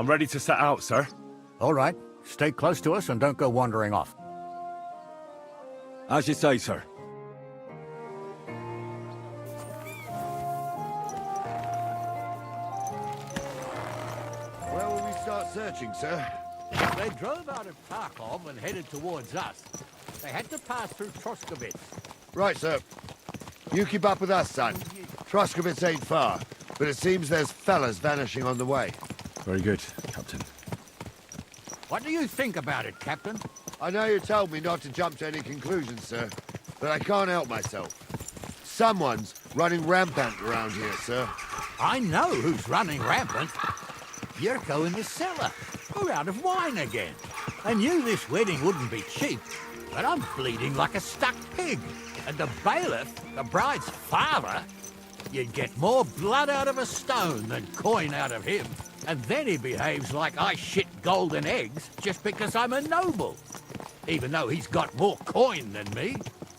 I'm ready to set out, sir. All right. Stay close to us and don't go wandering off. As you say, sir. Where will we start searching, sir? They drove out of Tarkov and headed towards us. They had to pass through Troskovitz. Right, sir. You keep up with us, son. Troskovitz ain't far, but it seems there's fellas vanishing on the way. Very good, Captain. What do you think about it, Captain? I know you told me not to jump to any conclusions, sir, but I can't help myself. Someone's running rampant around here, sir. I know who's running rampant. Yurko in the cellar. We're out of wine again. I knew this wedding wouldn't be cheap, but I'm bleeding like a stuck pig. And the bailiff, the bride's father, you'd get more blood out of a stone than coin out of him. And then he behaves like I shit golden eggs just because I'm a noble. Even though he's got more coin than me.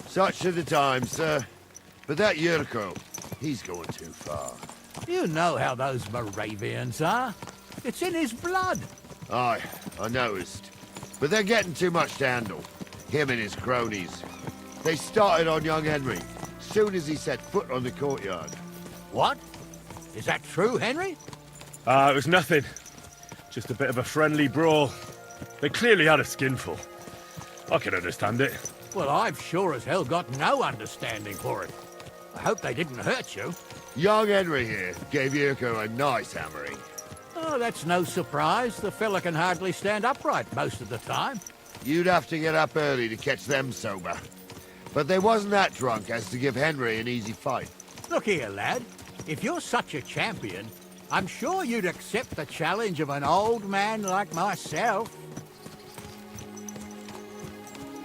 Such are the times, sir. But that Yurko, he's going too far. You know how those Moravians are. It's in his blood. Aye, I noticed. But they're getting too much to handle. Him and his cronies. They started on young Henry, soon as he set foot on the courtyard. What? Is that true, Henry? It was nothing. Just a bit of a friendly brawl. They clearly had a skinful. I can understand it. Well, I've sure as hell got no understanding for it. I hope they didn't hurt you. Young Henry here gave Yurko a nice hammering. Oh, that's no surprise. The fella can hardly stand upright most of the time. You'd have to get up early to catch them sober. But they wasn't that drunk as to give Henry an easy fight. Look here, lad. If you're such a champion, I'm sure you'd accept the challenge of an old man like myself.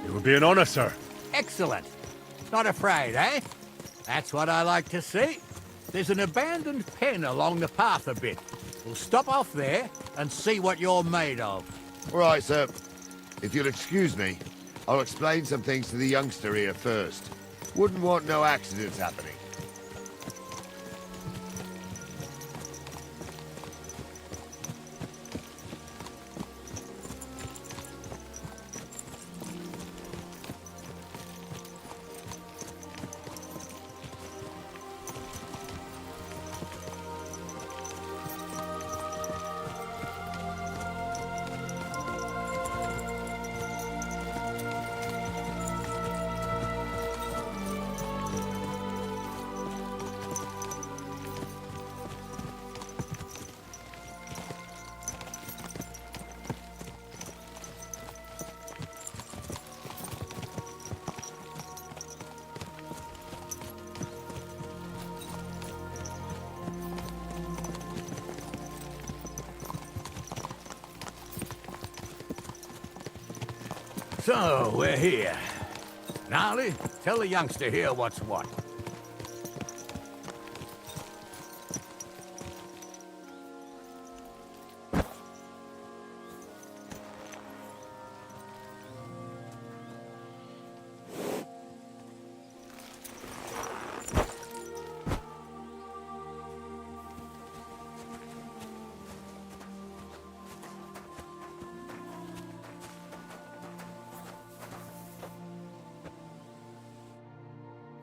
It would be an honor, sir. Excellent. Not afraid, eh? That's what I like to see. There's an abandoned pen along the path a bit. We'll stop off there and see what you're made of. All right, sir. If you'll excuse me, I'll explain some things to the youngster here first. Wouldn't want no accidents happening. So, we're here. Gnarly, tell the youngster here what's what.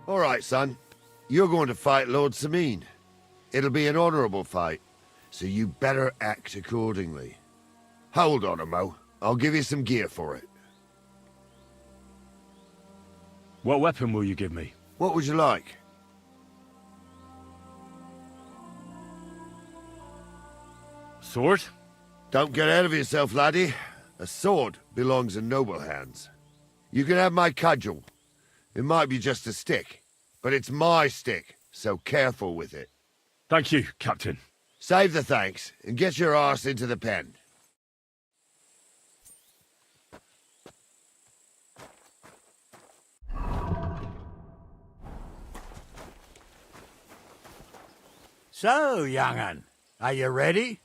All right, son. You're going to fight Lord Sameen. It'll be an honorable fight, so you better act accordingly. Hold on, Mo. I'll give you some gear for it. What weapon will you give me? What would you like? Sword? Don't get ahead of yourself, laddie. A sword belongs in noble hands. You can have my cudgel. It might be just a stick, but it's my stick, so careful with it. Thank you, Captain. Save the thanks, and get your arse into the pen. So, young'un, are you ready?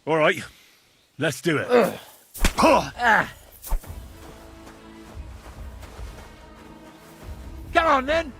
All right, let's do it. Come on, then.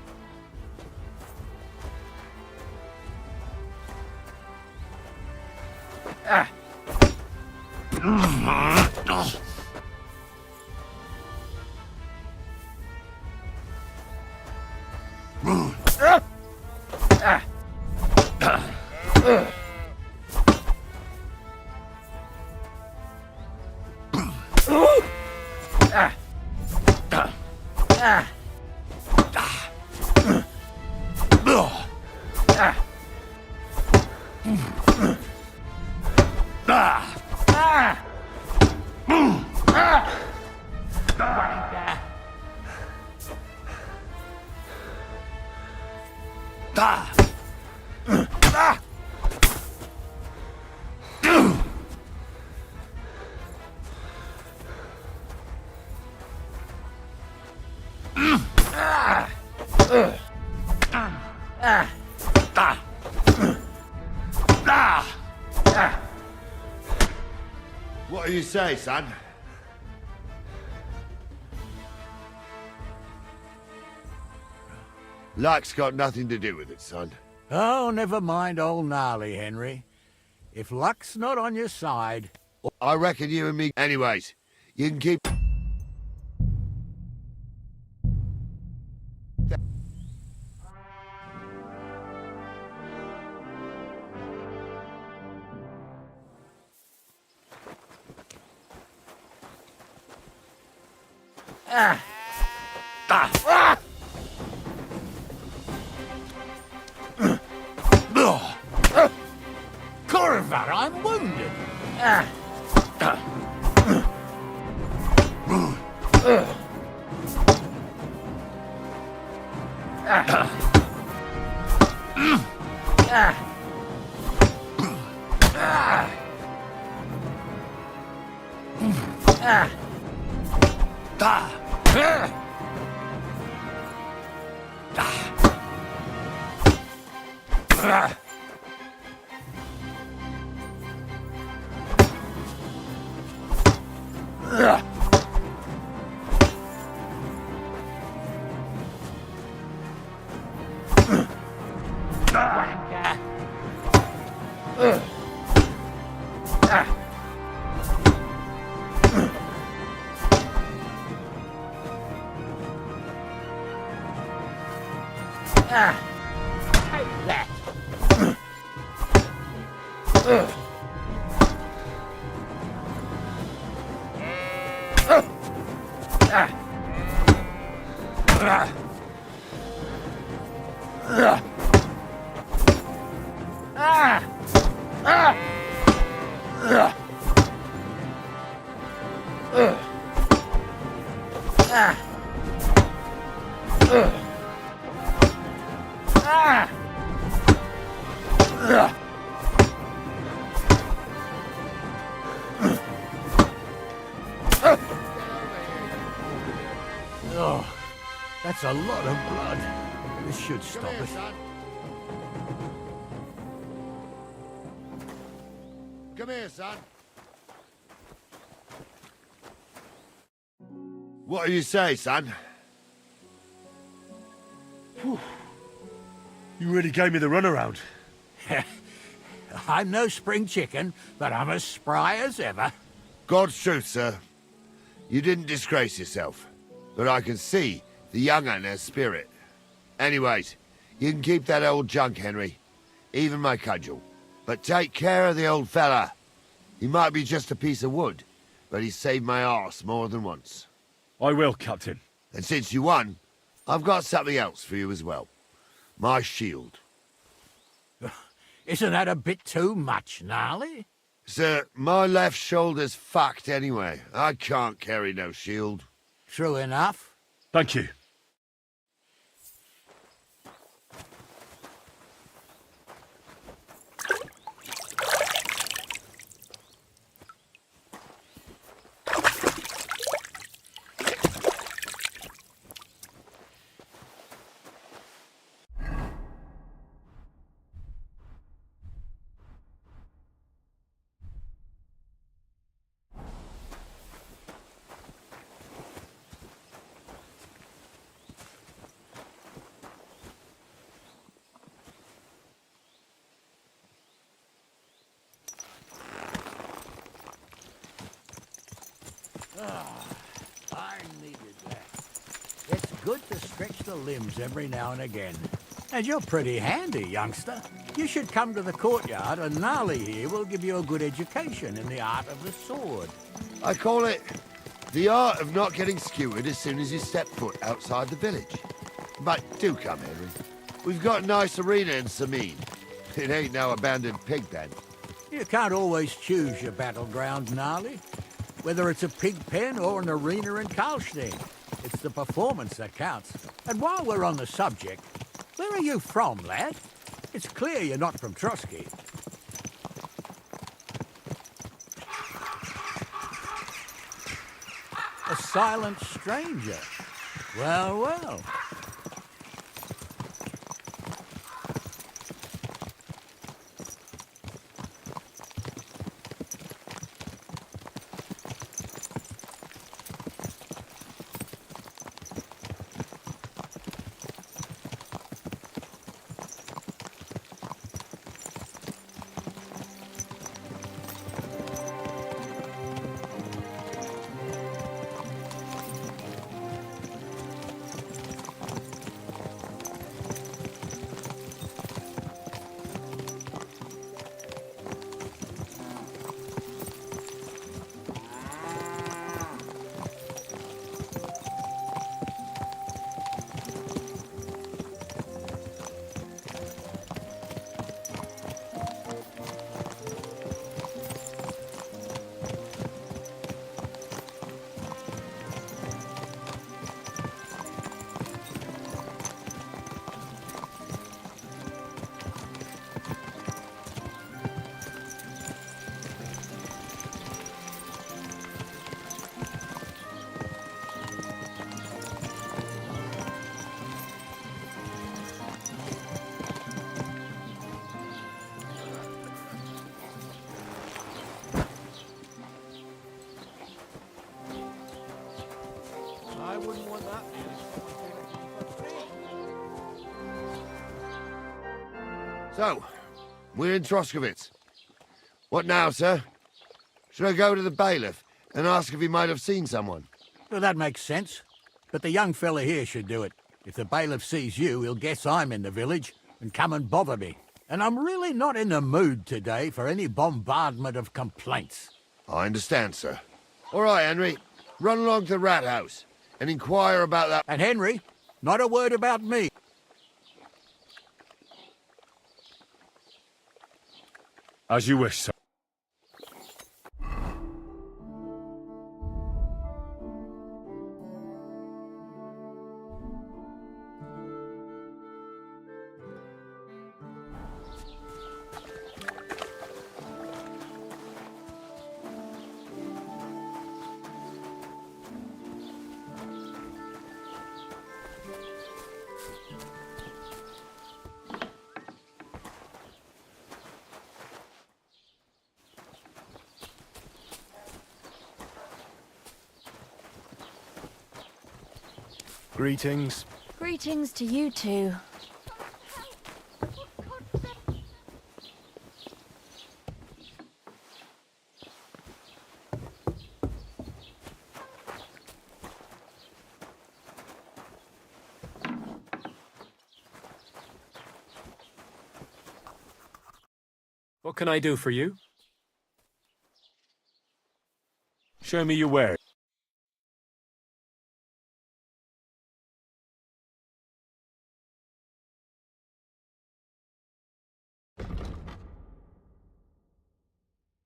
What do you say, son? Luck's got nothing to do with it, son. Oh, never mind old Gnarly, Henry. If luck's not on your side... I reckon you and me... Anyways, you can keep... Corvar, I'm wounded. Take that. Oh, that's a lot of blood. This should stop it. Come here, son. What do you say, son? Whew. You really gave me the runaround. I'm no spring chicken, but I'm as spry as ever. God's truth, sir. You didn't disgrace yourself, but I can see the young un has spirit. Anyways, you can keep that old junk, Henry. Even my cudgel. But take care of the old fella. He might be just a piece of wood, but he saved my arse more than once. I will, Captain. And since you won, I've got something else for you as well. My shield. Isn't that a bit too much, Gnarly? Sir, my left shoulder's fucked anyway. I can't carry no shield. True enough. Thank you. good to stretch the limbs every now and again. And you're pretty handy, youngster. You should come to the courtyard, and Gnarly here will give you a good education in the art of the sword. I call it the art of not getting skewered as soon as you step foot outside the village. But do come, Henry. We've got a nice arena in Sameen. It ain't no abandoned pig pen. You can't always choose your battleground, Gnarly. Whether it's a pig pen or an arena in Karlstein, it's the performance that counts. And while we're on the subject, where are you from, lad? It's clear you're not from Trotsky. A silent stranger. Well, well. I wouldn't want that. So, we're in Troskowitz. What now, sir? Should I go to the bailiff and ask if he might have seen someone? Well, that makes sense. But the young fella here should do it. If the bailiff sees you, he'll guess I'm in the village and come and bother me. And I'm really not in the mood today for any bombardment of complaints. I understand, sir. All right, Henry. Run along to the rat house and inquire about that. And Henry, not a word about me. As you wish, sir. Greetings. Greetings to you too. What can I do for you? Show me your wares.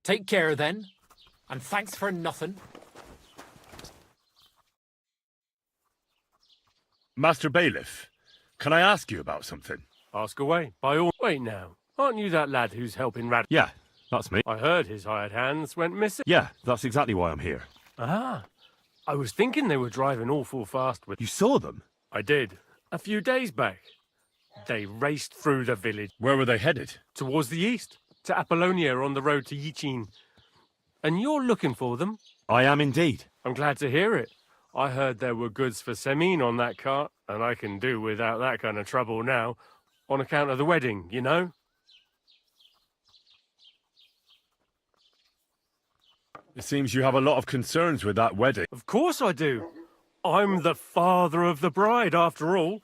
Take care then, and thanks for nothing. Master Bailiff, can I ask you about something? Ask away, by all... Wait now, aren't you that lad who's helping Rad... Yeah, that's me. I heard his hired hands went missing. Yeah, that's exactly why I'm here. Ah, I was thinking they were driving awful fast with... You saw them? I did, a few days back. They raced through the village. Where were they headed? Towards the east, to Apollonia on the road to Yichin. And you're looking for them? I am indeed. I'm glad to hear it. I heard there were goods for Semine on that cart, and I can do without that kind of trouble now, on account of the wedding, you know? It seems you have a lot of concerns with that wedding. Of course I do. I'm the father of the bride, after all.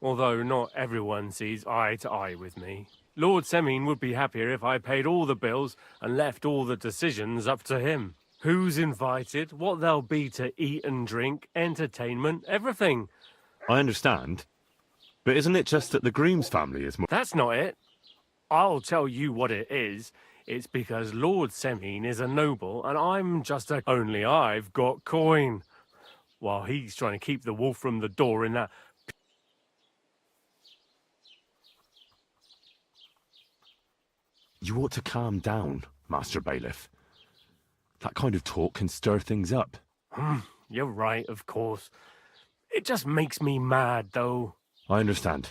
Although not everyone sees eye to eye with me. Lord Semine would be happier if I paid all the bills and left all the decisions up to him. Who's invited, what there'll be to eat and drink, entertainment, everything. I understand. But isn't it just that the groom's family is more... That's not it. I'll tell you what it is. It's because Lord Semine is a noble and I'm just a... Only I've got coin. While he's trying to keep the wolf from the door in that... You ought to calm down, Master Bailiff. That kind of talk can stir things up. You're right, of course. It just makes me mad, though. I understand.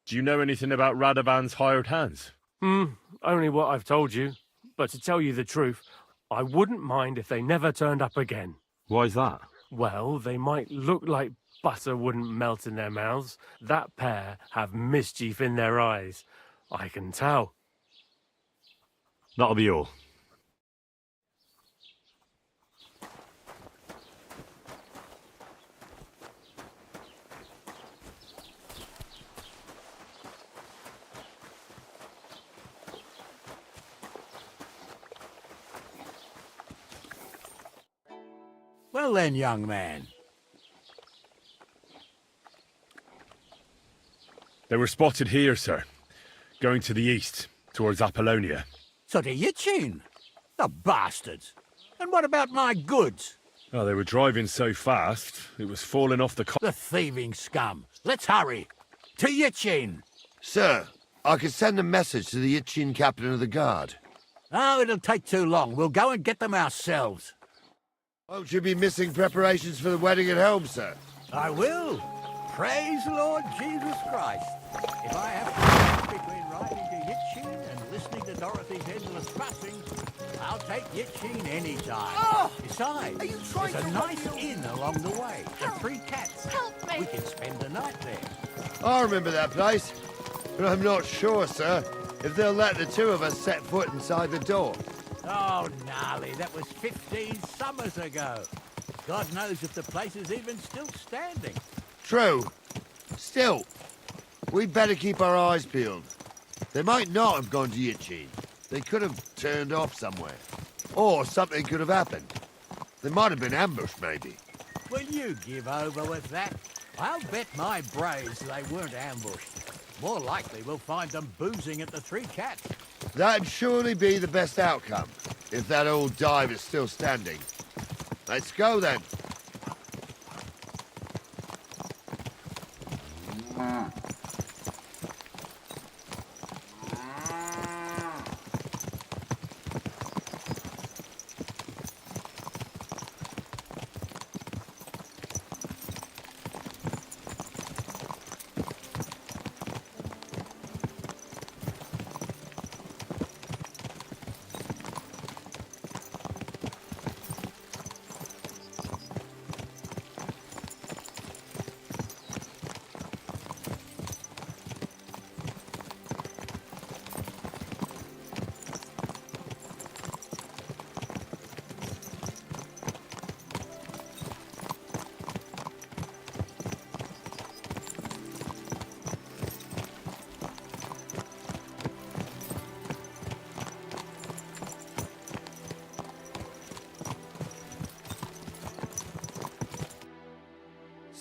Do you know anything about Radovan's hired hands? Only what I've told you. But to tell you the truth, I wouldn't mind if they never turned up again. Why's that? Well, they might look like butter wouldn't melt in their mouths. That pair have mischief in their eyes. I can tell. That'll be all. Well then, young man. They were spotted here, sir. Going to the east, towards Apollonia. So to Yitchin? The bastards. And what about my goods? Oh, they were driving so fast, it was falling off the... The thieving scum. Let's hurry. To Yitchin. Sir, I could send a message to the Itchin captain of the guard. Oh, it'll take too long. We'll go and get them ourselves. Won't you be missing preparations for the wedding at home, sir? I will. Praise the Lord Jesus Christ. If I have to choose between riding to Yitchin and listening to Dorothy's endless fussing, I'll take Yitchin any time. Oh! Besides, Are you trying there's a to nice run inn along the way. The Three Cats. Help me! We can spend the night there. I remember that place, but I'm not sure, sir, if they'll let the two of us set foot inside the door. Oh, gnarly, that was 15 summers ago. God knows if the place is even still standing. True. Still, we'd better keep our eyes peeled. They might not have gone to Yitchin. They could have turned off somewhere. Or something could have happened. They might have been ambushed, maybe. Will you give over with that? I'll bet my braves they weren't ambushed. More likely we'll find them boozing at the Three Cats. That'd surely be the best outcome, if that old dive is still standing. Let's go, then.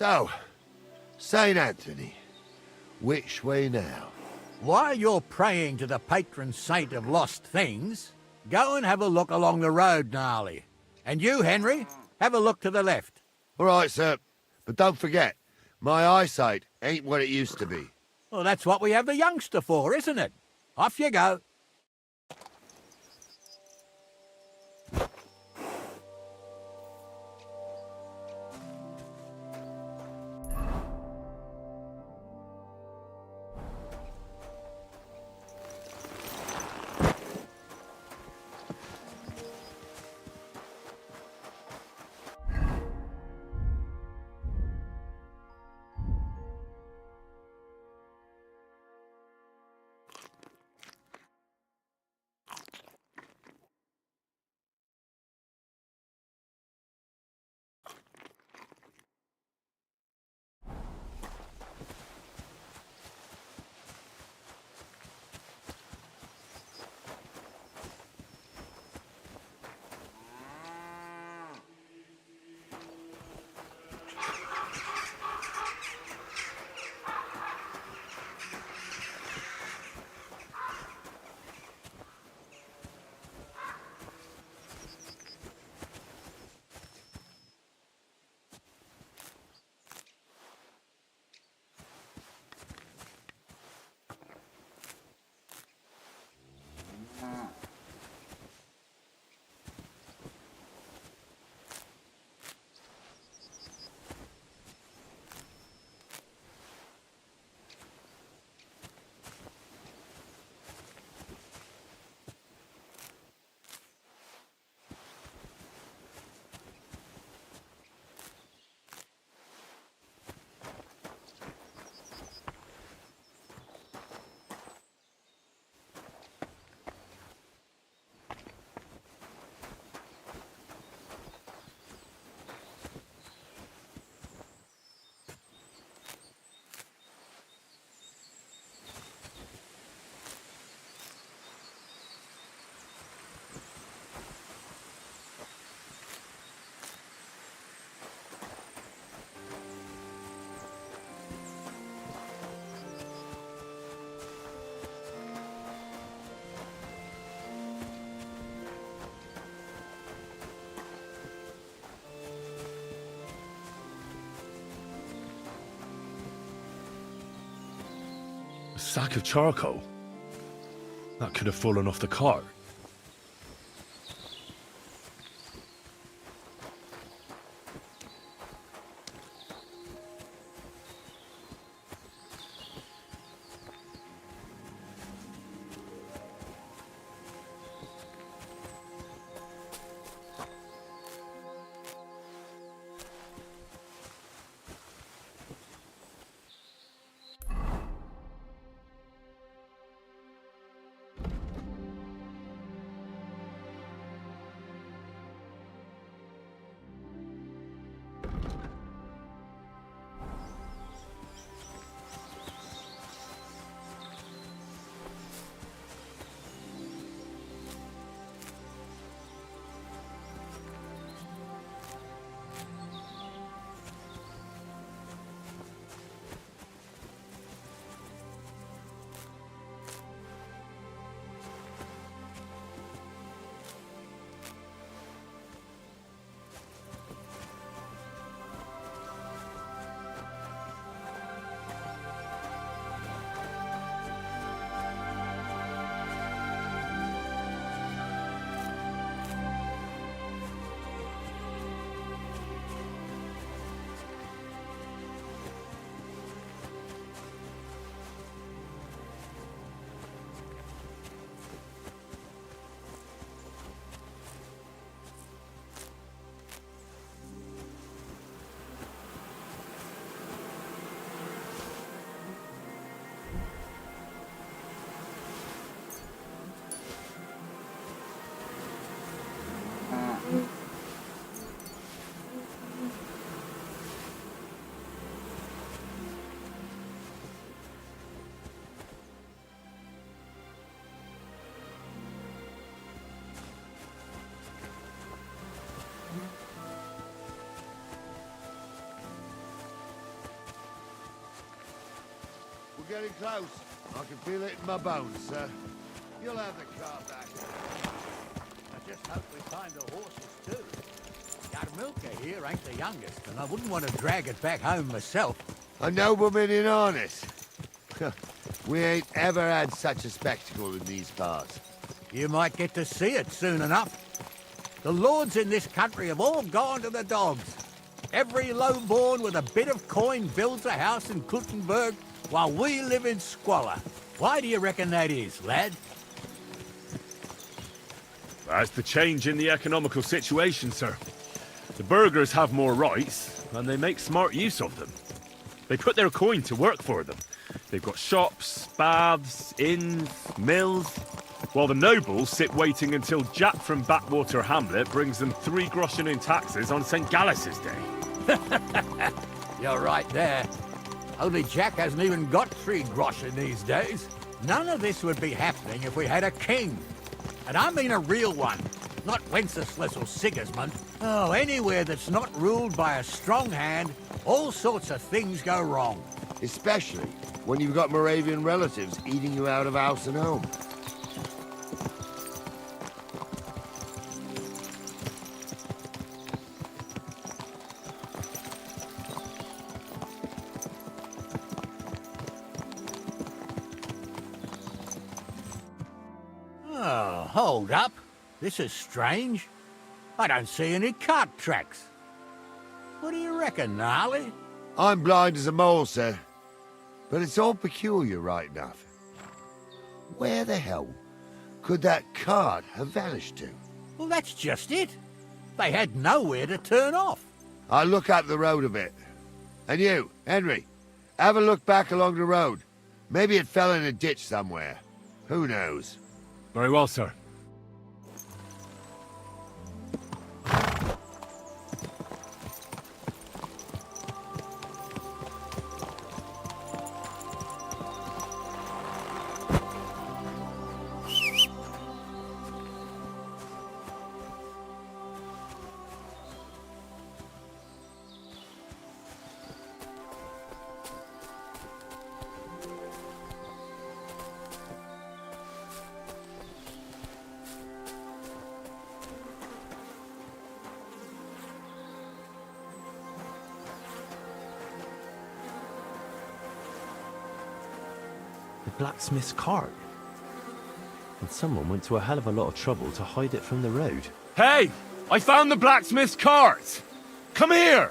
So, St. Anthony, which way now? While you're praying to the patron saint of lost things, go and have a look along the road, Gnarly. And you, Henry, have a look to the left. All right, sir. But don't forget, my eyesight ain't what it used to be. Well, that's what we have the youngster for, isn't it? Off you go. sack of charcoal? That could have fallen off the cart. We're getting close. I can feel it in my bones, sir. You'll have the car back. I just hope we find the horses too. Yarmilka here ain't the youngest, and I wouldn't want to drag it back home myself. A nobleman in harness. We ain't ever had such a spectacle in these parts. You might get to see it soon enough. The lords in this country have all gone to the dogs. Every lowborn with a bit of coin builds a house in Kuttenberg, while we live in squalor. Why do you reckon that is, lad? That's the change in the economical situation, sir. The burghers have more rights, and they make smart use of them. They put their coin to work for them. They've got shops, baths, inns, mills, while the nobles sit waiting until Jack from Backwater Hamlet brings them 3 groschen in taxes on St. Gallus's Day. You're right there. Only Jack hasn't even got 3 groschen these days. None of this would be happening if we had a king. And I mean a real one, not Wenceslas or Sigismund. Oh, anywhere that's not ruled by a strong hand, all sorts of things go wrong. Especially when you've got Moravian relatives eating you out of house and home. Oh, hold up. This is strange. I don't see any cart tracks. What do you reckon, Gnarly? I'm blind as a mole, sir. But it's all peculiar right enough. Where the hell could that cart have vanished to? Well, that's just it. They had nowhere to turn off. I'll look up the road a bit. And you, Henry, have a look back along the road. Maybe it fell in a ditch somewhere. Who knows? Very well, sir. The blacksmith's cart. And someone went to a hell of a lot of trouble to hide it from the road. Hey! I found the blacksmith's cart! Come here!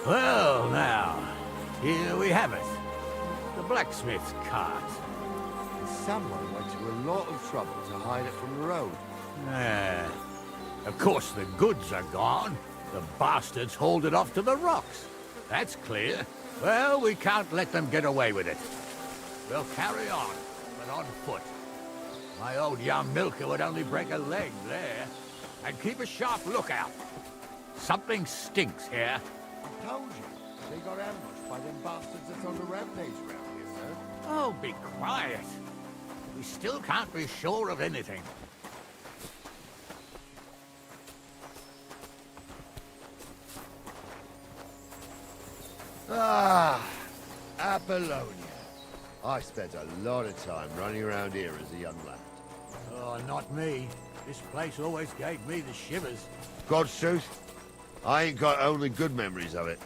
Well, now, here we have it. The blacksmith's cart. Someone went to a lot of trouble to hide it from the road. Of course, the goods are gone. The bastards hauled it off to the rocks. That's clear. Well, we can't let them get away with it. We'll carry on, but on foot. My old young milker would only break a leg there. And keep a sharp lookout. Something stinks here. I told you. They got ambushed by them bastards that's on the rampage round here, sir. Oh, be quiet. We still can't be sure of anything. Ah, Apollonia. I spent a lot of time running around here as a young lad. Oh, not me. This place always gave me the shivers. God's truth, I ain't got only good memories of it.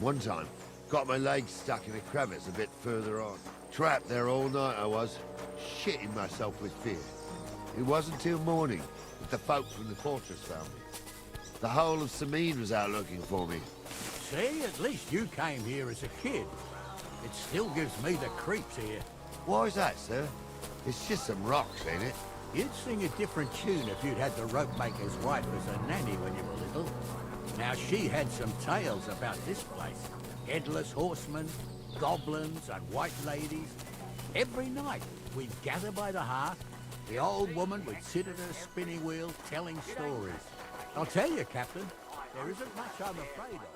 One time, got my leg stuck in a crevice a bit further on. Trapped there all night I was, shitting myself with fear. It wasn't till morning that the folk from the fortress found me. The whole of Sameen was out looking for me. See, at least you came here as a kid. It still gives me the creeps here. Why's that, sir? It's just some rocks, ain't it? You'd sing a different tune if you'd had the rope maker's wife as a nanny when you were little. Now, she had some tales about this place. Headless horsemen, goblins, and white ladies. Every night, we'd gather by the hearth. The old woman would sit at her spinning wheel telling stories. I'll tell you, Captain, there isn't much I'm afraid of.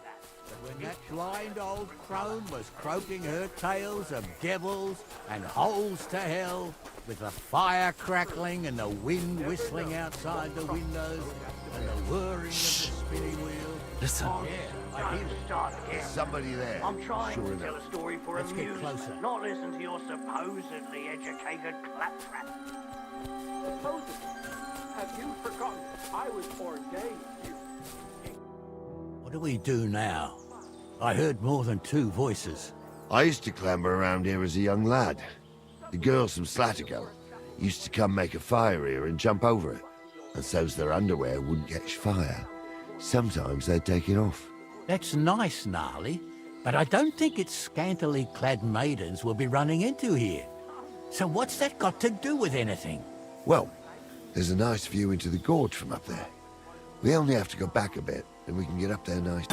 But when that blind old crone was croaking her tales of devils and holes to hell, with the fire crackling and the wind whistling outside the windows, and the whirring of the spinning wheel... Listen. Yeah, I hear it. There's somebody there. I'm trying sure to tell enough. a story for Let's get amusement, closer. not listen to your supposedly educated claptrap. Supposedly. Have you forgotten I was ordained here? What do we do now? I heard more than two voices. I used to clamber around here as a young lad. The girls from Slattergo used to come make a fire here and jump over it. And so's their underwear wouldn't catch fire. Sometimes they'd take it off. That's nice, Gnarly, but I don't think it's scantily clad maidens we'll be running into here. So what's that got to do with anything? Well, there's a nice view into the gorge from up there. We only have to go back a bit, and we can get up there nice.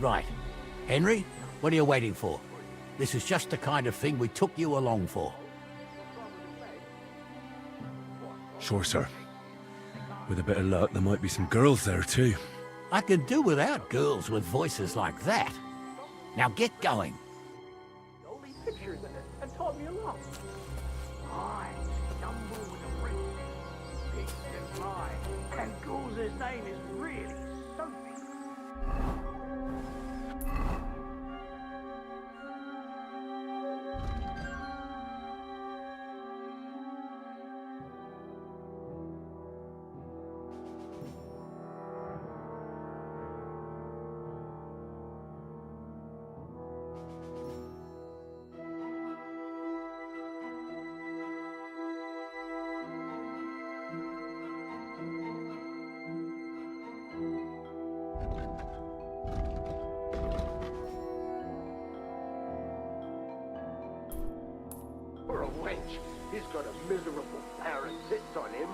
Right. Henry, what are you waiting for? This is just the kind of thing we took you along for. Sure, sir. With a bit of luck, there might be some girls there, too. I can do without girls with voices like that. Now get going. Only pictures in it and taught me a lot. I stumble with a ring. Pigs can fly. And Gul's name is really Sophie. wench. He's got a miserable parent sits on him.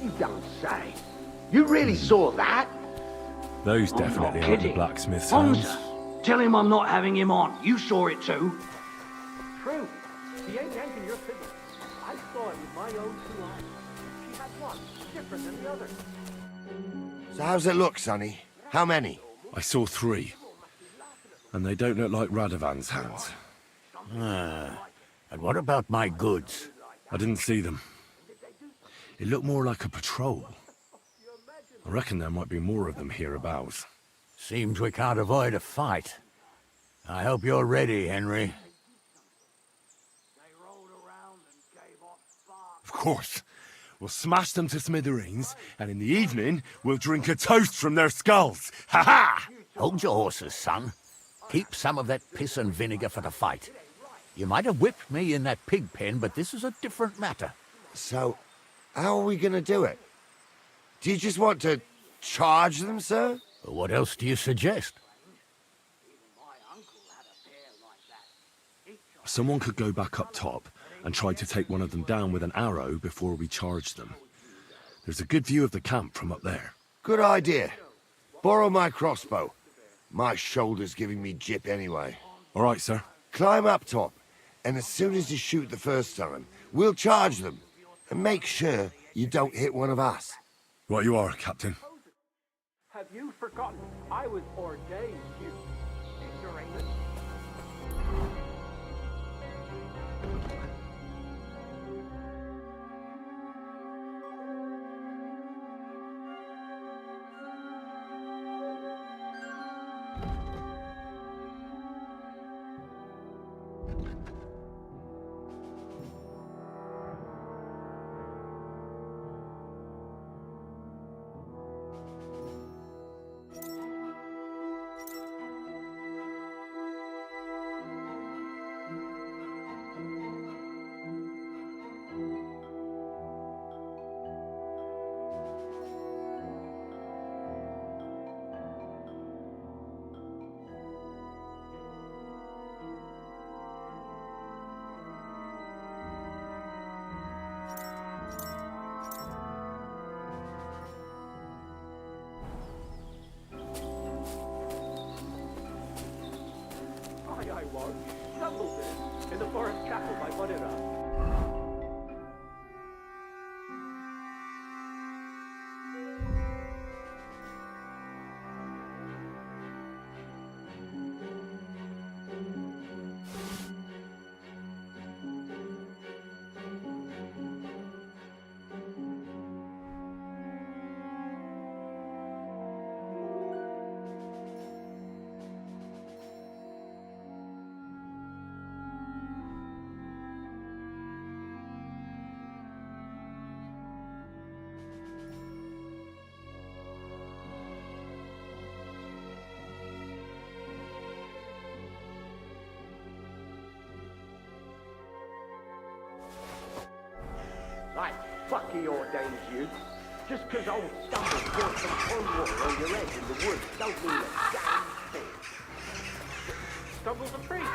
You don't say. You really saw that? Those I'm definitely not aren't the kidding. blacksmith's hands. Hamza, tell him I'm not having him on. You saw it too. True. He ain't yanking your signal. I saw it with my own 2 eyes. She had one, different than the other. So how's it look, Sonny? How many? I saw 3. And they don't look like Radovan's hands. And what about my goods? I didn't see them. It looked more like a patrol. I reckon there might be more of them hereabouts. Seems we can't avoid a fight. I hope you're ready, Henry. Of course. We'll smash them to smithereens, and in the evening, we'll drink a toast from their skulls. Ha-ha! Hold your horses, son. Keep some of that piss and vinegar for the fight. You might have whipped me in that pig pen, but this is a different matter. So, how are we gonna do it? Do you just want to charge them, sir? What else do you suggest? Someone could go back up top and try to take one of them down with an arrow before we charge them. There's a good view of the camp from up there. Good idea. Borrow my crossbow. My shoulder's giving me jip anyway. All right, sir. Climb up top, and as soon as you shoot the first time, we'll charge them. And make sure you don't hit one of us. Right you are, Captain. Have you forgotten I was ordained you, ignoramus? I was. Stumbled there, in the forest chapel by Moira. Like, fuck he ordains you. Just 'cause old Stumble poured some cold water on your head in the woods don't mean a damn thing. Stumble's a priest.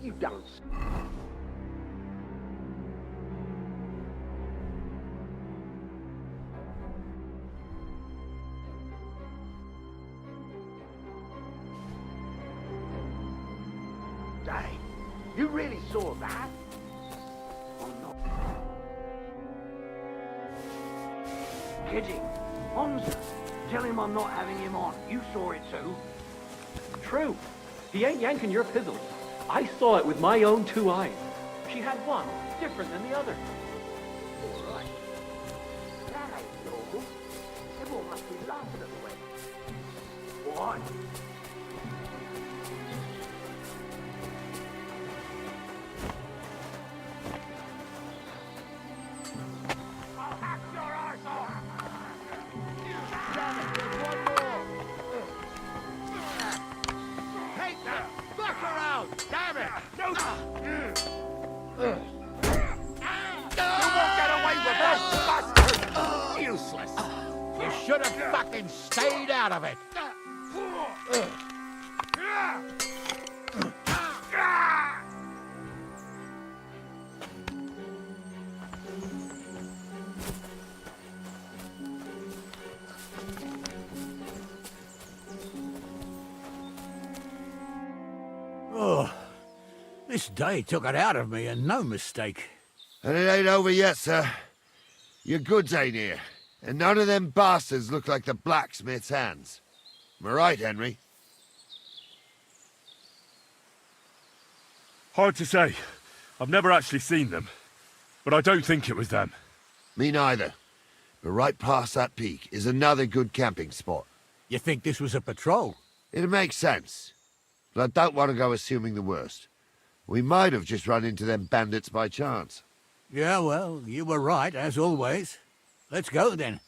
You don't. Hey, you really saw that? I'm not kidding. Honza, tell him I'm not having him on. You saw it too. True. He ain't yanking your pizzles. I saw it with my own 2 eyes. She had one different than the other. All right. That ain't normal. Everyone must be laughing at the wedding. Why? I'll hack your arse off! Damn it, there's one more! Take that! Fuck around! Damn it! No! You won't get away with this, bastard! Useless! You should have fucking stayed out of it. Oh, this day took it out of me, and no mistake. And it ain't over yet, sir. Your goods ain't here. And none of them bastards look like the blacksmith's hands. Am I right, Henry? Hard to say. I've never actually seen them. But I don't think it was them. Me neither. But right past that peak is another good camping spot. You think this was a patrol? It makes sense. But I don't want to go assuming the worst. We might have just run into them bandits by chance. Yeah, well, you were right, as always. Let's go, then.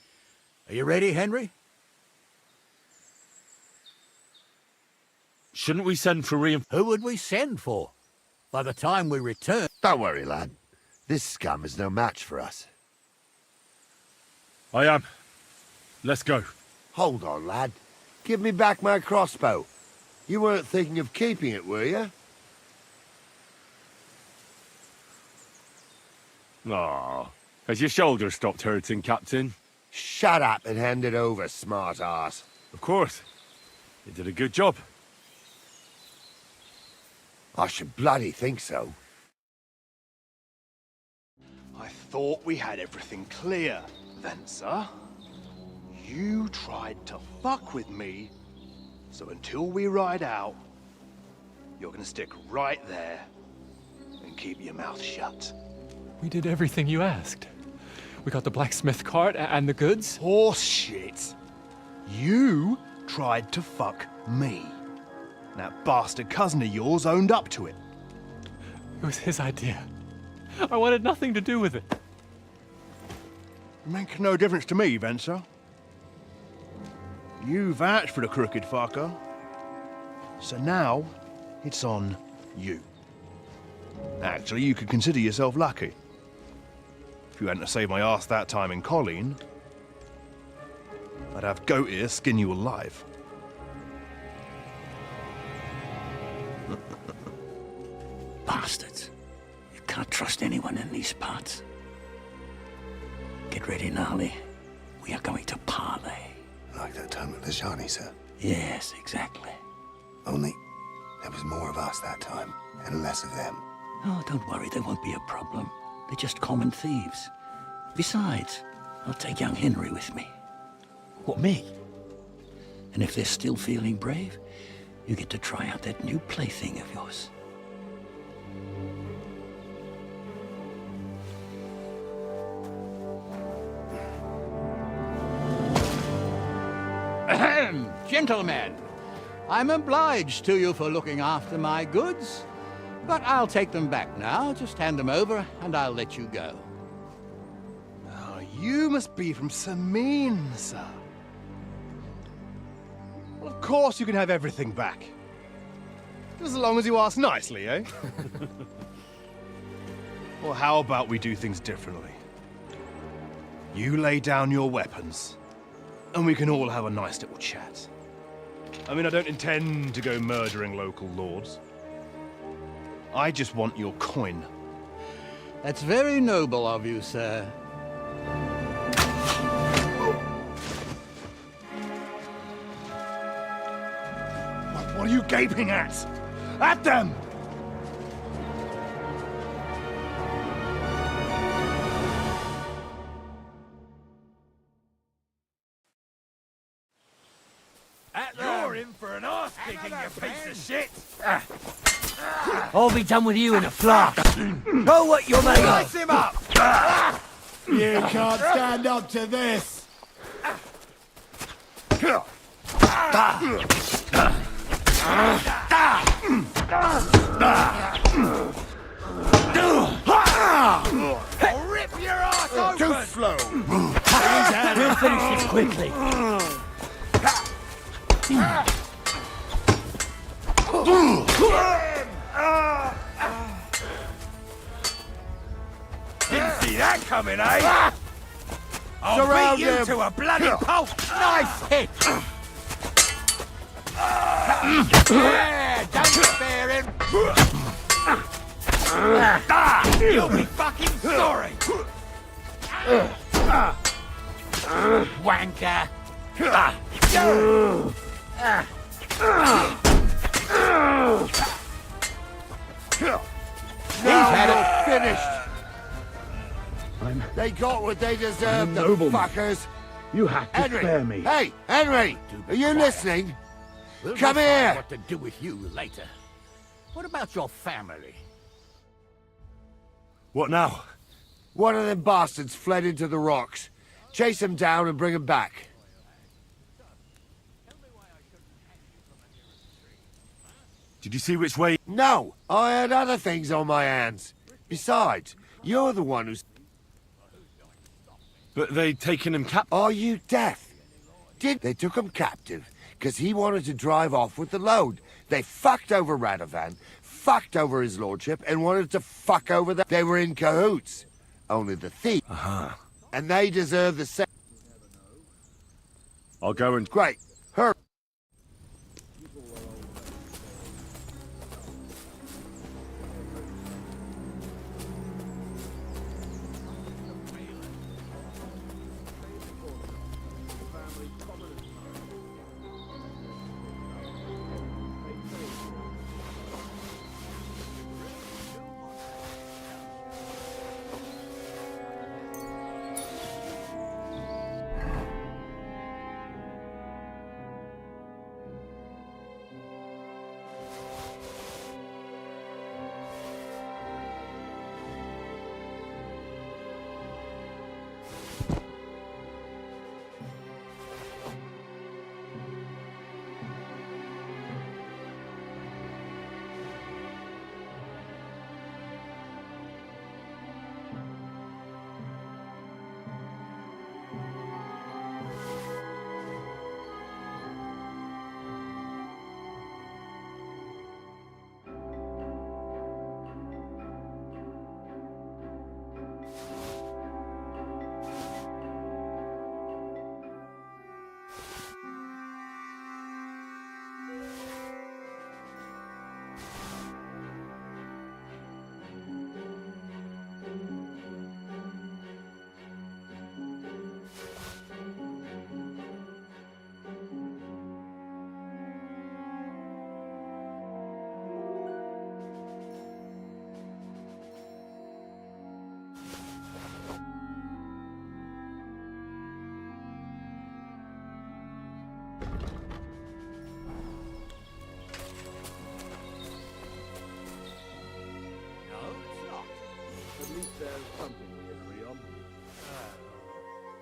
Are you ready, Henry? Shouldn't we send for Who would we send for? By the time we return... Don't worry, lad. This scum is no match for us. I am. Let's go. Hold on, lad. Give me back my crossbow. You weren't thinking of keeping it, were you? Aw. Has your shoulder stopped hurting, Captain? Shut up and hand it over, smart ass. Of course. You did a good job. I should bloody think so. I thought we had everything clear, Venser. You tried to fuck with me, so until we ride out, you're gonna stick right there and keep your mouth shut. We did everything you asked. We got the blacksmith cart and the goods. Horse shit. You tried to fuck me. That bastard cousin of yours owned up to it. It was his idea. I wanted nothing to do with it. Make no difference to me, Venser. You vouched for the crooked fucker. So now, it's on you. Actually, you could consider yourself lucky. If you hadn't saved my ass that time in Colleen, I'd have goat ear skin you alive. Bastards. You can't trust anyone in these parts. Get ready, Gnarly. We are going to parley. Like that time at the Shani, sir? Yes, exactly. Only there was more of us that time, and less of them. Oh, don't worry, there won't be a problem. They're just common thieves. Besides, I'll take young Henry with me. What, me? And if they're still feeling brave, you get to try out that new plaything of yours. Ahem, gentlemen, I'm obliged to you for looking after my goods, but I'll take them back now. Just hand them over, and I'll let you go. Oh, you must be from Samin, sir. Well, of course you can have everything back. Just as long as you ask nicely, eh? Well, how about we do things differently? You lay down your weapons, and we can all have a nice little chat. I mean, I don't intend to go murdering local lords. I just want your coin. That's very noble of you, sir. What are you gaping at? At them! in for an arse kicking, you piece of shit! I'll be done with you in a flash. Know what you're made of. Slice him up! You can't stand up to this! I'll rip your ass open! Too slow! We'll finish this quickly. Didn't see that coming, eh? I'll Surround beat you him. to a bloody pulp! Nice hit! Yeah, don't spare him! You'll be fucking sorry! Wanker! He's had it finished! They got what they deserved, the fuckers! You have to Henry! spare me. Hey, Henry! Are you listening? We'll Come decide here. what to do with you later. What about your family? What now? One of them bastards fled into the rocks. Chase him down and bring him back. Did you see which way? No, I had other things on my hands. Besides, you're the one who's... But they'd taken him Are you deaf? They took him captive because he wanted to drive off with the load. They fucked over Radovan, fucked over his lordship, and wanted to fuck over the... They were in cahoots. Only the thief. And they deserve the same. I'll go and... Great. Hurry.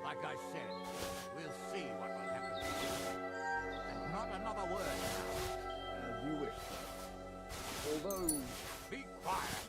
Like I said, we'll see what will happen. And not another word now. As you wish. Although... Be quiet.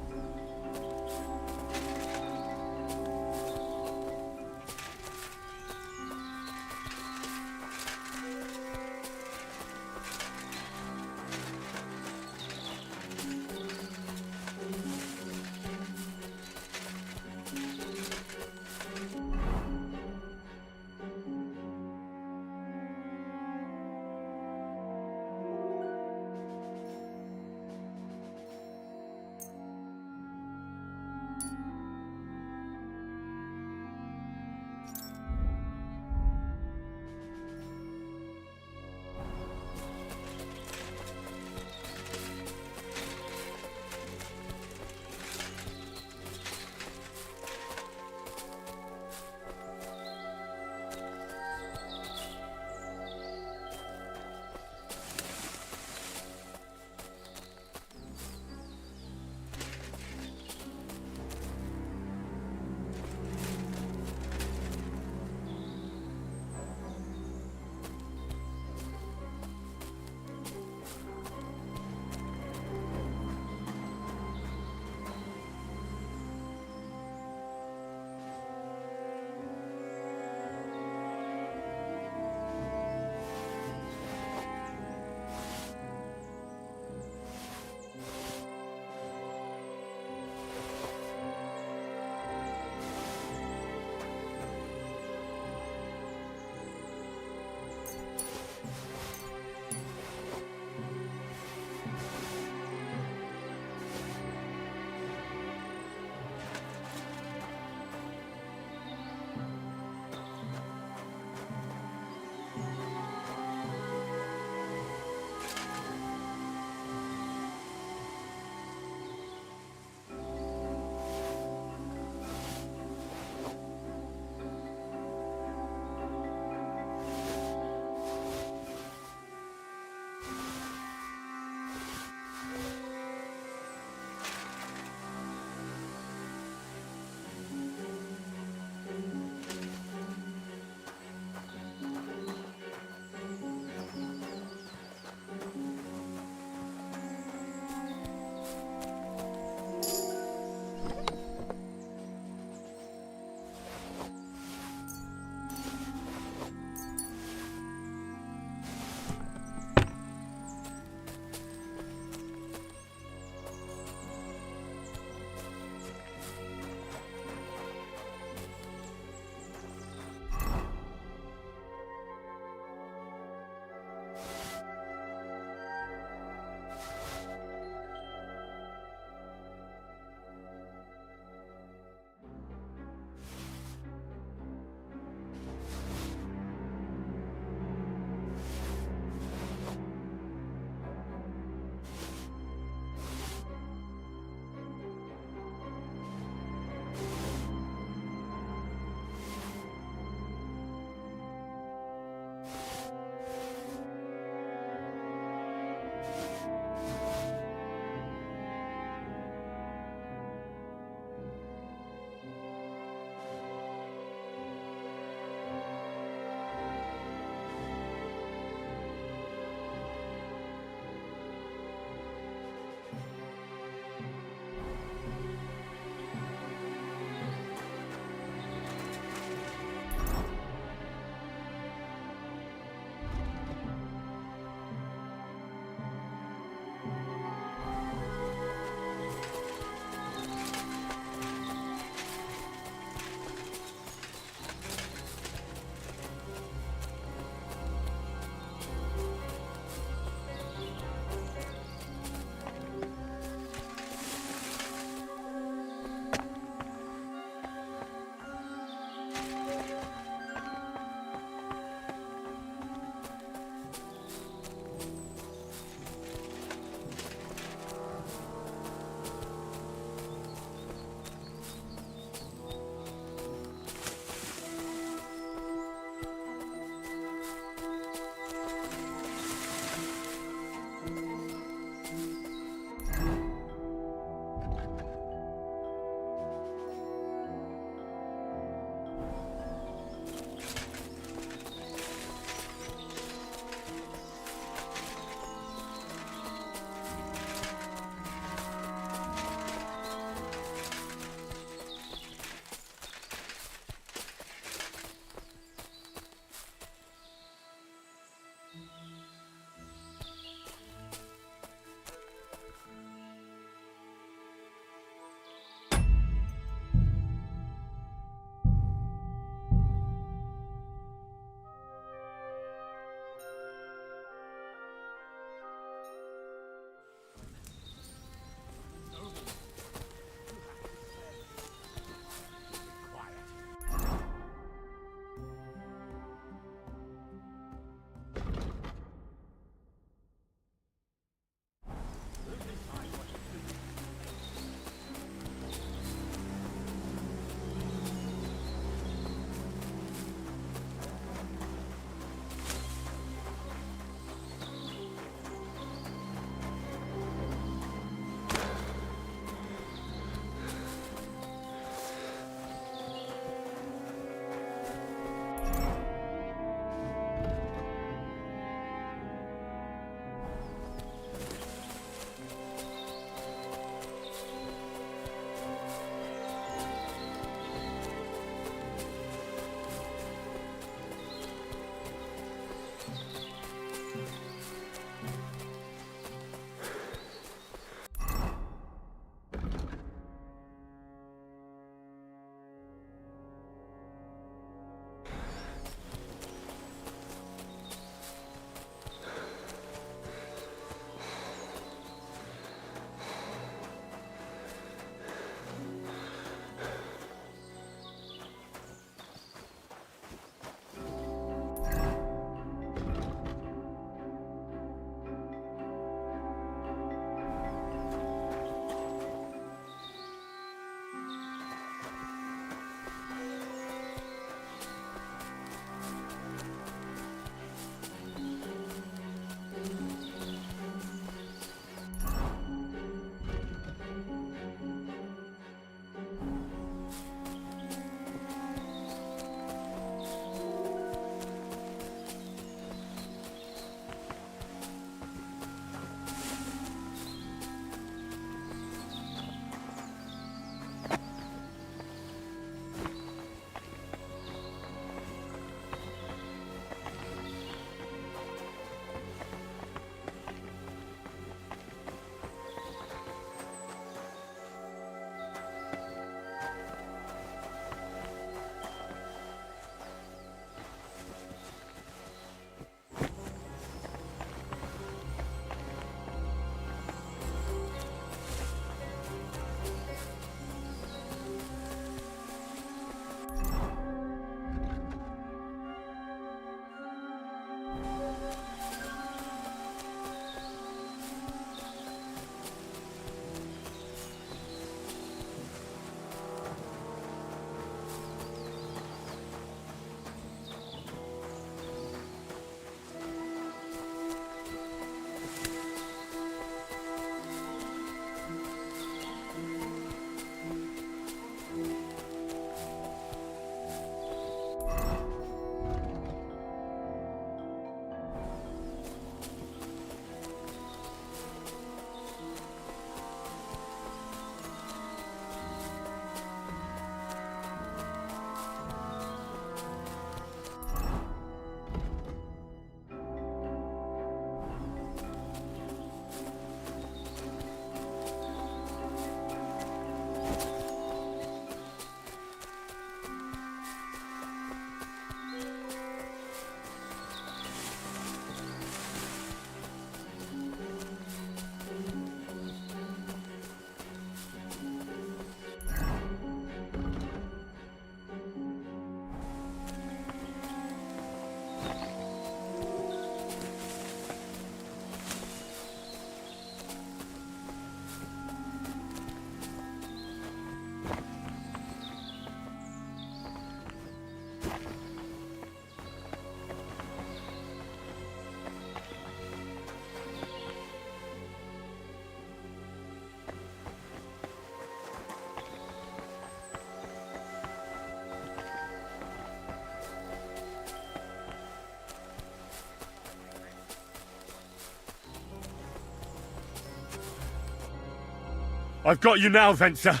I've got you now, Venser.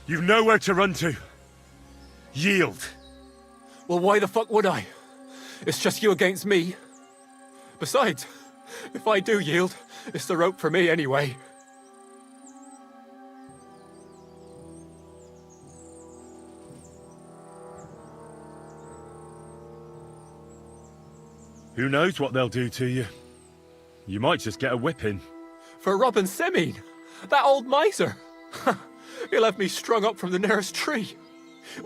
You've nowhere to run to. Yield. Well, why the fuck would I? It's just you against me. Besides, if I do yield, it's the rope for me anyway. Who knows what they'll do to you? You might just get a whipping. For robbing Semine, that old miser. He'll have me strung up from the nearest tree.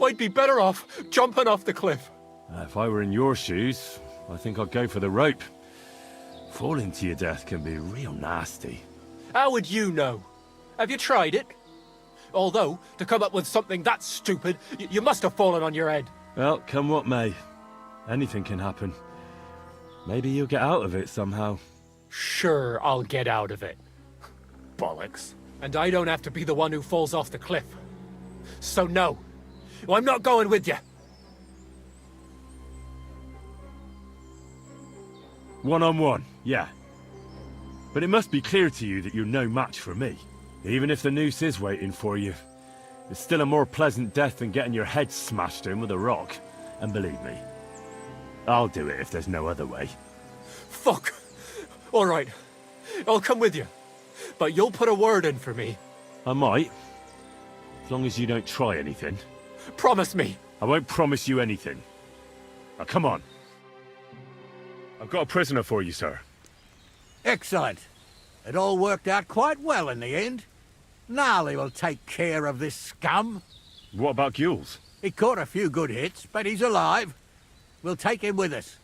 I'd be better off jumping off the cliff. If I were in your shoes, I think I'd go for the rope. Falling to your death can be real nasty. How would you know? Have you tried it? Although, to come up with something that stupid, you must have fallen on your head. Well, come what may. Anything can happen. Maybe you'll get out of it somehow. Sure, I'll get out of it. Bollocks. And I don't have to be the one who falls off the cliff. So no, I'm not going with you. One-on-one, yeah. But it must be clear to you that you're no match for me. Even if the noose is waiting for you, it's still a more pleasant death than getting your head smashed in with a rock. And believe me, I'll do it if there's no other way. Fuck. All right, I'll come with you. But you'll put a word in for me. I might. As long as you don't try anything. Promise me. I won't promise you anything. Now, come on. I've got a prisoner for you, sir. Excellent. It all worked out quite well in the end. Gnarly will take care of this scum. What about Gules? He caught a few good hits, but he's alive. We'll take him with us.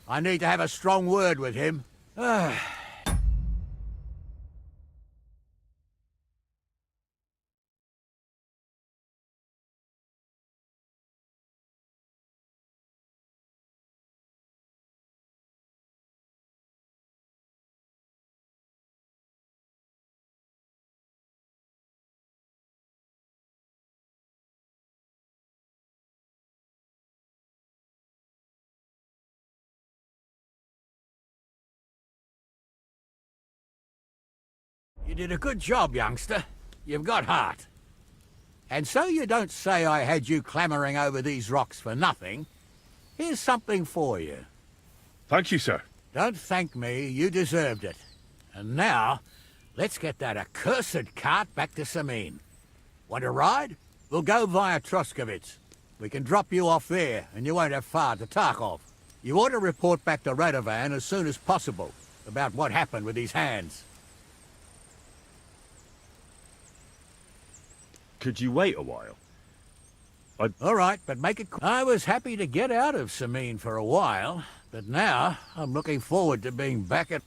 I need to have a strong word with him. You did a good job, youngster. You've got heart. And so you don't say I had you clambering over these rocks for nothing. Here's something for you. Thank you, sir. Don't thank me, you deserved it. And now, let's get that accursed cart back to Semine. Want a ride? We'll go via Troskovitz. We can drop you off there, and you won't have far to Tarkov. You ought to report back to Radovan as soon as possible about what happened with these hands. Could you wait a while? All right, but make it... I was happy to get out of Semine for a while, but now I'm looking forward to being back at...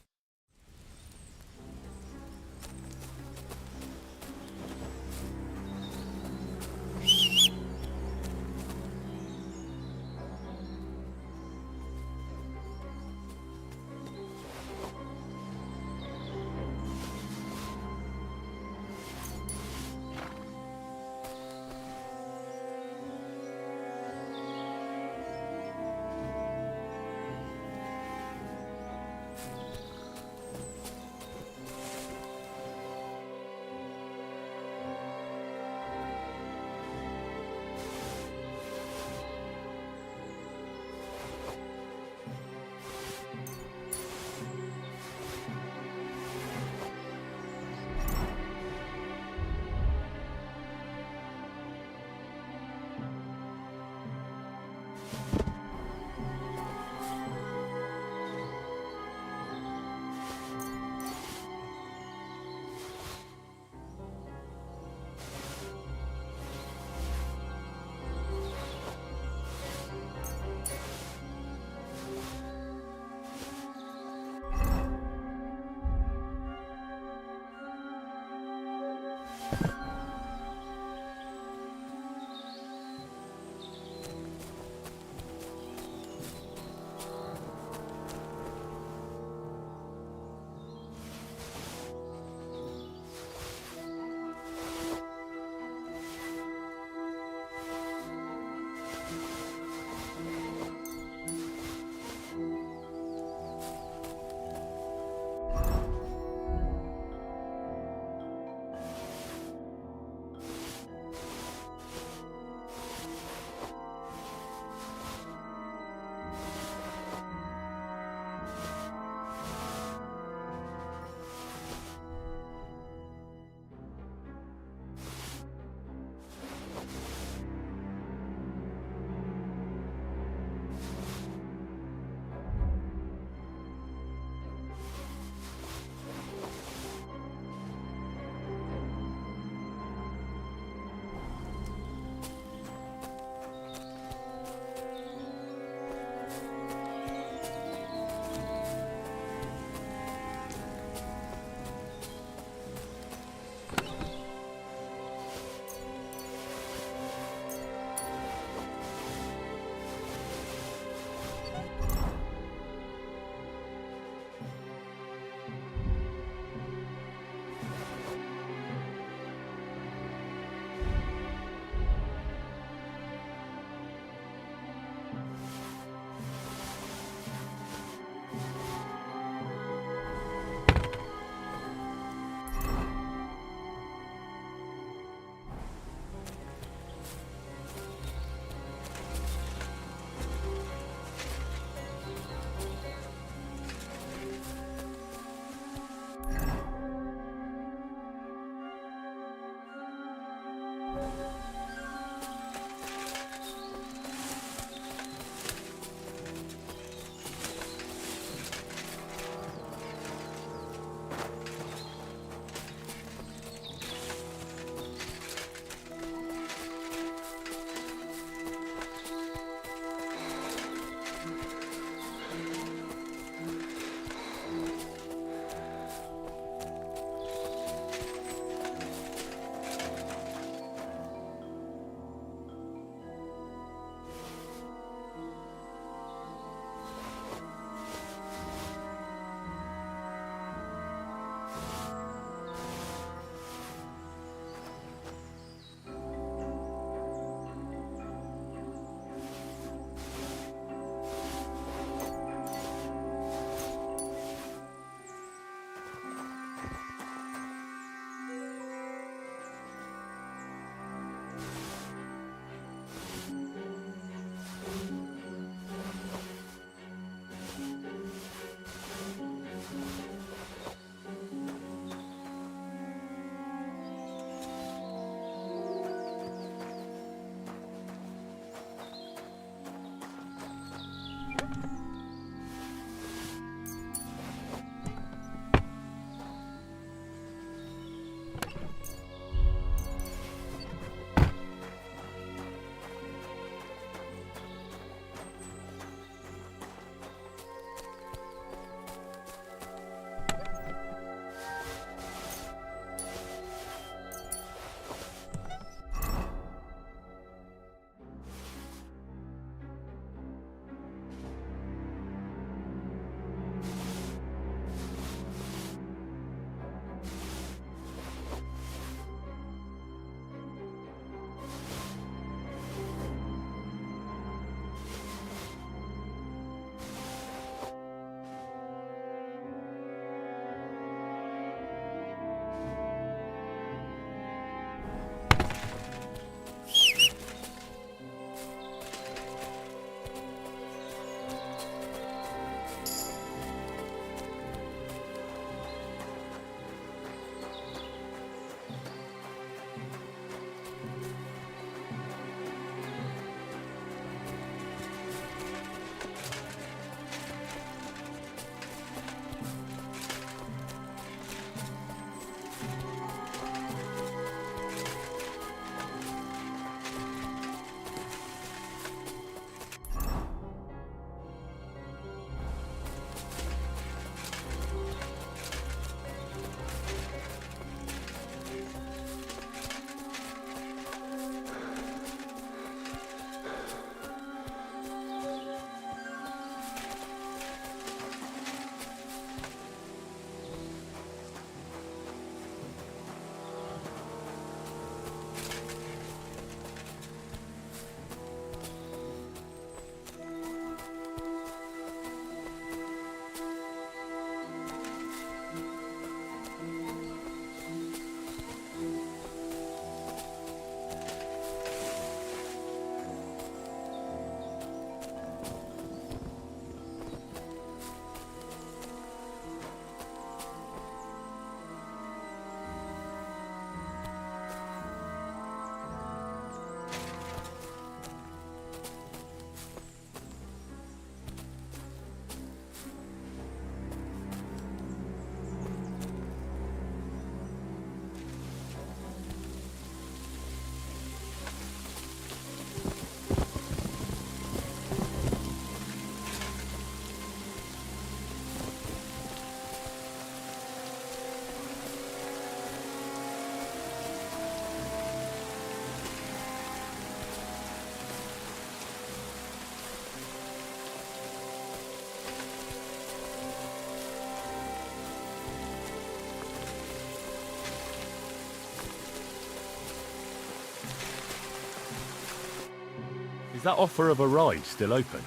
that offer of a ride still open?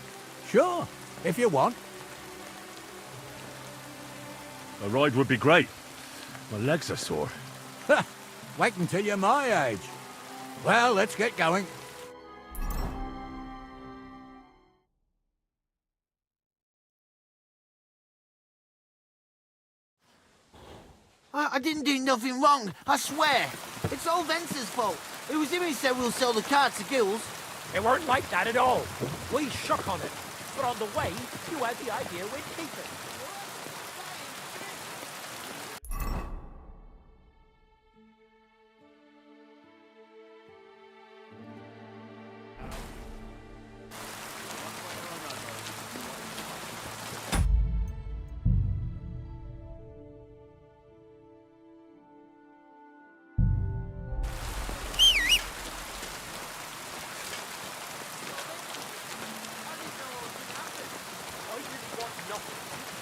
Sure, if you want. A ride would be great. My legs are sore. Wait until you're my age. Well, let's get going. I didn't do nothing wrong, I swear. It's old Vence's fault. It was him who said we'll sell the car to Gills. It weren't like that at all. We shook on it. But on the way, you had the idea we'd keep it.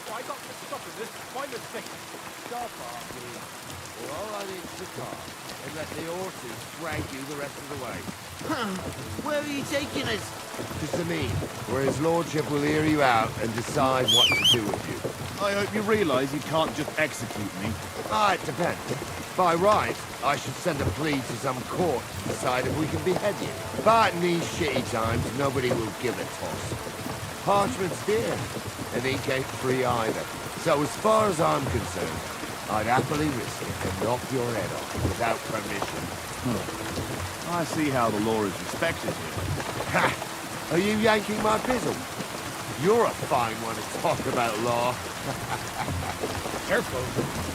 I got to stop in this kind of thing. Stop arguing, or I'll run into the car and let the horses drag you the rest of the way. Where are you taking us? To Sameen, where his lordship will hear you out and decide what to do with you. I hope you realise you can't just execute me. It depends. By right, I should send a plea to some court to decide if we can behead you. But in these shitty times, nobody will give a toss. Parchment's dear, and ink ain't free either. So as far as I'm concerned, I'd happily risk it and knock your head off without permission. I see how the law is respected here. Ha! Are you yanking my pizzle? You're a fine one to talk about law. Careful.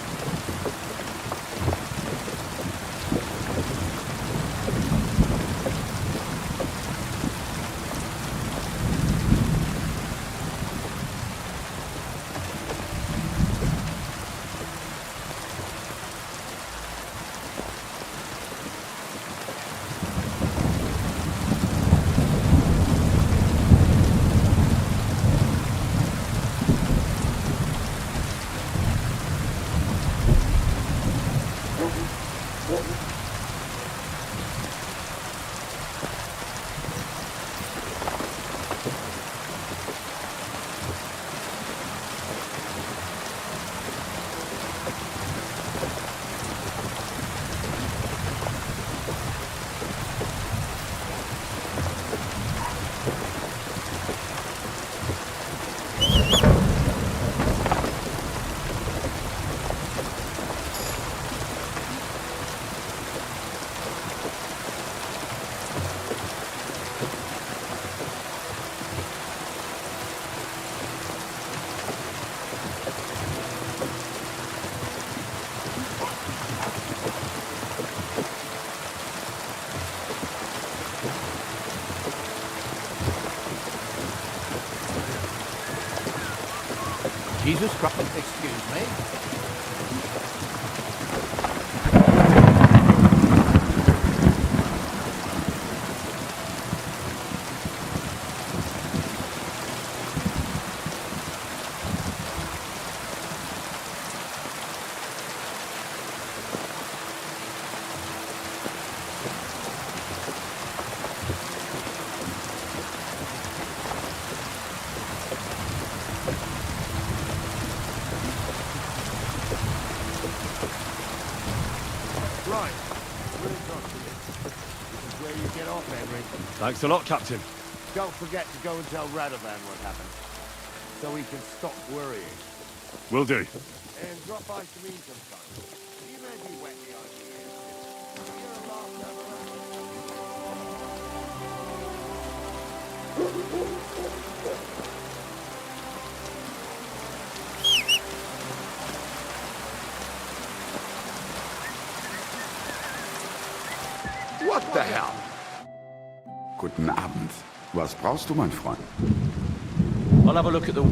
Jesus Christ, excuse me. Right. We're in Continent. This is where you get off, Henry. Thanks a lot, Captain. Don't forget to go and tell Radovan what happened, so he can stop worrying. Will do. And drop by to me sometime. You may be wet behind the ears. You're a laugh never What the hell? Guten Abend. Was brauchst du, mein Freund? I'll have a look at the...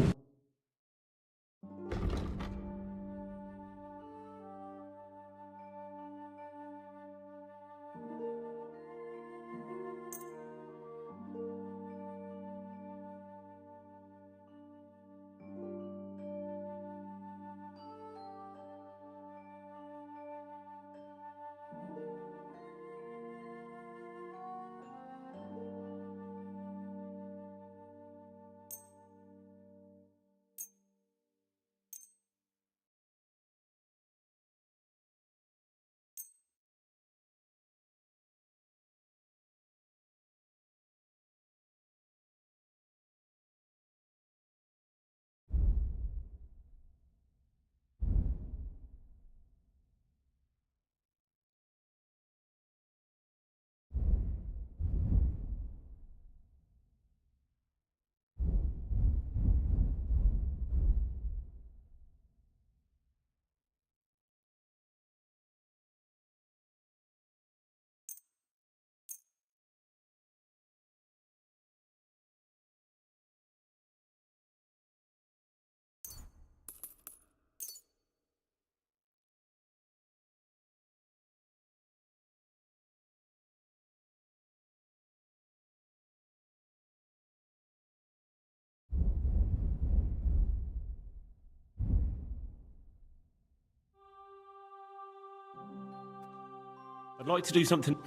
I'd like to do something...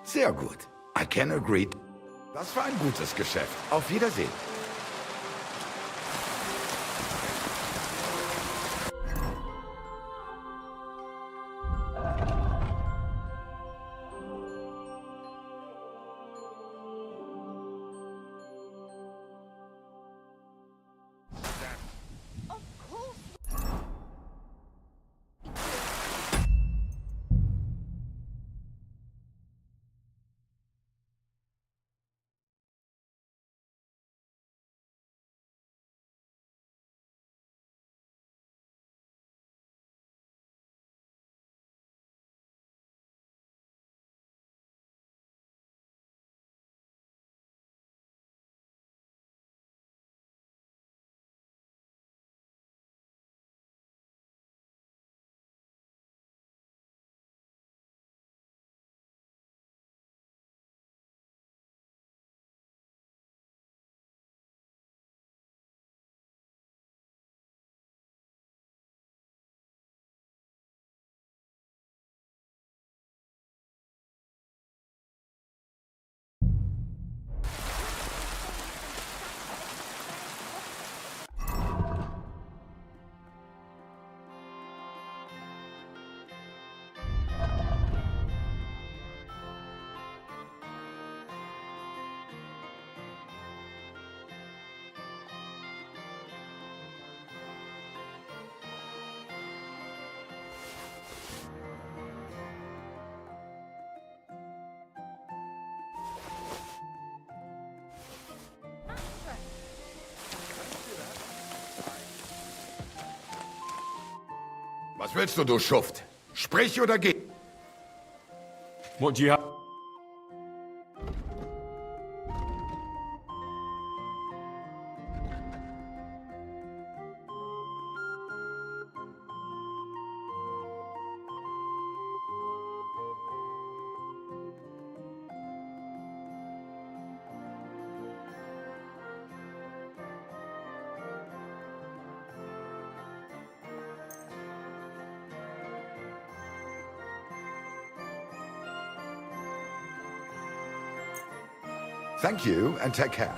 Sehr gut. I can agree. Das war ein gutes Geschäft. Auf Wiedersehen. Was willst du Schuft? Sprich oder geh? What do you have? Thank you, and take care.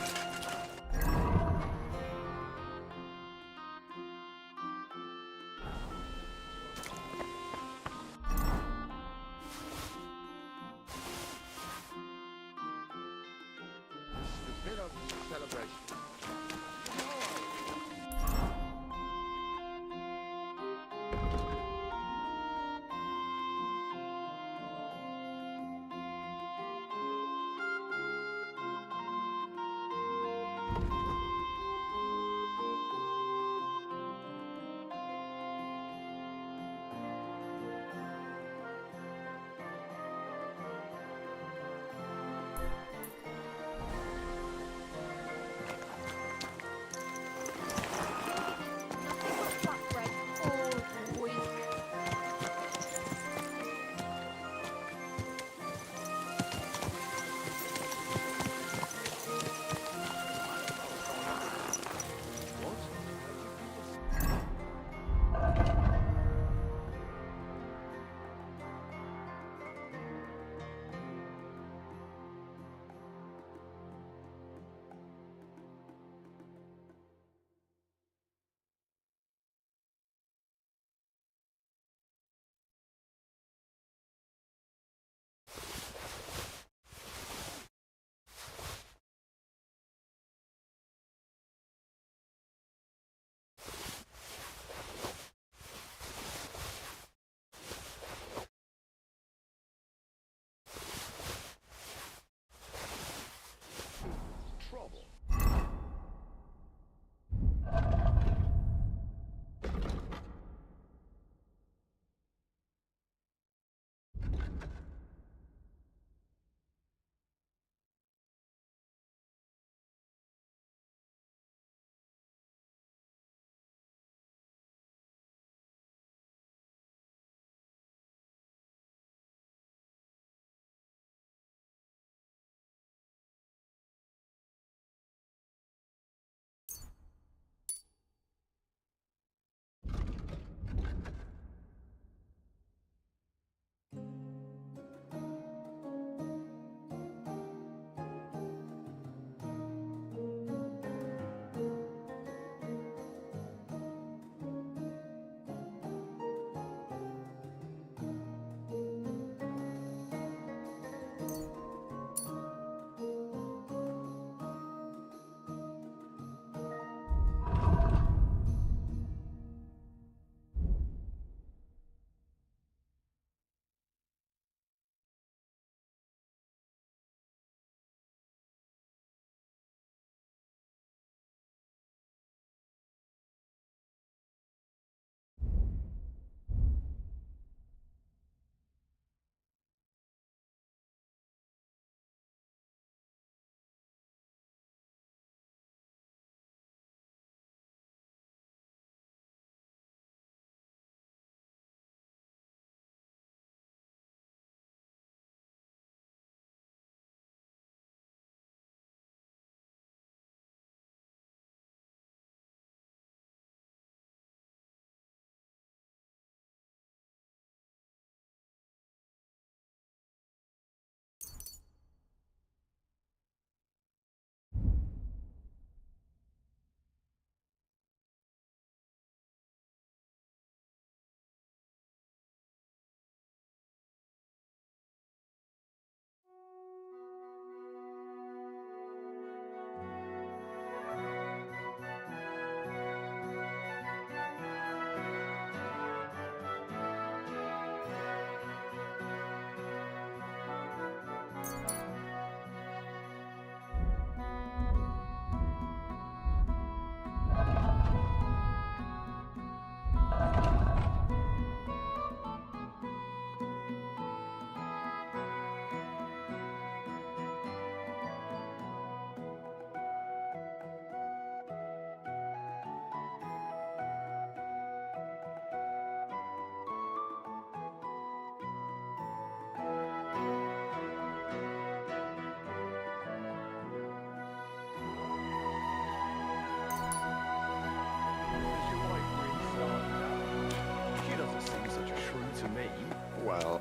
Well,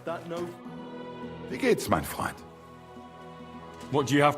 that no. Wie geht's, mein Freund? What do you have?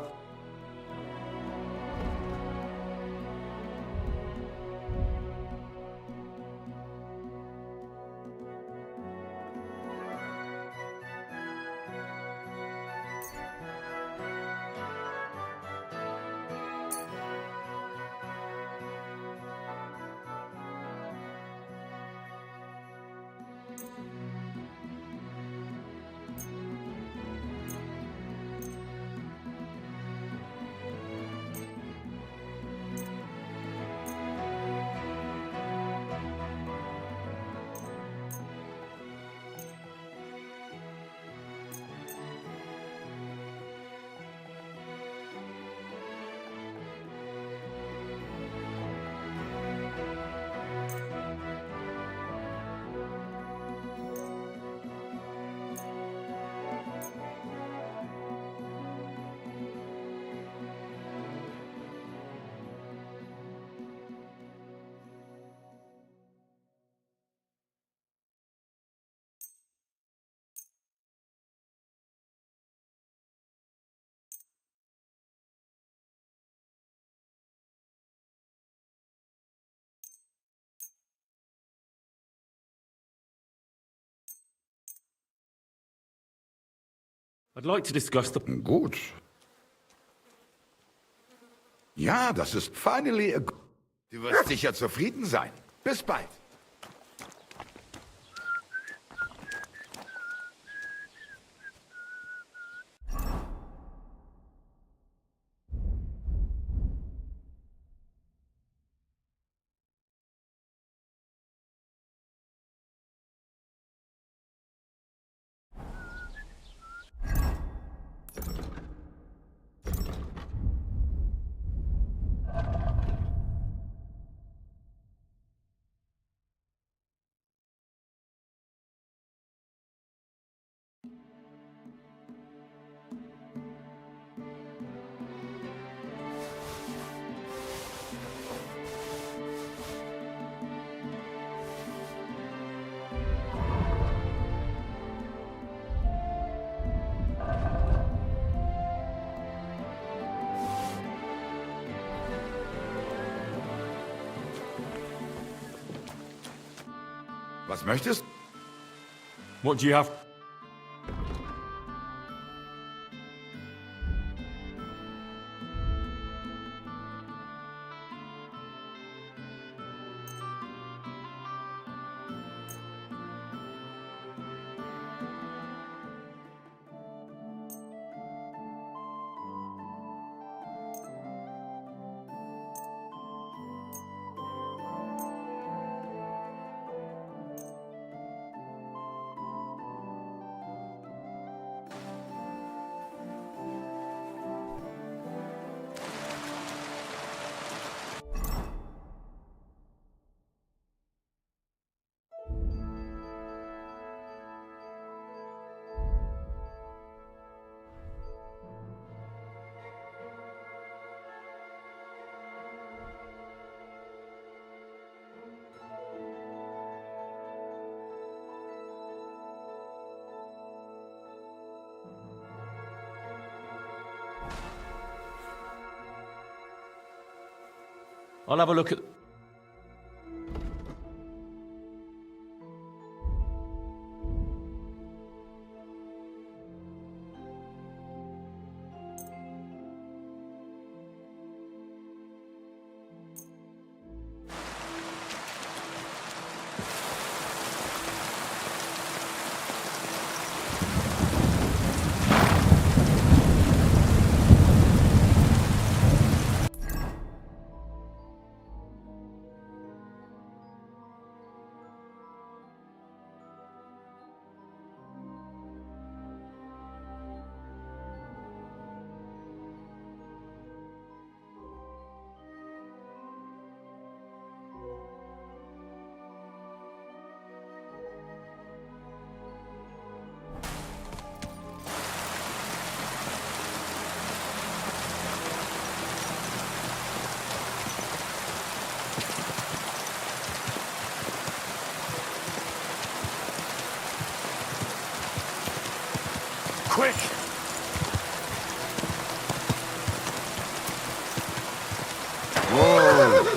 I'd like to discuss the... Gut. Ja, das ist finally a... Du wirst sicher zufrieden sein. Bis bald. Was möchtest? What do you have? I'll have a look at... quick! Whoa!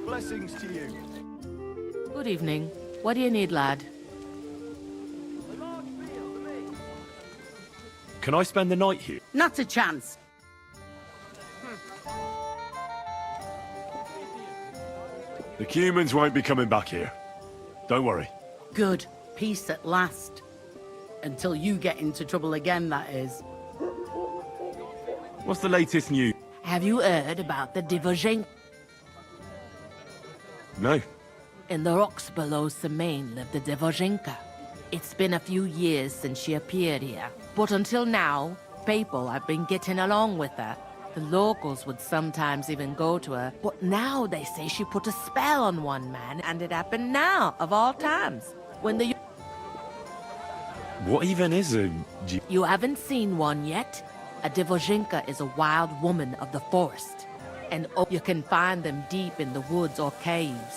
Blessings to you. Good evening. What do you need, lad? Can I spend the night here? Not a chance. The humans won't be coming back here. Don't worry. Good. Peace at last. Until you get into trouble again, that is. What's the latest news? Have you heard about the Divozhenka? No. In the rocks below Semaine lived the Divozhenka. It's been a few years since she appeared here, but until now, people have been getting along with her. The locals would sometimes even go to her, but now they say she put a spell on one man, and it happened now, of all times. When the... What even is a... You haven't seen one yet? A Divozhenka is a wild woman of the forest, and you can find them deep in the woods or caves,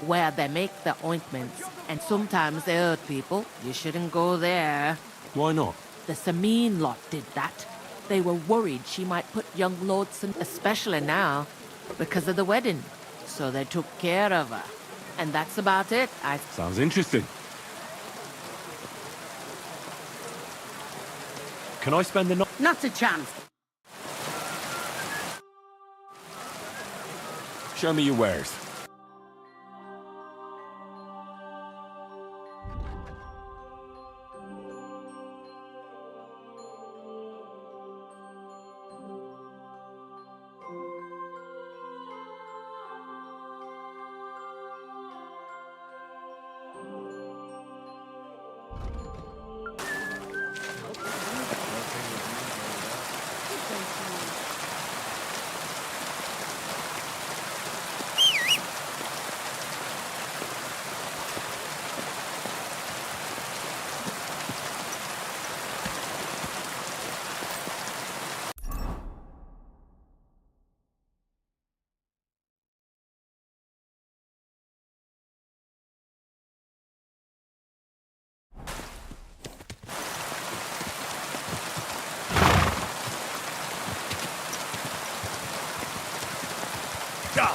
where they make their ointments, and sometimes they hurt people. You shouldn't go there. Why not? The Samine lot did that. They were worried she might put young Lordson, especially now, because of the wedding. So they took care of her. And that's about it. Sounds interesting. Can I spend the night? Not a chance. Show me your wares. Go!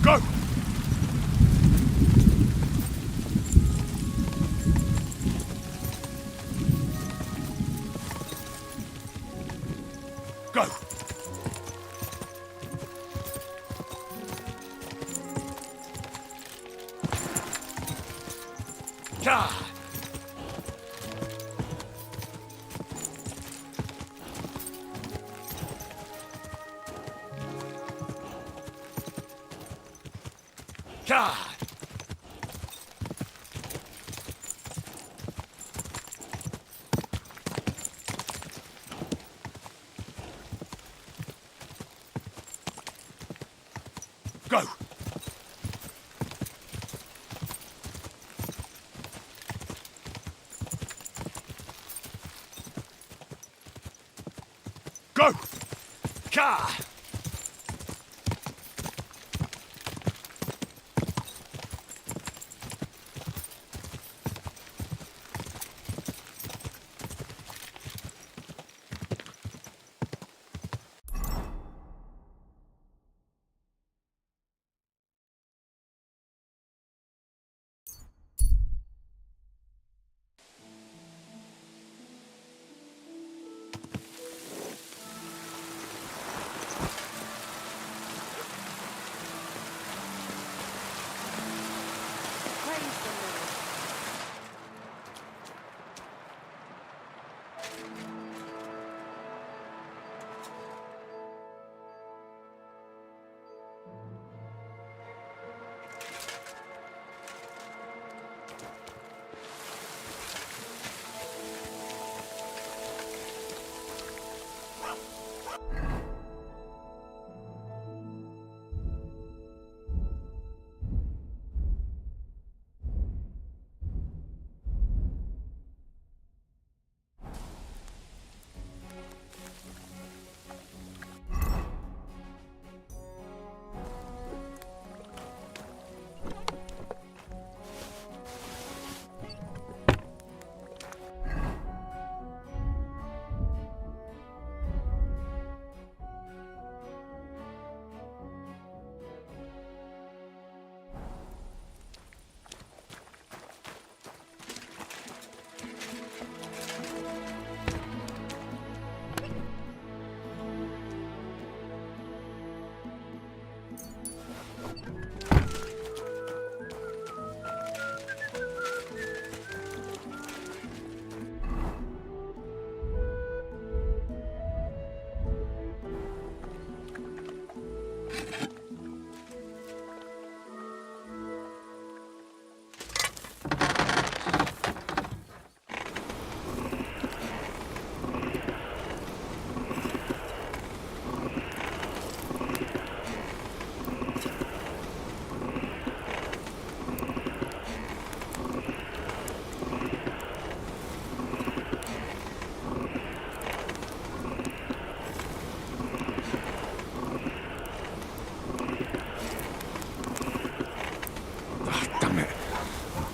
Go! God! God! Go! Go! God!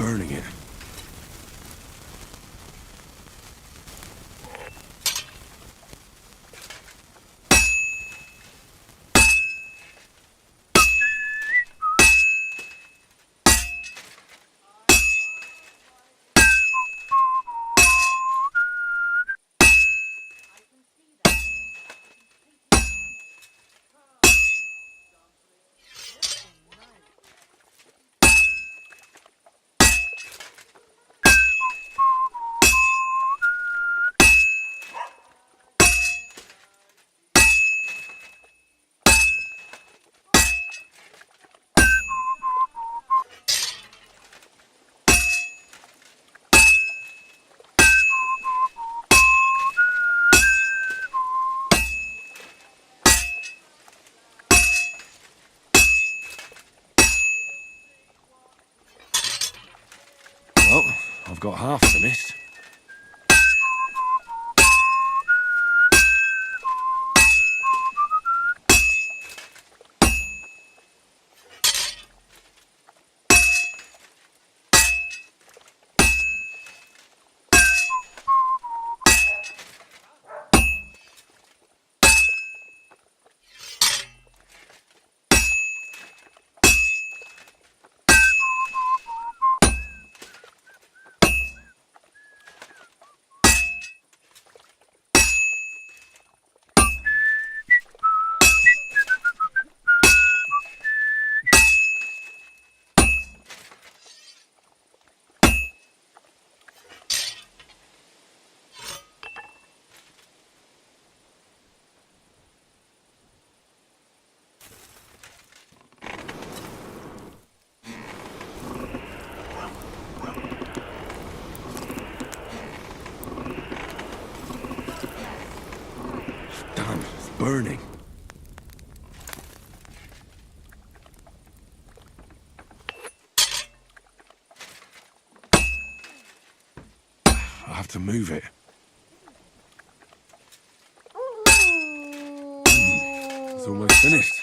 burning it. Well, I've got half finished. Damn, it's burning. I have to move it. It's almost finished.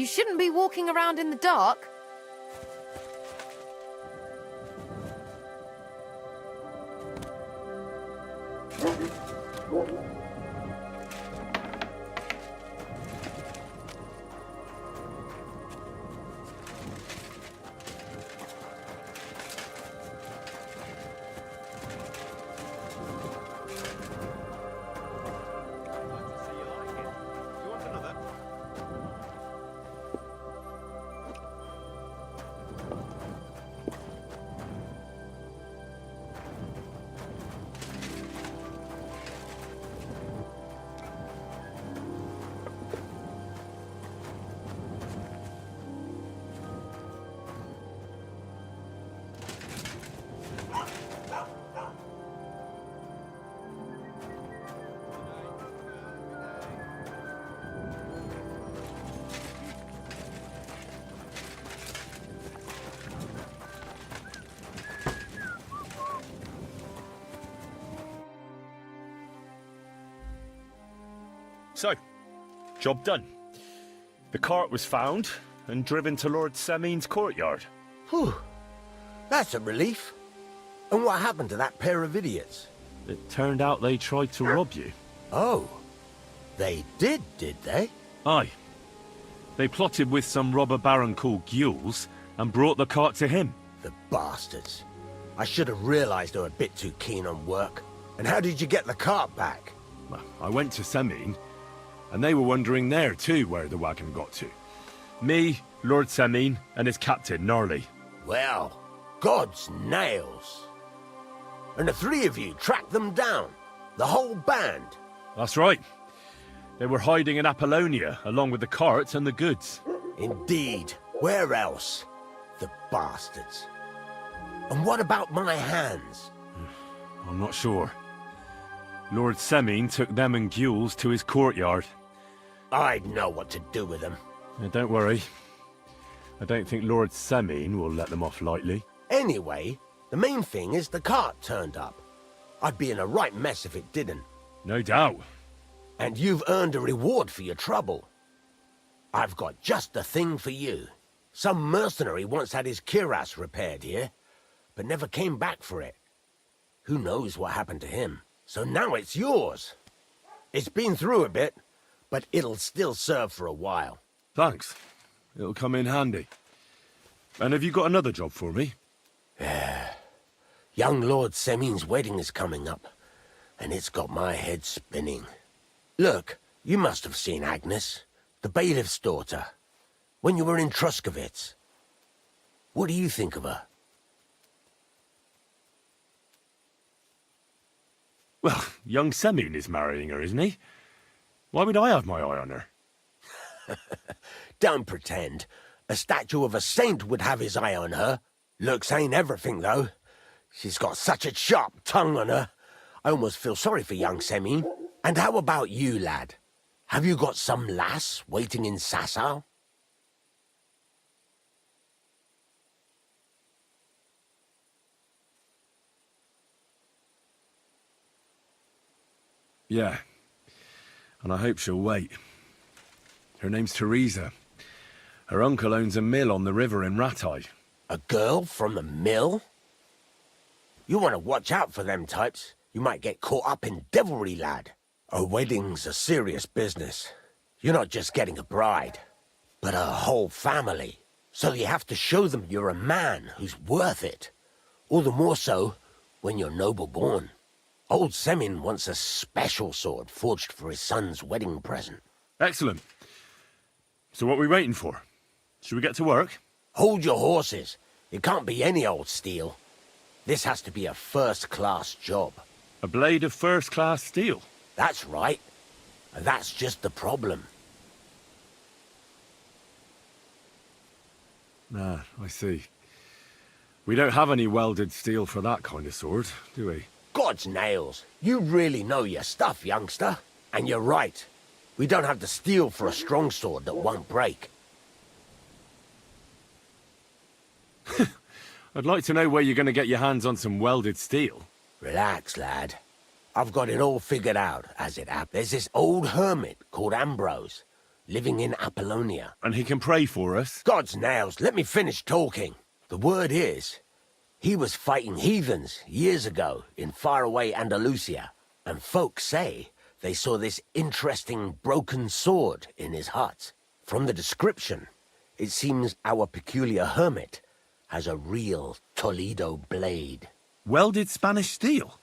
You shouldn't be walking around in the dark. So, job done. The cart was found and driven to Lord Semin's courtyard. Whew. That's a relief. And what happened to that pair of idiots? It turned out they tried to rob you. Oh. They did they? Aye. They plotted with some robber baron called Gules and brought the cart to him. The bastards. I should have realized they were a bit too keen on work. And how did you get the cart back? Well, I went to Semin, and they were wondering there too where the wagon got to. Me, Lord Semin, and his captain, Gnarly. Well, God's nails. And the three of you tracked them down? The whole band? That's right. They were hiding in Apollonia, along with the cart and the goods. Indeed. Where else? The bastards. And what about my hands? I'm not sure. Lord Semin took them and Gules to his courtyard. I'd know what to do with them. Don't worry. I don't think Lord Semin will let them off lightly. Anyway, the main thing is the cart turned up. I'd be in a right mess if it didn't. No doubt. And you've earned a reward for your trouble. I've got just the thing for you. Some mercenary once had his cuirass repaired here, but never came back for it. Who knows what happened to him? So now it's yours. It's been through a bit, but it'll still serve for a while. Thanks. It'll come in handy. And have you got another job for me? Young Lord Semin's wedding is coming up, and it's got my head spinning. Look, you must have seen Agnes, the bailiff's daughter, when you were in Truscovitz. What do you think of her? Well, young Semin is marrying her, isn't he? Why would I have my eye on her? Don't pretend. A statue of a saint would have his eye on her. Looks ain't everything, though. She's got such a sharp tongue on her. I almost feel sorry for young Semin. And how about you, lad? Have you got some lass waiting in Sasau? Yeah. And I hope she'll wait. Her name's Teresa. Her uncle owns a mill on the river in Ratai. A girl from the mill? You want to watch out for them types. You might get caught up in devilry, lad. A wedding's a serious business. You're not just getting a bride, but a whole family. So you have to show them you're a man who's worth it. All the more so when you're noble-born. Old Semin wants a special sword forged for his son's wedding present. Excellent. So what are we waiting for? Should we get to work? Hold your horses. It can't be any old steel. This has to be a first-class job. A blade of first-class steel? That's right. And that's just the problem. Ah, I see. We don't have any welded steel for that kind of sword, do we? God's nails. You really know your stuff, youngster. And you're right. We don't have the steel for a strong sword that won't break. I'd like to know where you're going to get your hands on some welded steel. Relax, lad. I've got it all figured out, as it happens. There's this old hermit called Ambrose. living in Apollonia. And he can pray for us? God's nails, let me finish talking. The word is, he was fighting heathens years ago in faraway Andalusia, and folks say they saw this interesting broken sword in his hut. From the description, it seems our peculiar hermit has a real Toledo blade. Welded Spanish steel?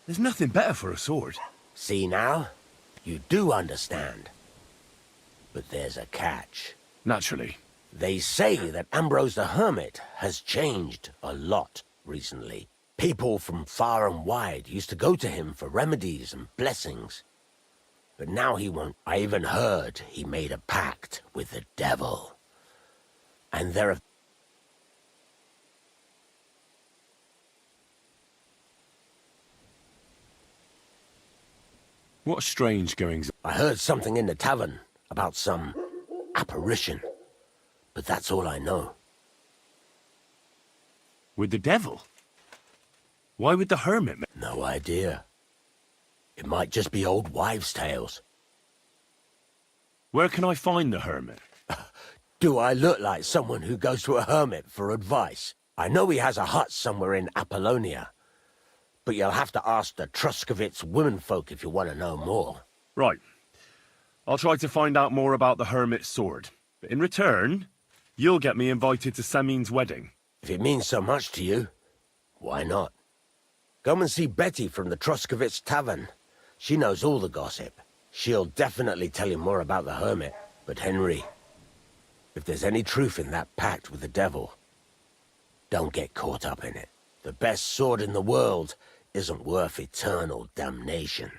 There's nothing better for a sword. See now? You do understand. But there's a catch. Naturally. They say that Ambrose the Hermit has changed a lot recently. People from far and wide used to go to him for remedies and blessings. But now he won't. I even heard he made a pact with the devil. And there are... What strange goings on? I heard something in the tavern about some apparition. But that's all I know. With the devil? Why would the hermit? No idea. It might just be old wives' tales. Where can I find the hermit? Do I look like someone who goes to a hermit for advice? I know he has a hut somewhere in Apollonia. But you'll have to ask the Truscovitz womenfolk if you want to know more. Right. I'll try to find out more about the hermit's sword. But in return, you'll get me invited to Semin's wedding. If it means so much to you, why not? Come and see Betty from the Truscovitz Tavern. She knows all the gossip. She'll definitely tell you more about the hermit. But Henry, if there's any truth in that pact with the devil, don't get caught up in it. The best sword in the world isn't worth eternal damnation.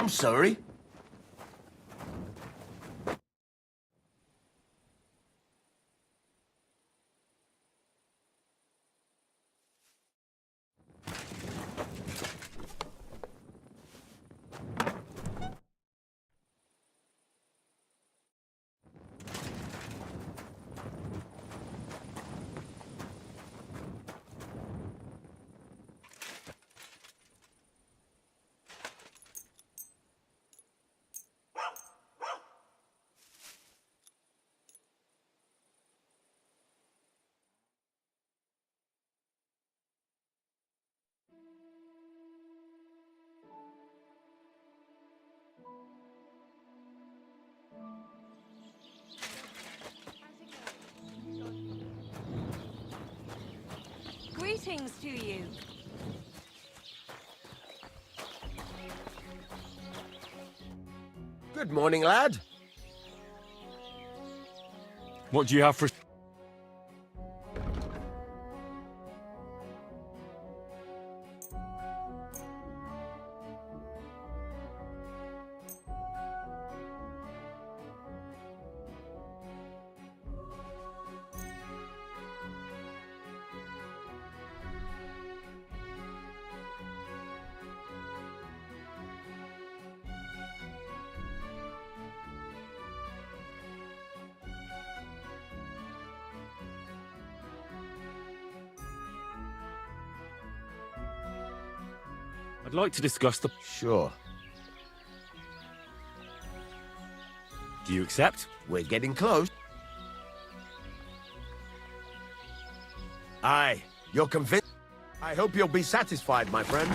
I'm sorry. Greetings to you. Good morning, lad. What do you have for... I'd like to discuss the... Sure. Do you accept? We're getting close. Aye, you're convinced? I hope you'll be satisfied, my friend.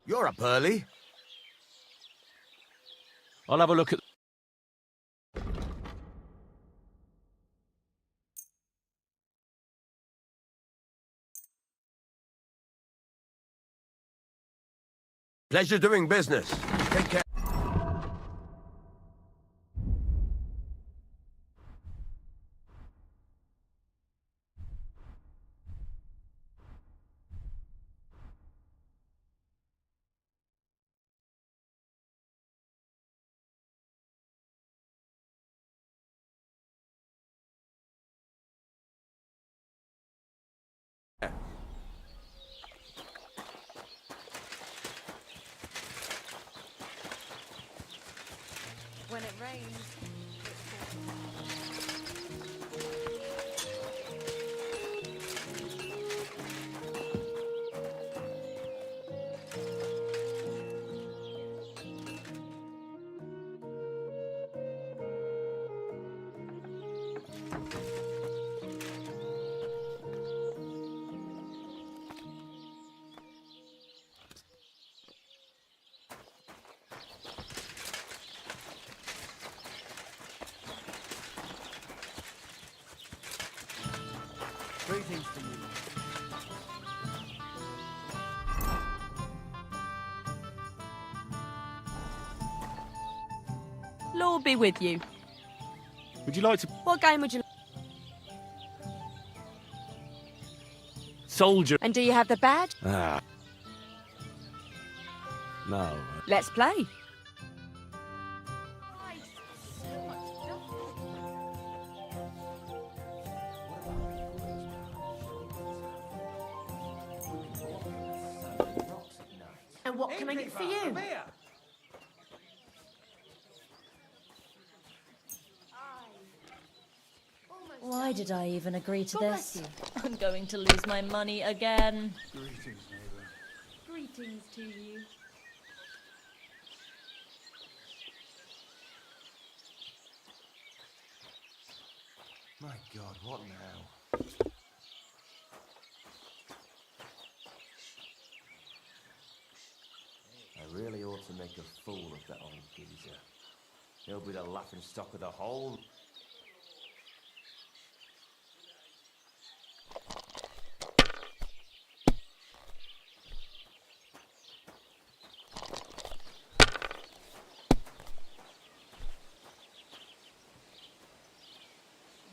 You're up early. I'll have a look at... Pleasure doing business. Take care. When it rains, Greetings to you. Lord be with you. Would you like to... What game would you... Soldier... And do you have the badge? Ah. No. Let's play. And what can I get for you? Why did I even agree to this? I'm going to lose my money again. Greetings, neighbor. Greetings to you. My God, what now? I really ought to to make a fool of that old geezer. He'll be the laughing stock of the whole...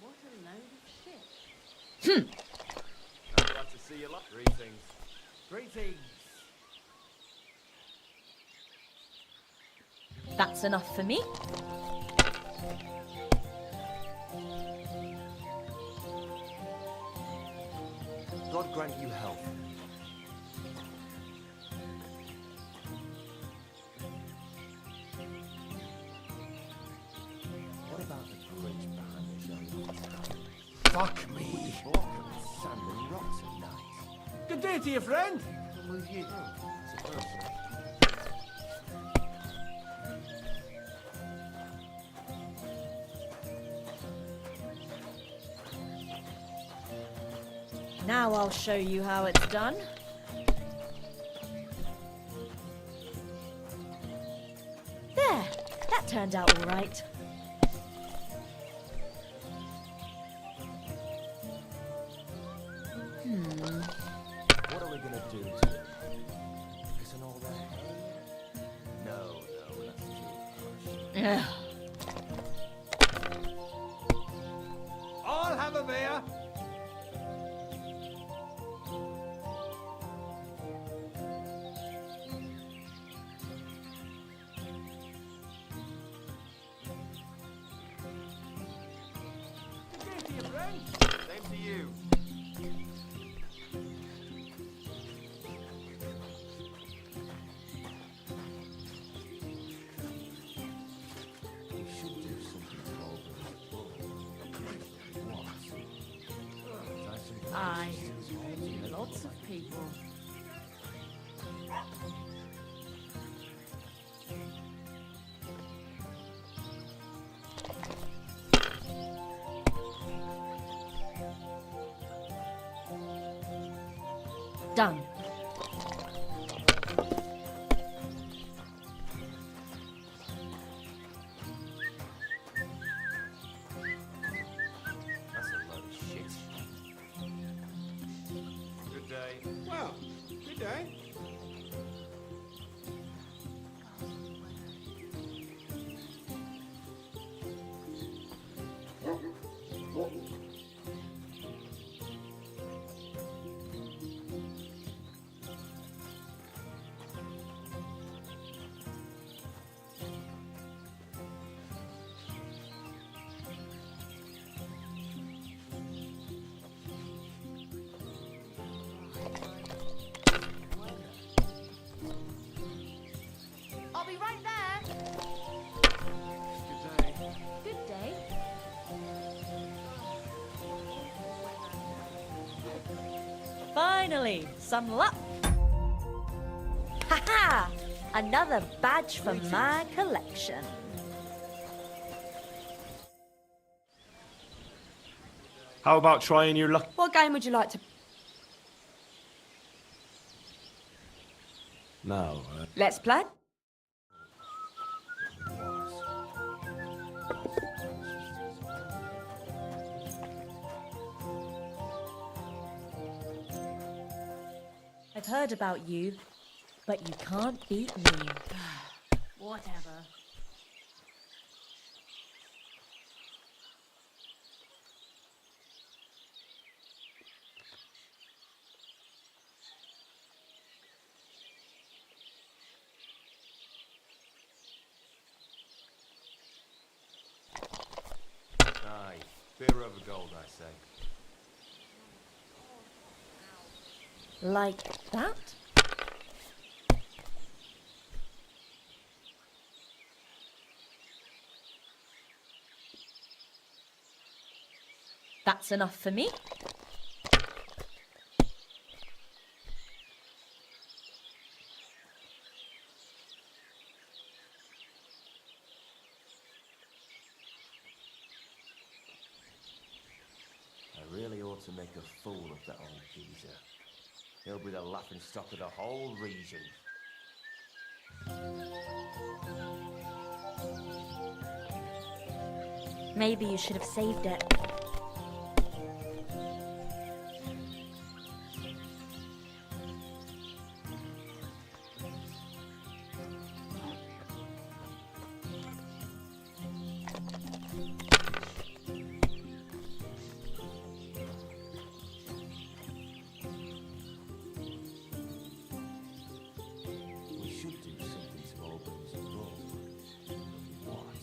What a load of shit. I'm glad to see you lot. Greetings. Greetings. That's enough for me. God grant you health. What about the bridge behind the jungle? Fuck me. Walk on sand and rocks at night. Good day to you, friend. What move you do? Suppose so. Now I'll show you how it's done. There, that turned out all right. What are we gonna do to it? Isn't all that hay? No, that's too harsh. I'll have a beer. Good day to you, friend. Same to you. We should do something to over this bull. What? Aye, lots of people. Done. That's a load of shit. Good day. Well, good day. I'll be right there. Good day. Good day. Finally, some luck. Ha-ha! Another badge for my collection. How about trying your luck? What game would you like to... Now, Let's play? I've heard about you, but you can't beat me. Whatever. Aye, beer over gold, I say. Like that? That's enough for me. I really ought to make a fool of that old geezer. He'll be the laughing stock of the whole region. Maybe you should have saved it. We should do something to Auburn's bull. What?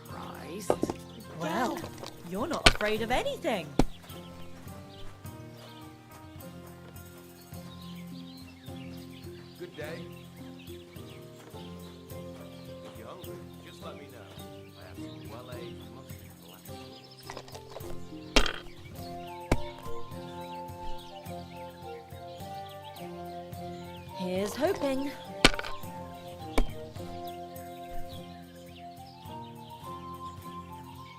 Christ. Well, you're not afraid of anything. Good day. If you're hungry, just let me know. I have some well-aged mustard black Here's hoping.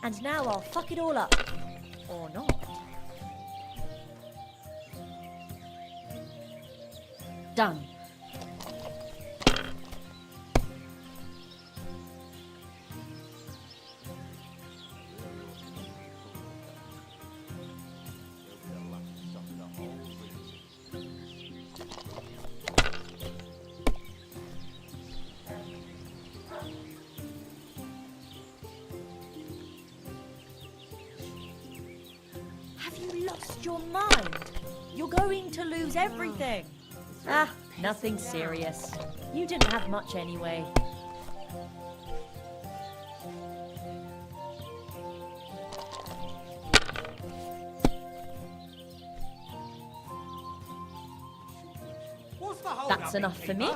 And now I'll fuck it all up. Or not. Done. Have you lost your mind? You're going to lose everything. Ah, nothing serious. You didn't have much anyway. That's enough for me.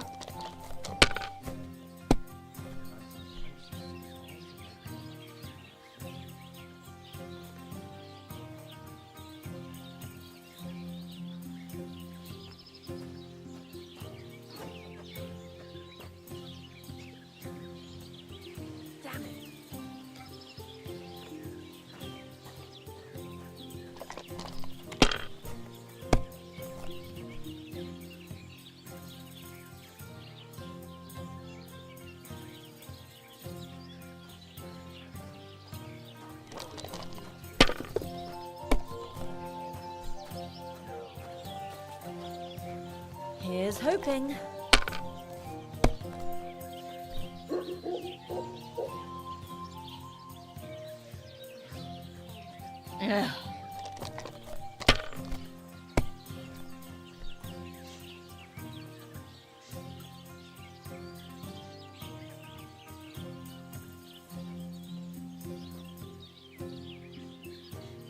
Here's hoping. Ugh.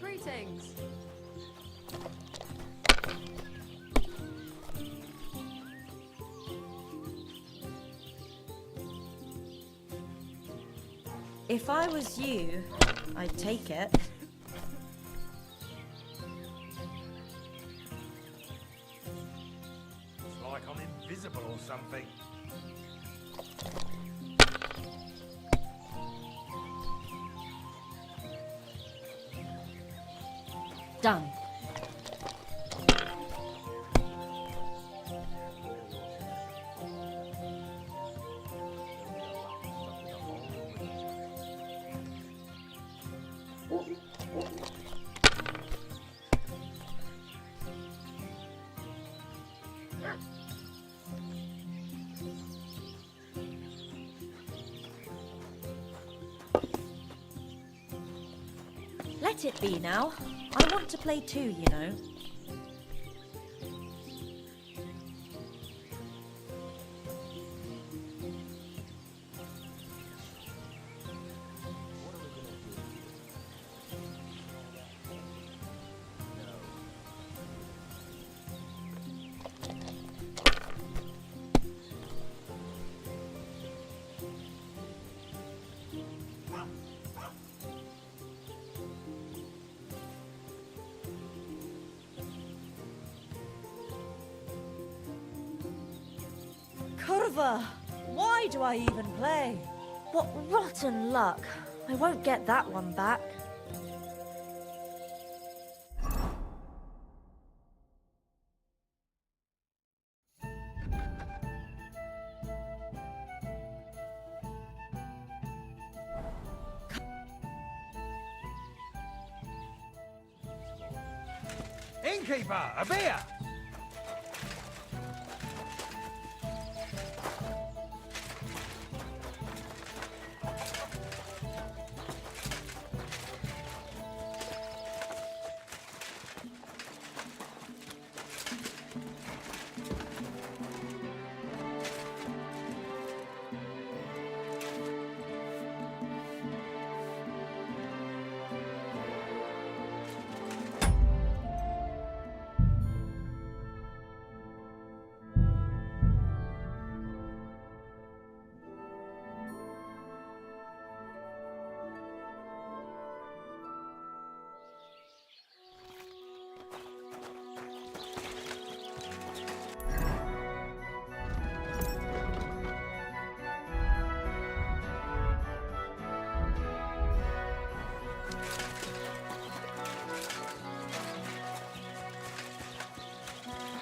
Greetings. If I was you, I'd take it. It's like I'm invisible or something. Done. Let it be now. I want to play too, you know. Curva! Why do I even play? What rotten luck. I won't get that one back. Innkeeper, a beer!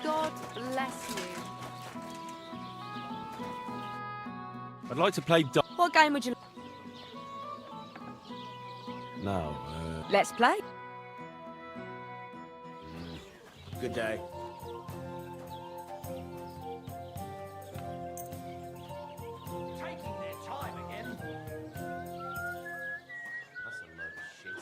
God bless you. I'd like to play What game would you now. Let's play. Good day. Taking their time again. That's a load of shit.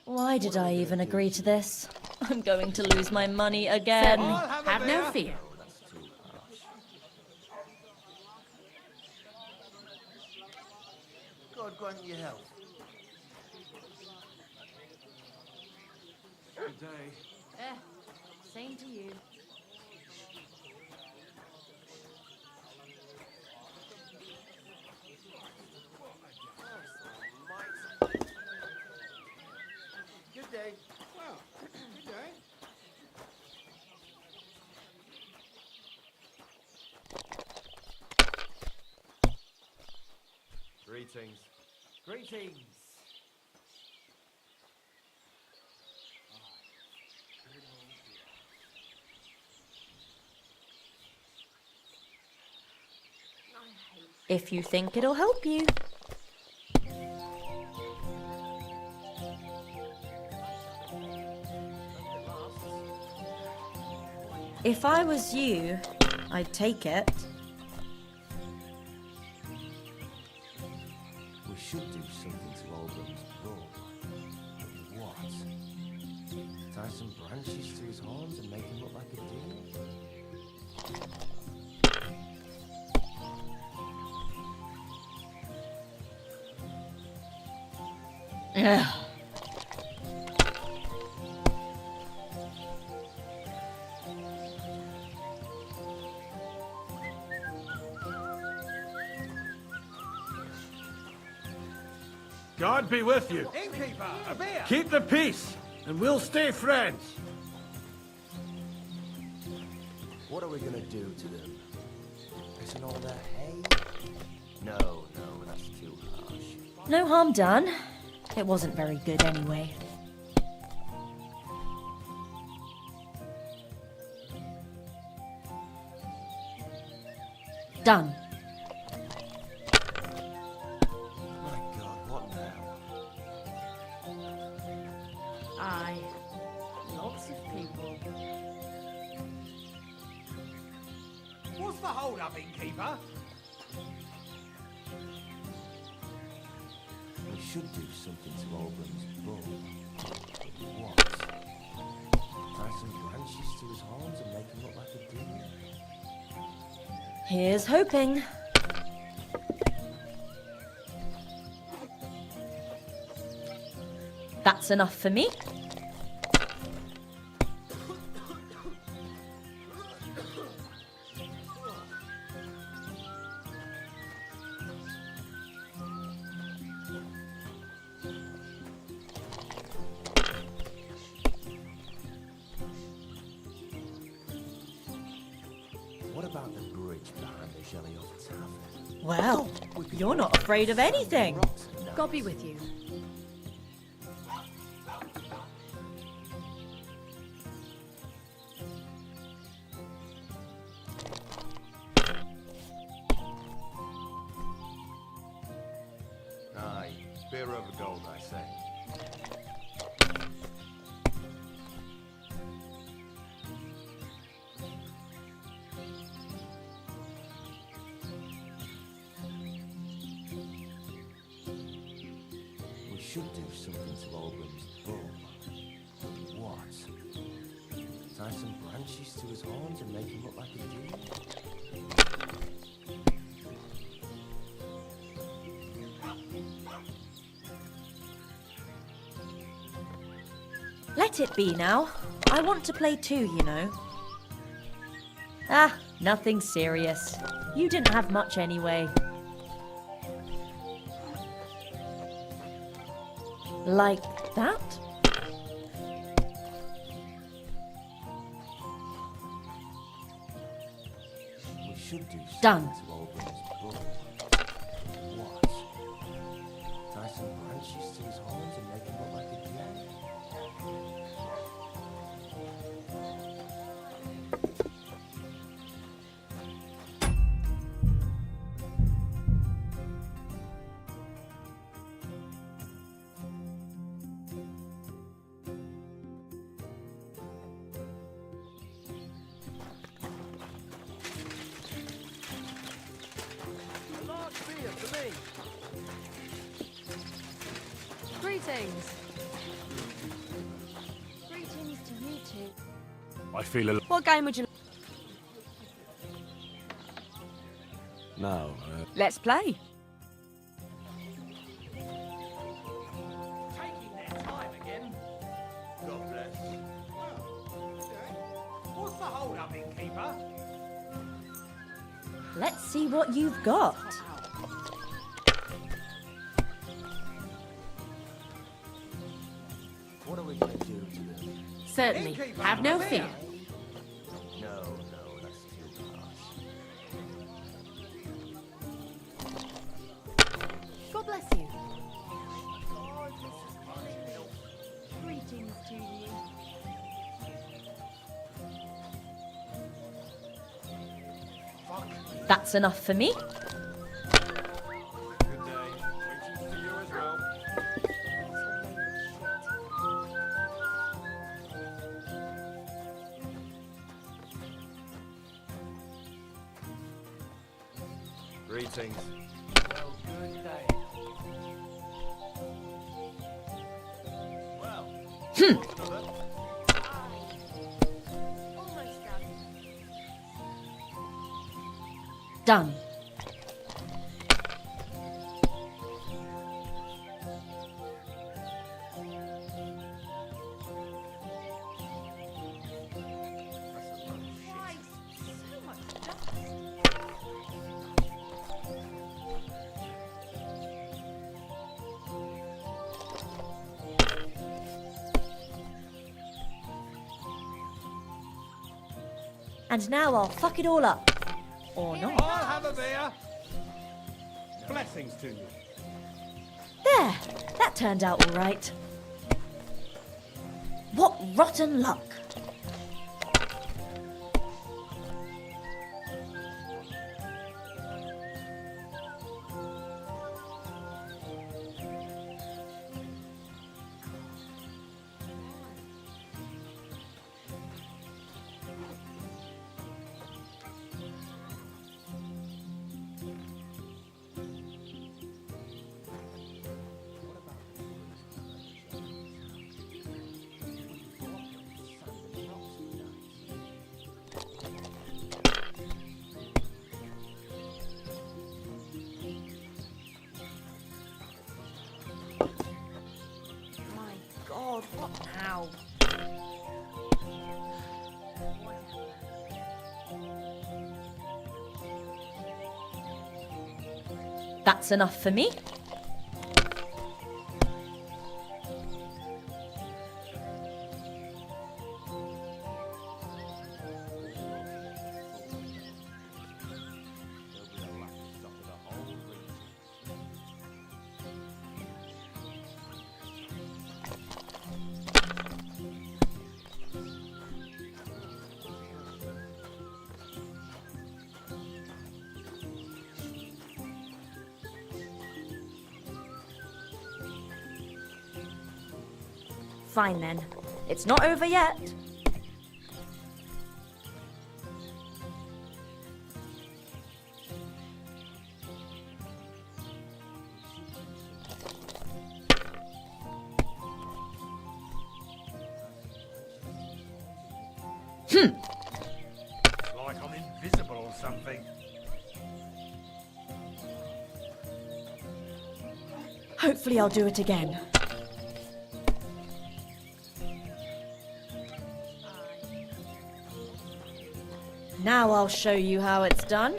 Why did I even agree to this? I'm going to lose my money again. Have no fear. That's too harsh. God grant you health. Good day. Same to you. Good day. Well, good day. Greetings. Greetings. If you think it'll help you. If I was you, I'd take it. We should do something to Oldham's bull. But what? Tie some branches to his horns and make him look like a deer? Ugh. God be with you. Innkeeper, a beer! Keep the peace, and we'll stay friends. What are we gonna do to them? Isn't all their hay? No, that's too harsh. No harm done. It wasn't very good anyway. Done. My God, what now? Aye. Lots of people. What's the hold up, Innkeeper? We should do something to Oldham's bull. But what? Tie some branches to his horns and make him look like a deer? Here's hoping. That's enough for me. What about the bridge behind the Jelly Off Tavern? Well, you're not afraid of anything. God be with you. Aye, beer over gold, I say. should do something to Oldham's bull. But what? Tie some branches to his horns and make him look like a deer? Let it be now. I want to play too, you know. Ah, nothing serious. You didn't have much anyway. Like that? We should do Done. something to Oldham's bull. What? Tie some branches to his horns and make him look like a deer? A large beer for me. Greetings. Greetings to you two. I feel a... What game would you Now, Let's play. Taking their time again. God bless. What's the hold up, innkeeper? Let's see what you've got. What are we going to do to them? Certainly. Have no fear. No, that's too harsh. God bless you. Greetings to you. That's enough for me. Good day. Greetings to you as well. Greetings. Well, good day. Well, Almost done. Done. Christ, so much dust. And now I'll fuck it all up. Or not. I'll have a beer. Blessings to you. There! That turned out all right. What rotten luck. My God, what now? That's enough for me. Fine then. It's not over yet. Like I'm invisible or something. Hopefully I'll do it again. Now I'll show you how it's done.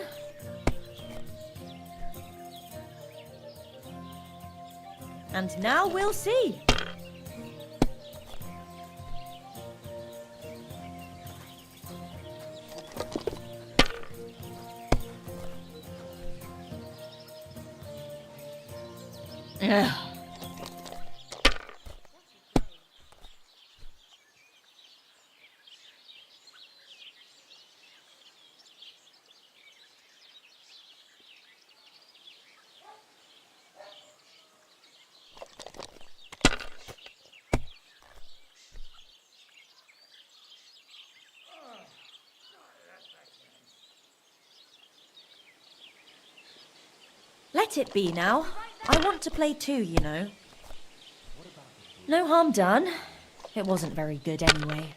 And now we'll see. Ugh. Let it be now. I want to play too, you know. No harm done. It wasn't very good anyway.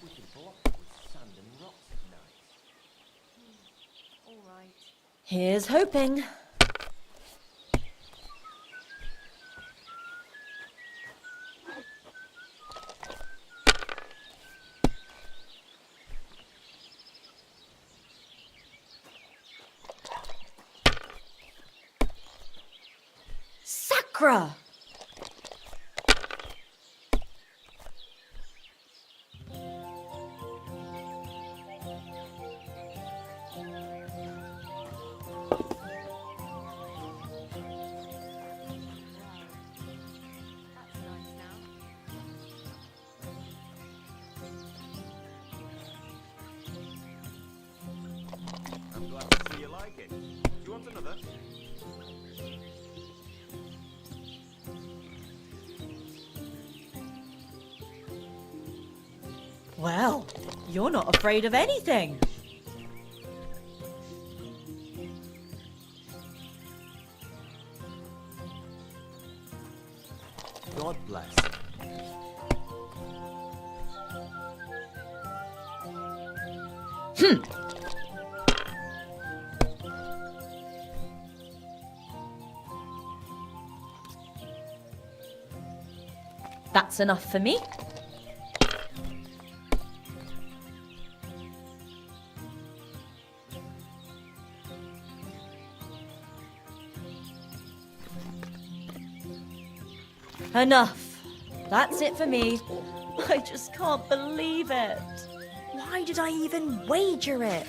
Here's hoping. Sacra! I'm glad to see you like it. Do you want another? Well, you're not afraid of anything. God bless. That's enough for me. Enough. That's it for me. I just can't believe it. Why did I even wager it?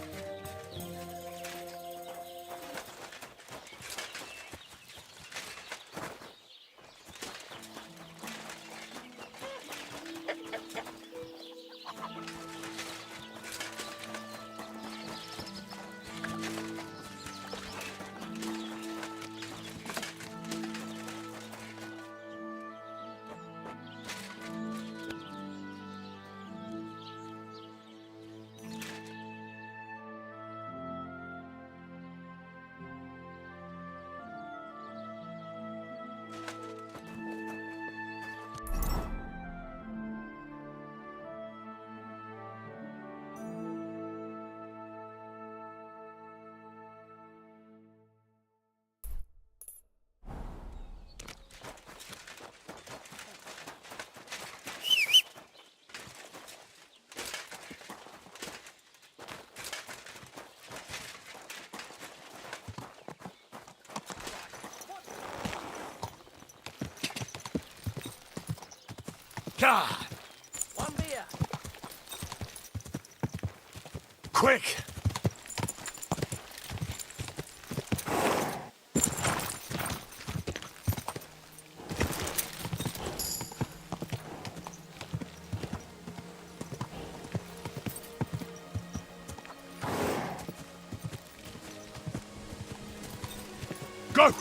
God! One beer. Quick! Go!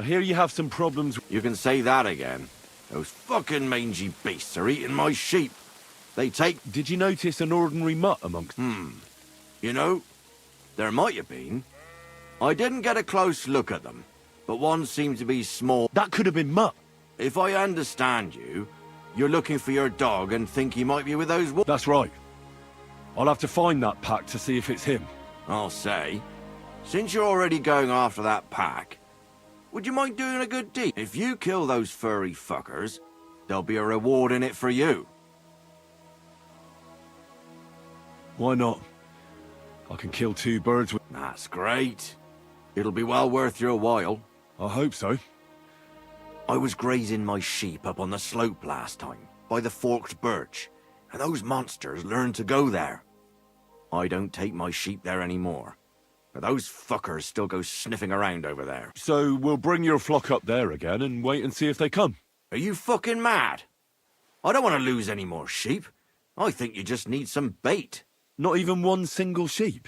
I hear you have some problems. You can say that again. Those fucking mangy beasts are eating my sheep. They take... Did you notice an ordinary mutt amongst... You know, there might have been. I didn't get a close look at them, but one seemed to be small. That could have been mutt. If I understand you, you're looking for your dog and think he might be with those wolves. That's right. I'll have to find that pack to see if it's him. I'll say, since you're already going after that pack, would you mind doing a good deed? If you kill those furry fuckers, there'll be a reward in it for you. Why not? I can kill 2 birds with... That's great. It'll be well worth your while. I hope so. I was grazing my sheep up on the slope last time, by the forked birch, and those monsters learned to go there. I don't take my sheep there anymore, but those fuckers still go sniffing around over there. So we'll bring your flock up there again and wait and see if they come. Are you fucking mad? I don't want to lose any more sheep. I think you just need some bait. Not even one single sheep?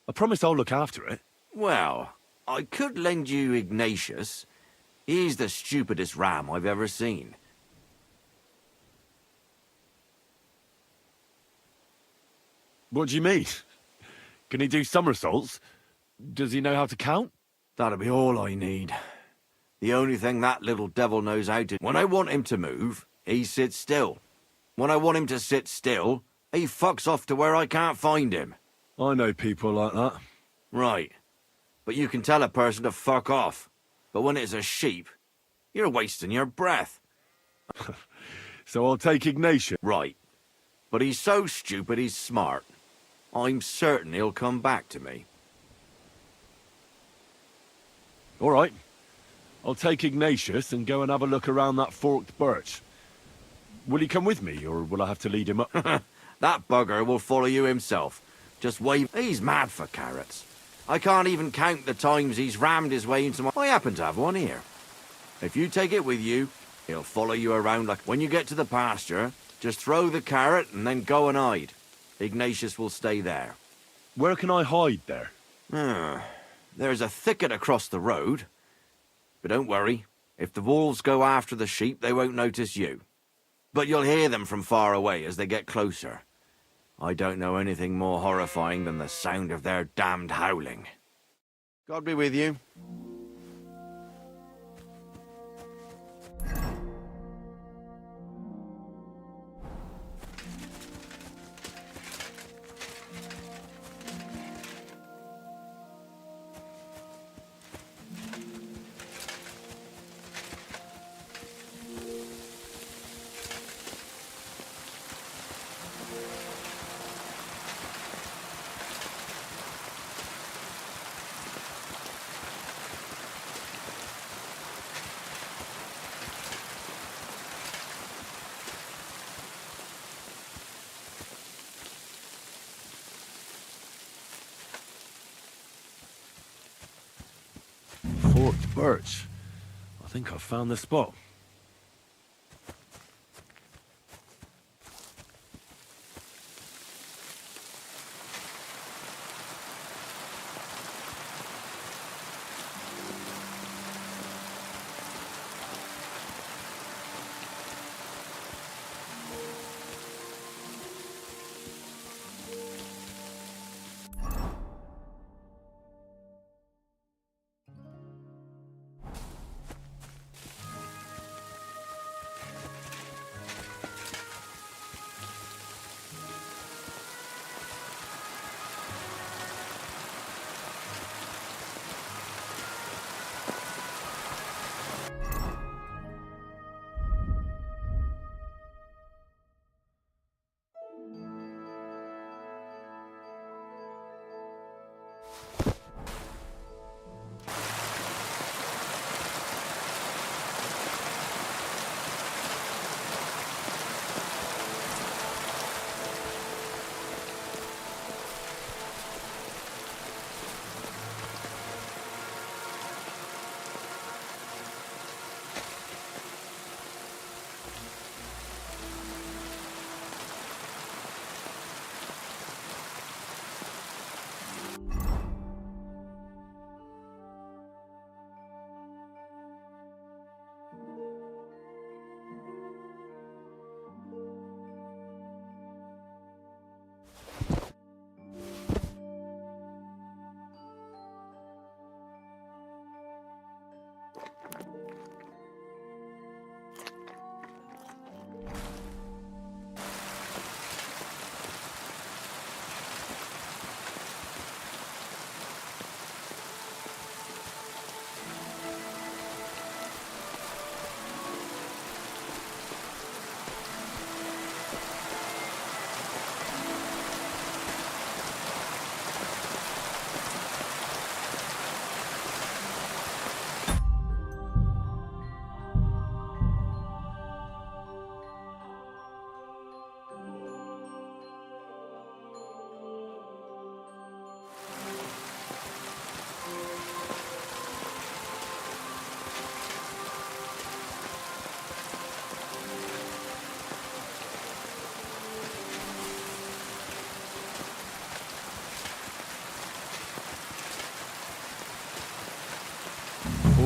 I promise I'll look after it. Well, I could lend you Ignatius. He's the stupidest ram I've ever seen. What do you mean? Can he do somersaults? Does he know how to count? That'll be all I need. The only thing that little devil knows how to... When I want him to move, he sits still. When I want him to sit still, he fucks off to where I can't find him. I know people like that. Right. But you can tell a person to fuck off. But when it's a sheep, you're wasting your breath. So I'll take Ignatius. Right. But he's so stupid he's smart. I'm certain he'll come back to me. All right. I'll take Ignatius and go and have a look around that forked birch. Will he come with me, or will I have to lead him up? That bugger will follow you himself. Just wave. He's mad for carrots. I can't even count the times he's rammed his way into my... I happen to have one here. If you take it with you, he'll follow you around like... When you get to the pasture, just throw the carrot and then go and hide. Ignatius will stay there. Where can I hide there? There's a thicket across the road. But don't worry. If the wolves go after the sheep, they won't notice you. But you'll hear them from far away as they get closer. I don't know anything more horrifying than the sound of their damned howling. God be with you. Forked birch. I think I've found the spot.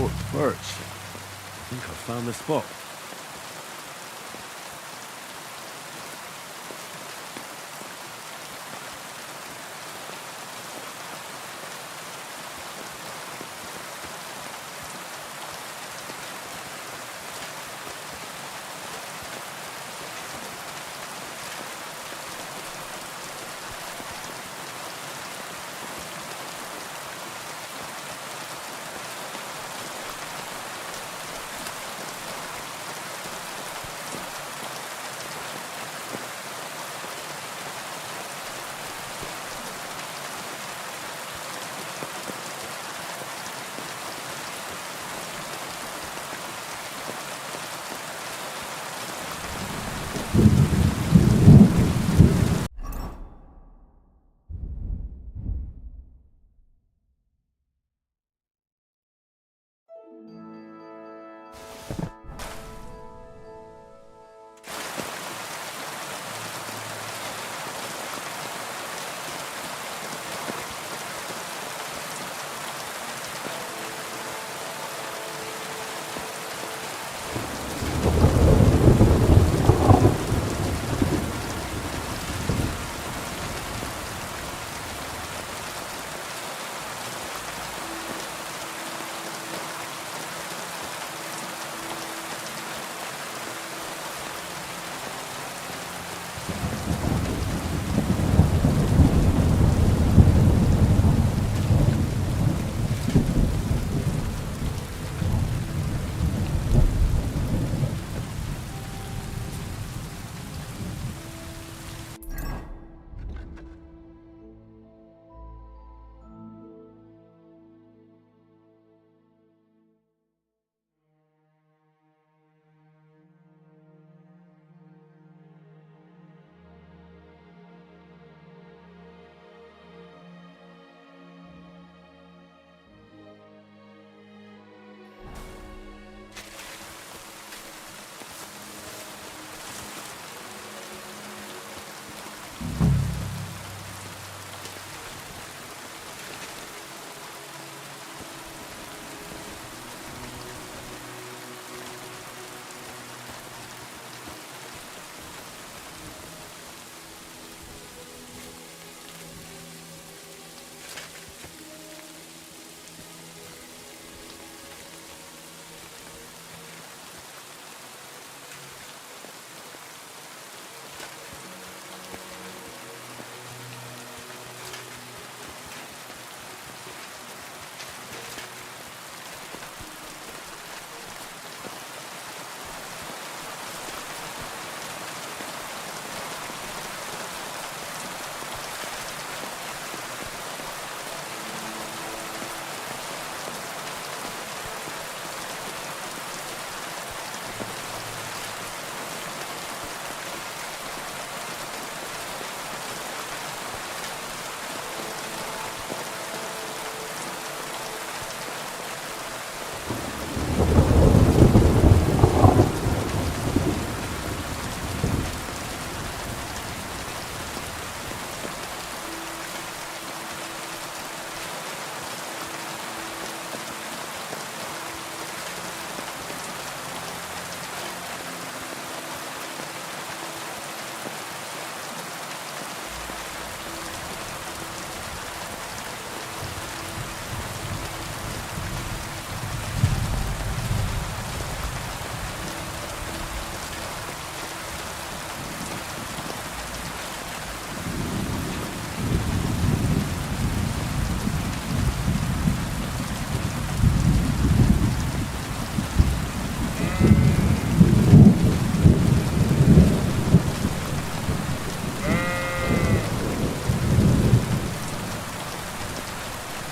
Forked birch. I think I found the spot.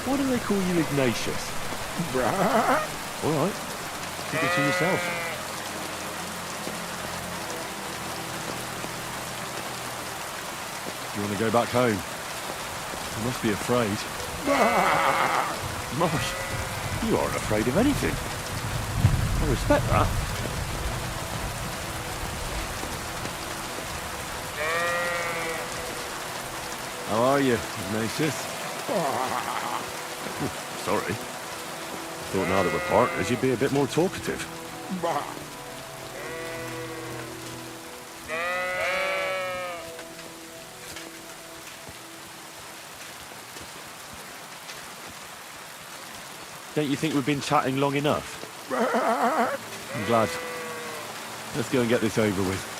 Why do they call you Ignatius? All right, keep it to yourself. You want to go back home? You must be afraid. Mosh, you aren't afraid of anything. I respect that. How are you, Ignatius? Sorry. Thought now that we're partners, you'd be a bit more talkative. Don't you think we've been chatting long enough? I'm glad. Let's go and get this over with.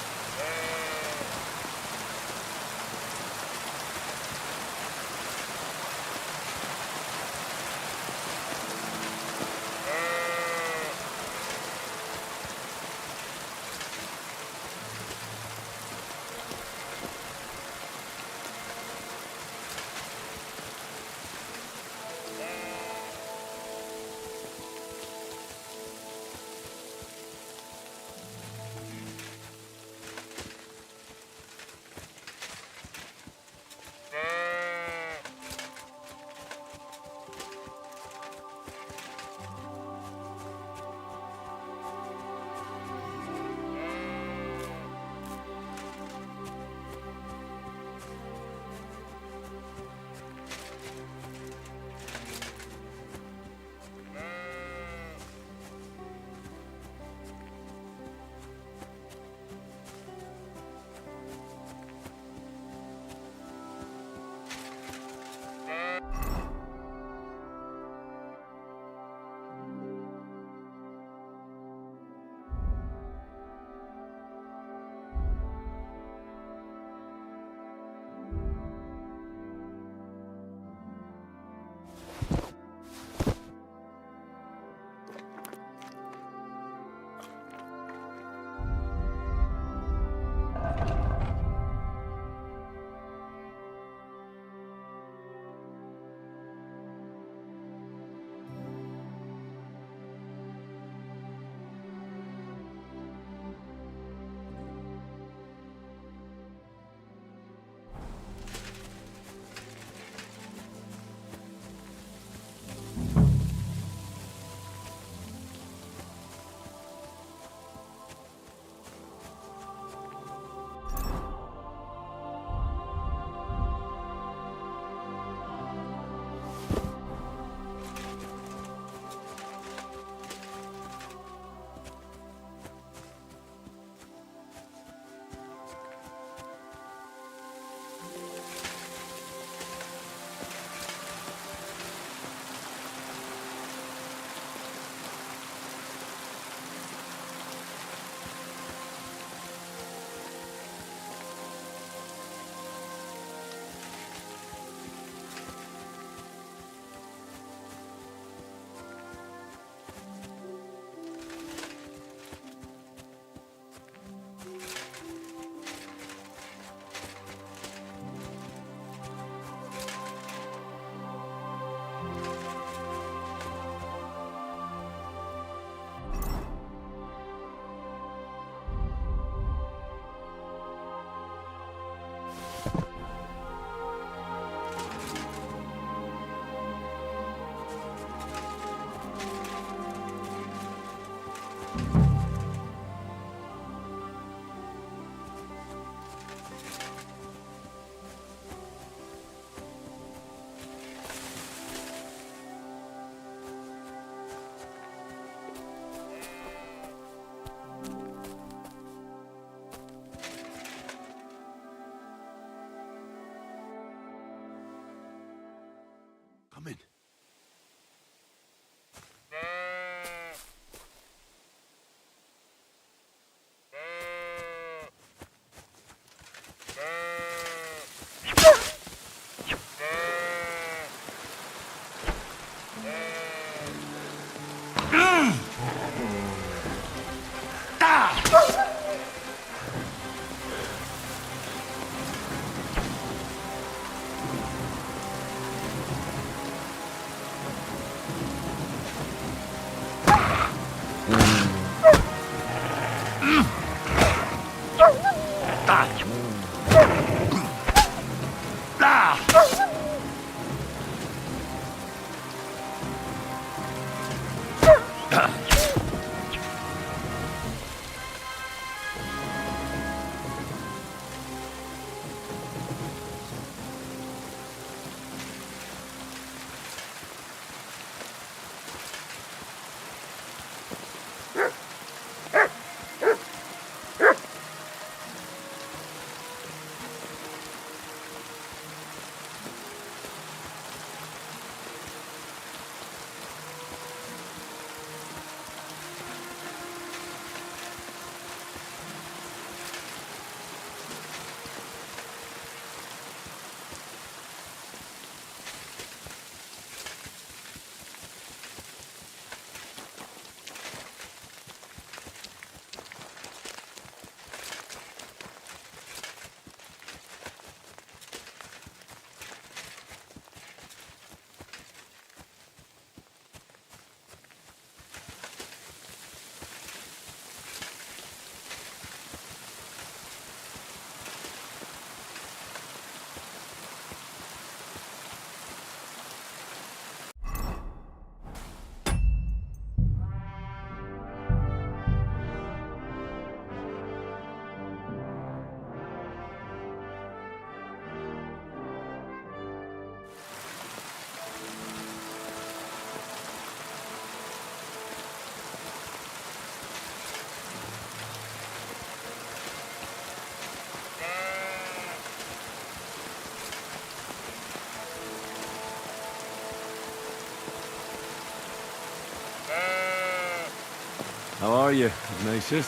How are you, Ignatius?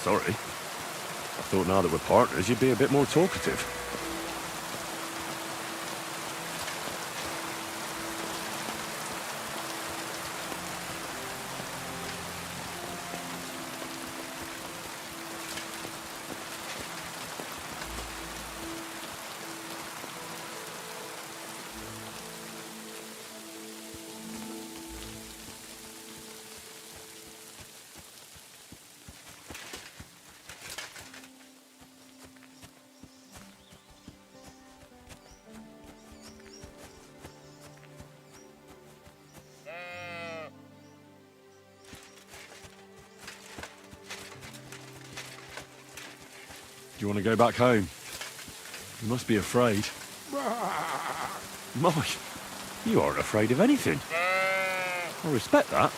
Sorry. I thought now that we're partners, you'd be a bit more talkative. Do you want to go back home? You must be afraid. My, you aren't afraid of anything. I respect that.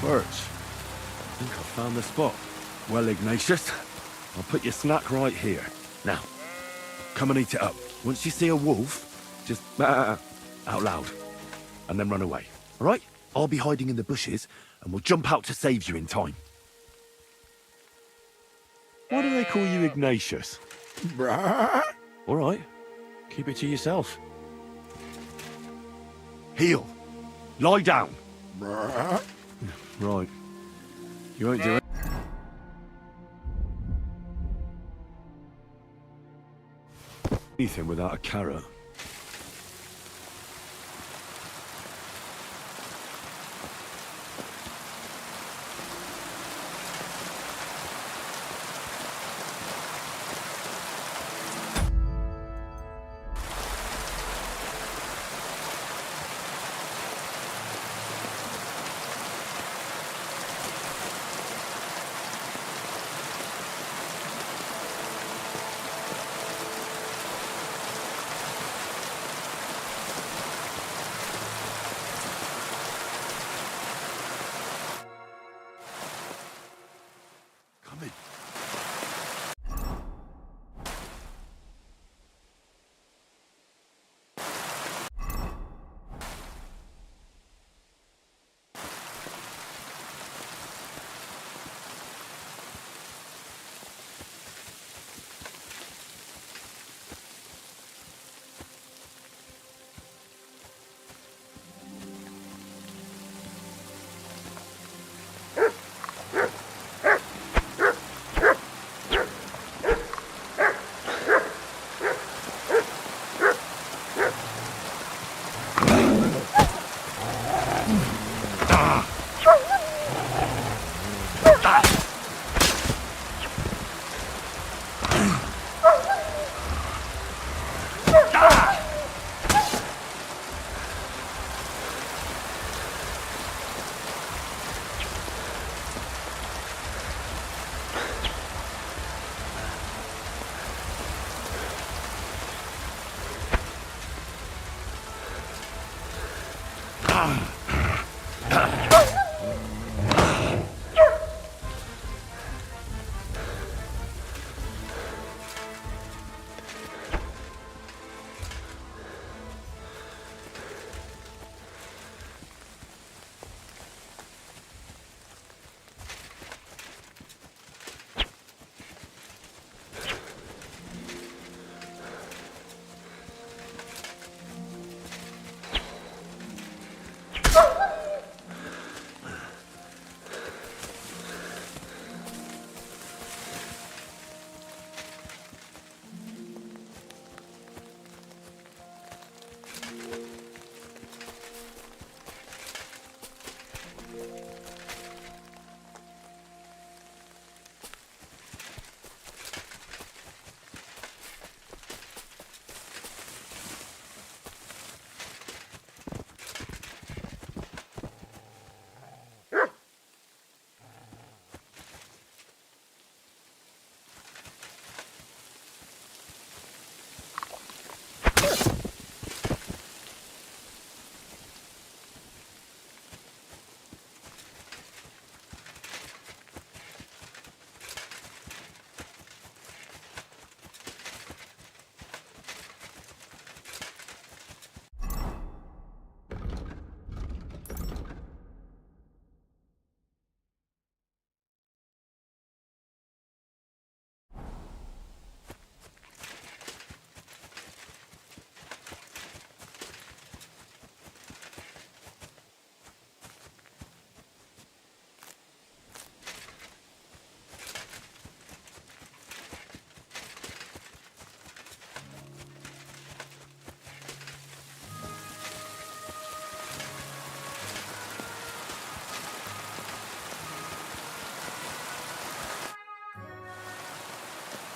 Birch. I think I found the spot. Well, Ignatius, I'll put your snack right here. Now, come and eat it up. Once you see a wolf, just out loud, and then run away. All right? I'll be hiding in the bushes, and we'll jump out to save you in time. Why do they call you Ignatius? All right. Keep it to yourself. Heel. Lie down. Right. You won't do it. Anything without a carrot.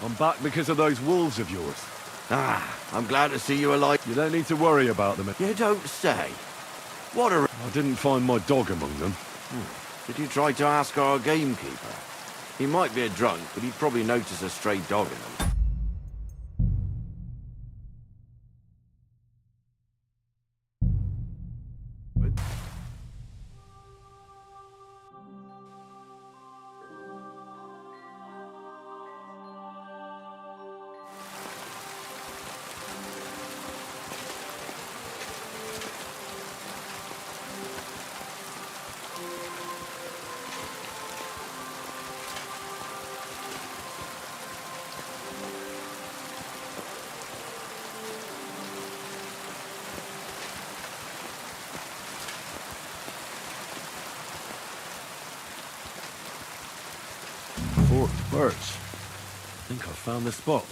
I'm back because of those wolves of yours. Ah, I'm glad to see you alive. You don't need to worry about them. You don't say. What a... I didn't find my dog among them. Did you try to ask our gamekeeper? He might be a drunk, but he'd probably notice a stray dog in them. Forked birch. I think I found the spot.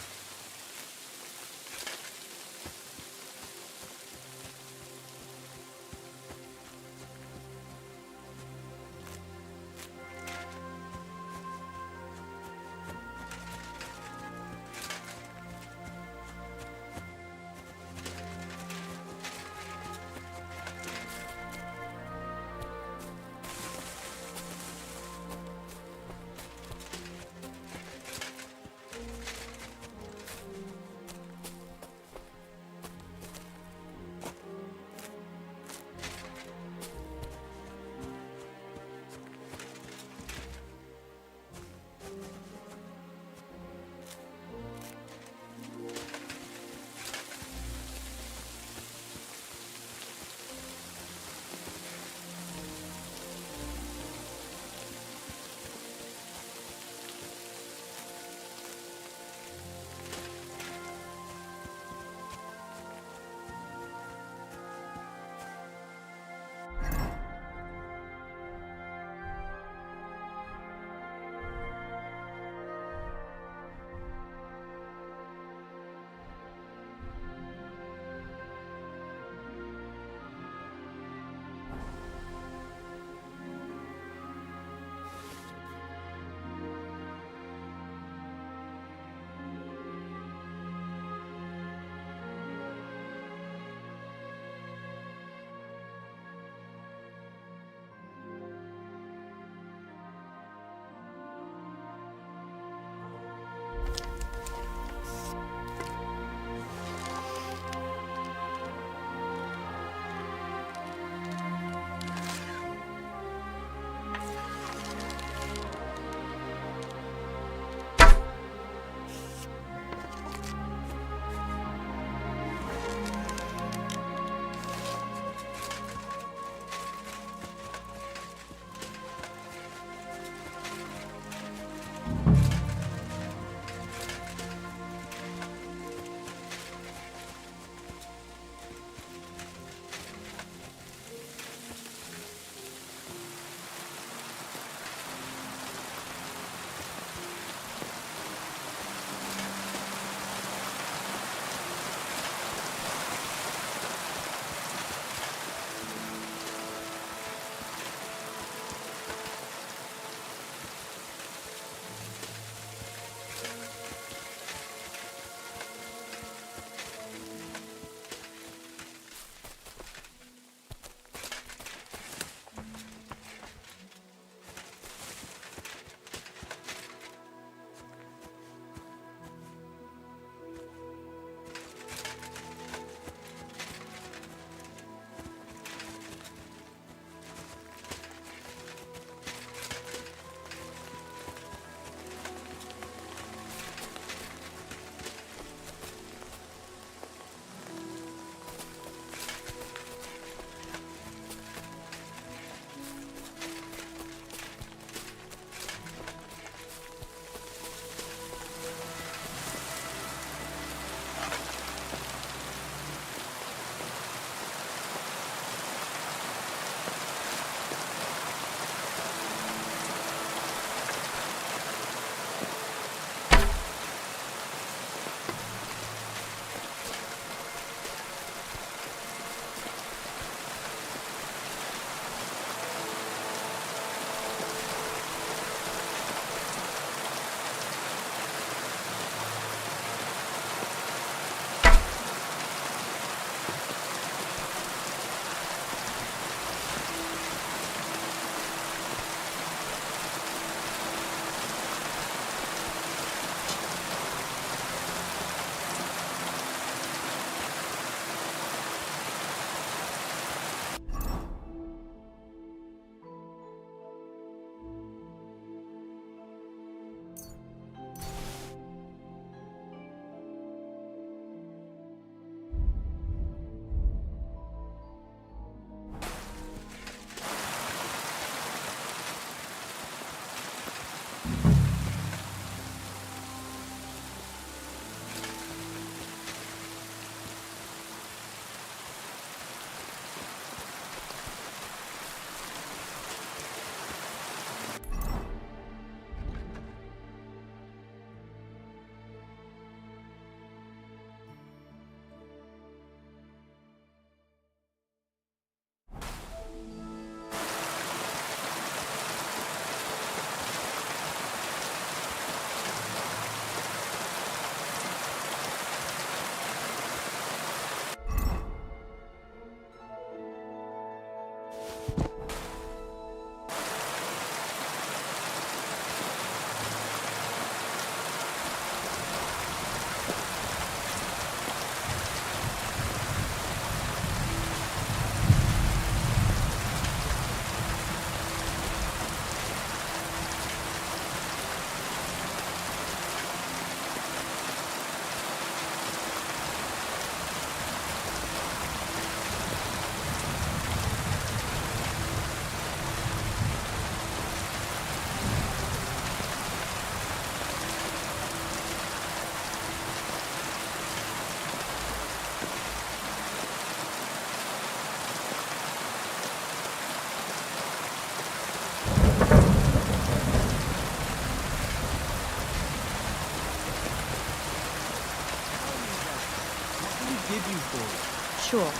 give you for it? Sure.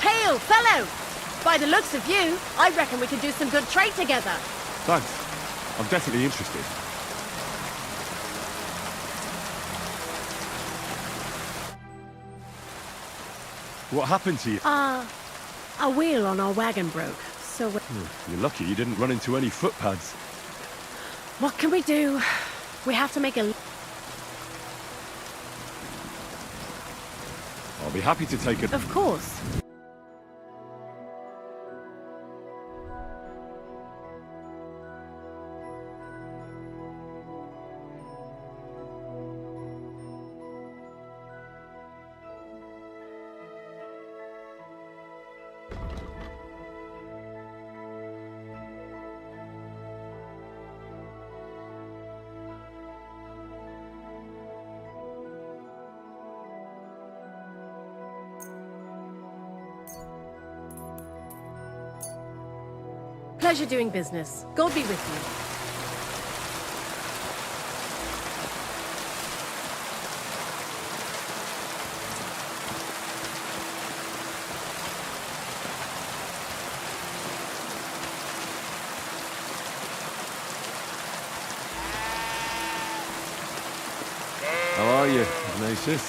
Hail, fellow! By the looks of you, I reckon we could do some good trade together. Thanks. I'm definitely interested. What happened to you? A wheel on our wagon broke, so You're lucky you didn't run into any footpads. what can we do? We have to make a... I'll be happy to take it. Of course. Pleasure doing business. God be with you. How are you, Ignatius?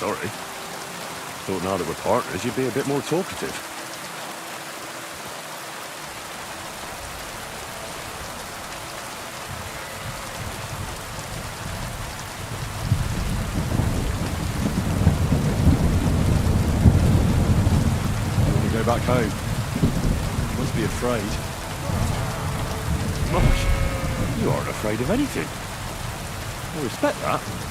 Sorry. Thought now that we're partners, you'd be a bit more talkative. Go back home. You must be afraid. Mark, you aren't afraid of anything. I respect that.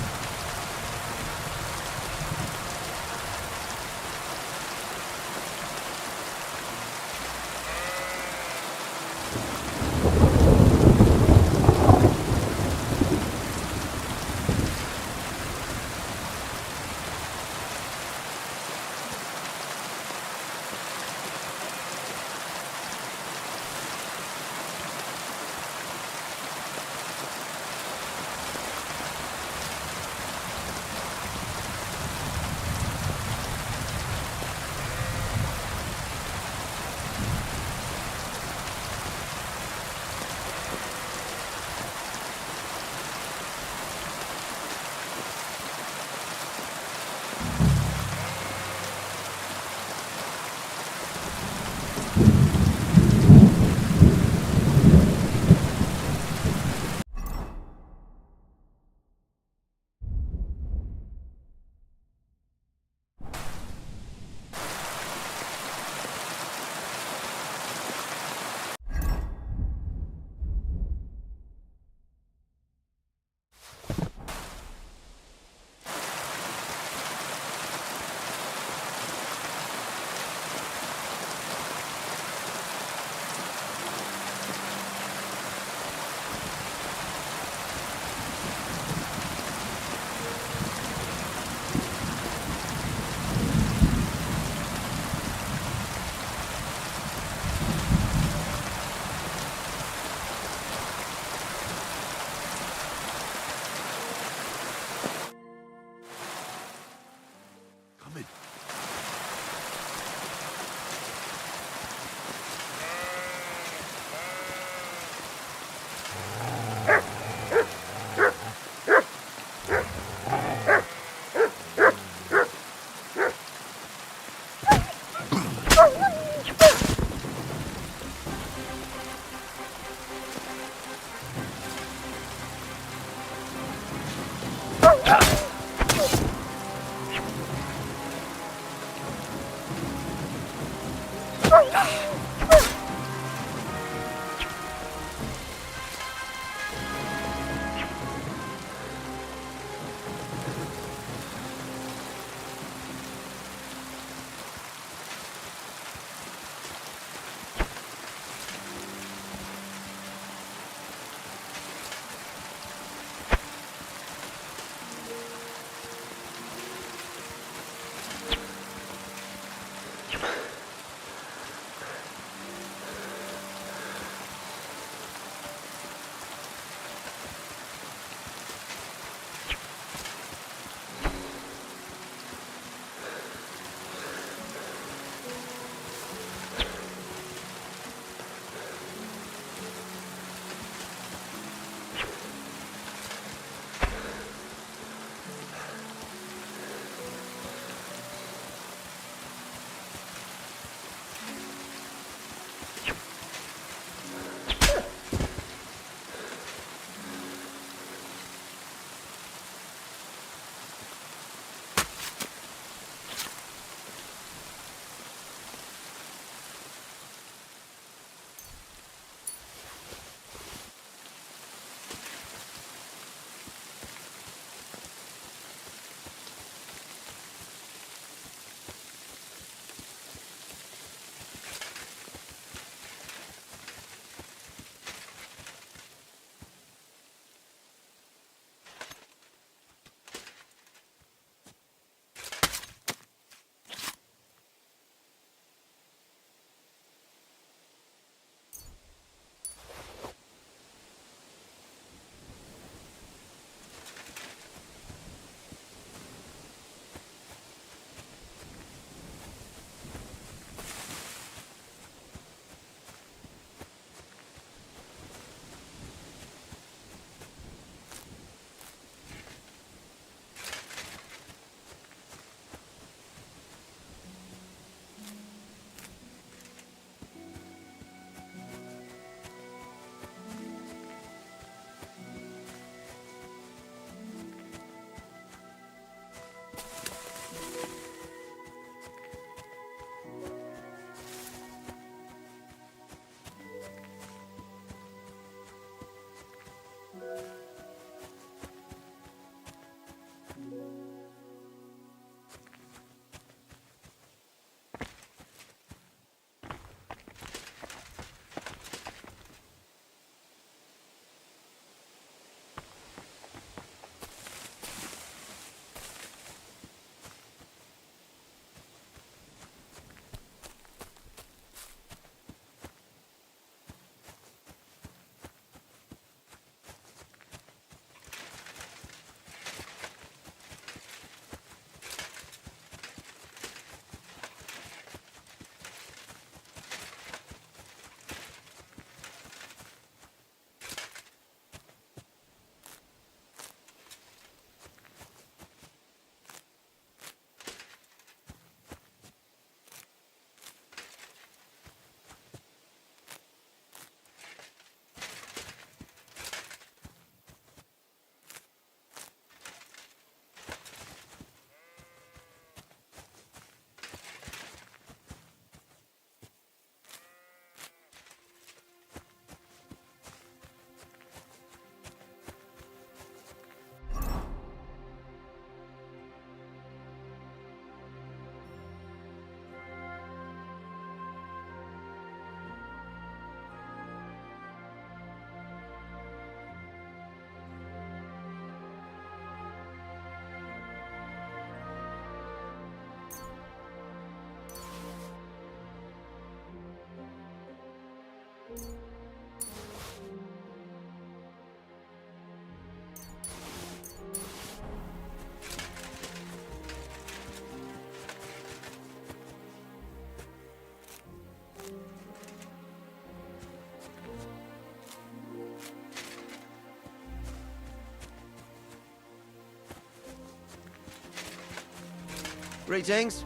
Greetings.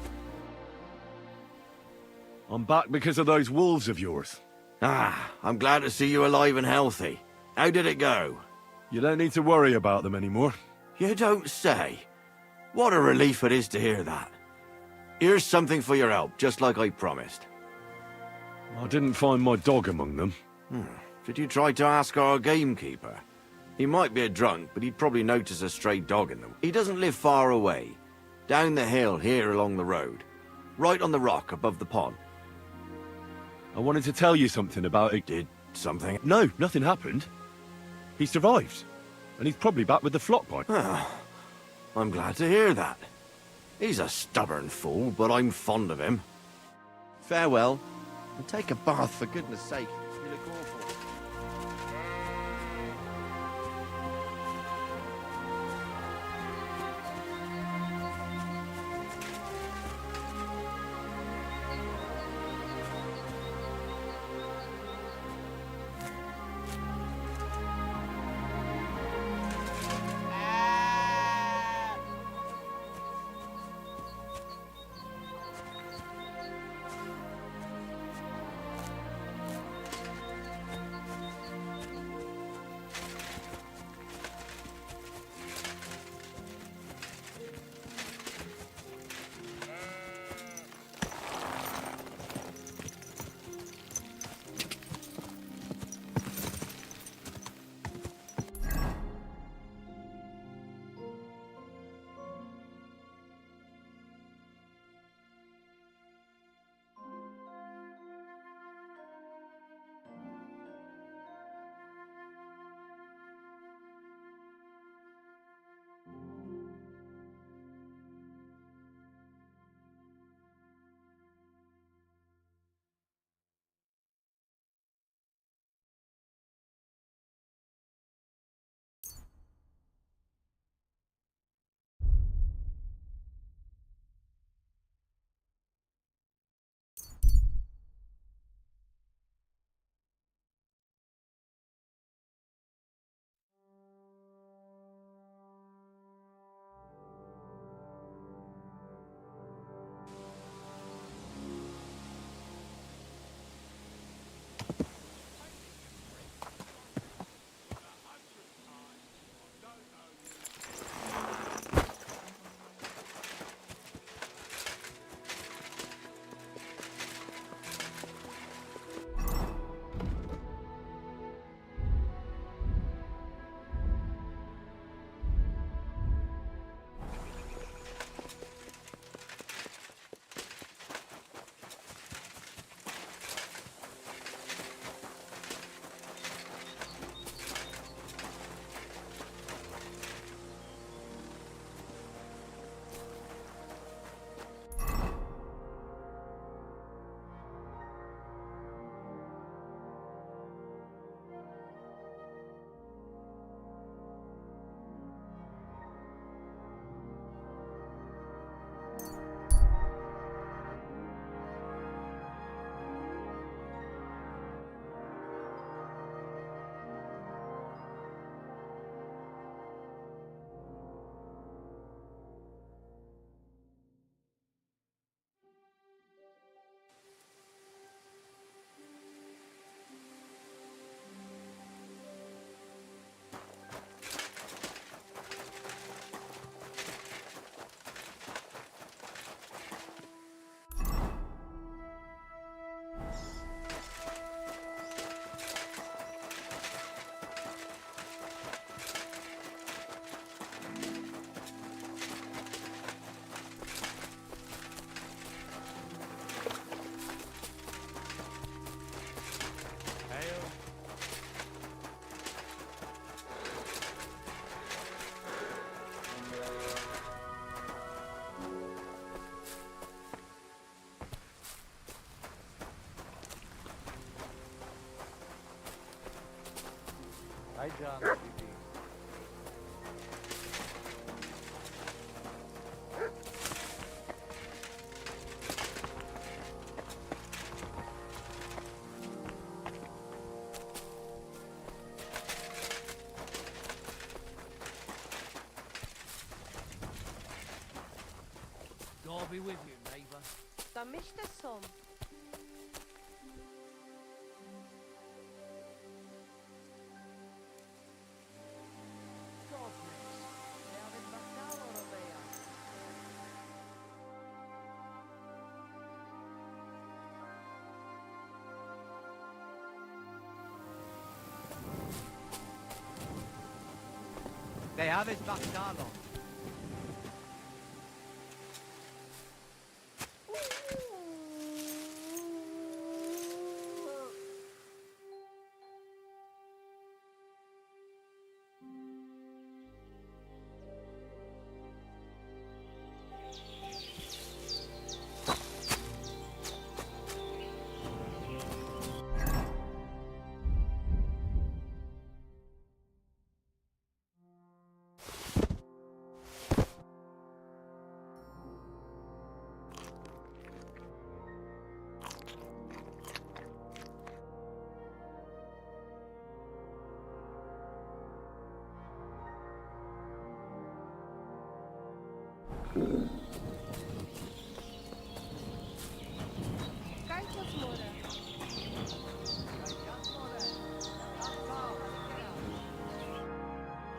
I'm back because of those wolves of yours. Ah, I'm glad to see you alive and healthy. How did it go? You don't need to worry about them anymore. You don't say. What a relief it is to hear that. Here's something for your help, just like I promised. I didn't find my dog among them. Did you try to ask our gamekeeper? He might be a drunk, but he'd probably notice a stray dog in them. He doesn't live far away. Down the hill here along the road. Right on the rock above the pond. I wanted to tell you something about it. Did something? No, nothing happened. He survived. And he's probably back with the flock by. I'm glad to hear that. He's a stubborn fool, but I'm fond of him. Farewell, and take a bath for goodness sake. You look awful. Hi, John. be with you, neighbor. Da mischte som. They have his Bactalo.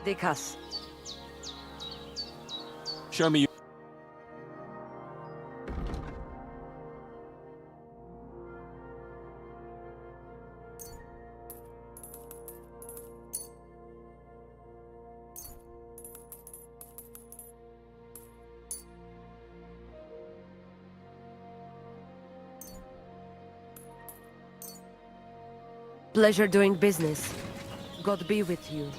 Dikas. Show me. Pleasure doing business. God be with you.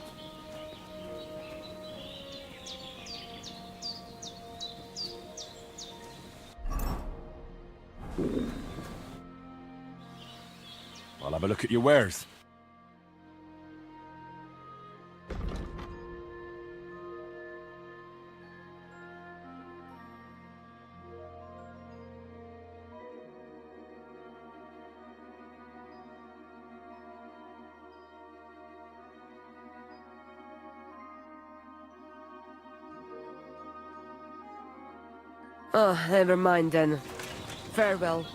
I'll have a look at your wares. Oh, never mind then. Farewell.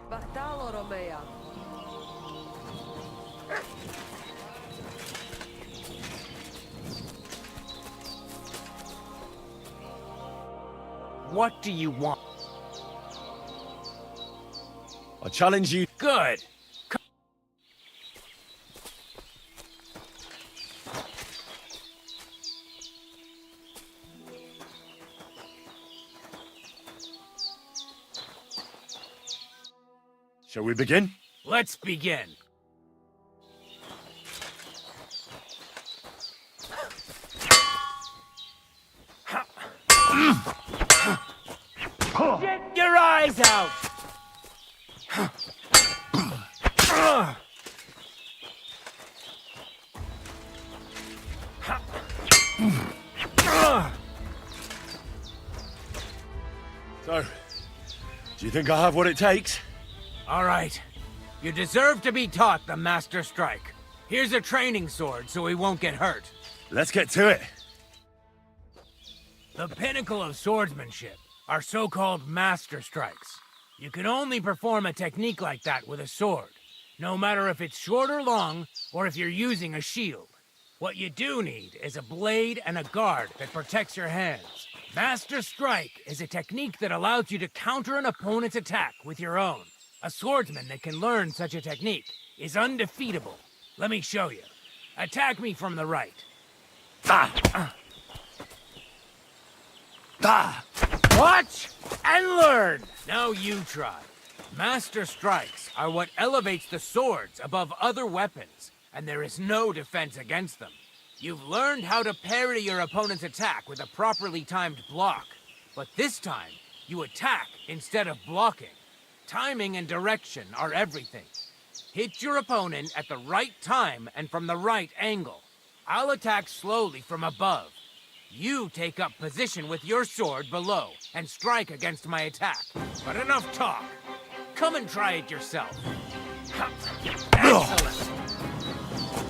Bartalo Romea. What do you want? I challenge you. Good. Shall we begin? Let's begin. Get your eyes out! So, do you think I have what it takes? All right. You deserve to be taught the Master Strike. Here's a training sword so he won't get hurt. Let's get to it. The pinnacle of swordsmanship are so-called Master Strikes. You can only perform a technique like that with a sword, no matter if it's short or long, or if you're using a shield. What you do need is a blade and a guard that protects your hands. Master Strike is a technique that allows you to counter an opponent's attack with your own. A swordsman that can learn such a technique is undefeatable. Let me show you. Attack me from the right. Watch and learn! Now you try. Master Strikes are what elevates the swords above other weapons, and there is no defense against them. You've learned how to parry your opponent's attack with a properly timed block, but this time, you attack instead of blocking. Timing and direction are everything. Hit your opponent at the right time and from the right angle. I'll attack slowly from above. You take up position with your sword below and strike against my attack. But enough talk. Come and try it yourself. Excellent.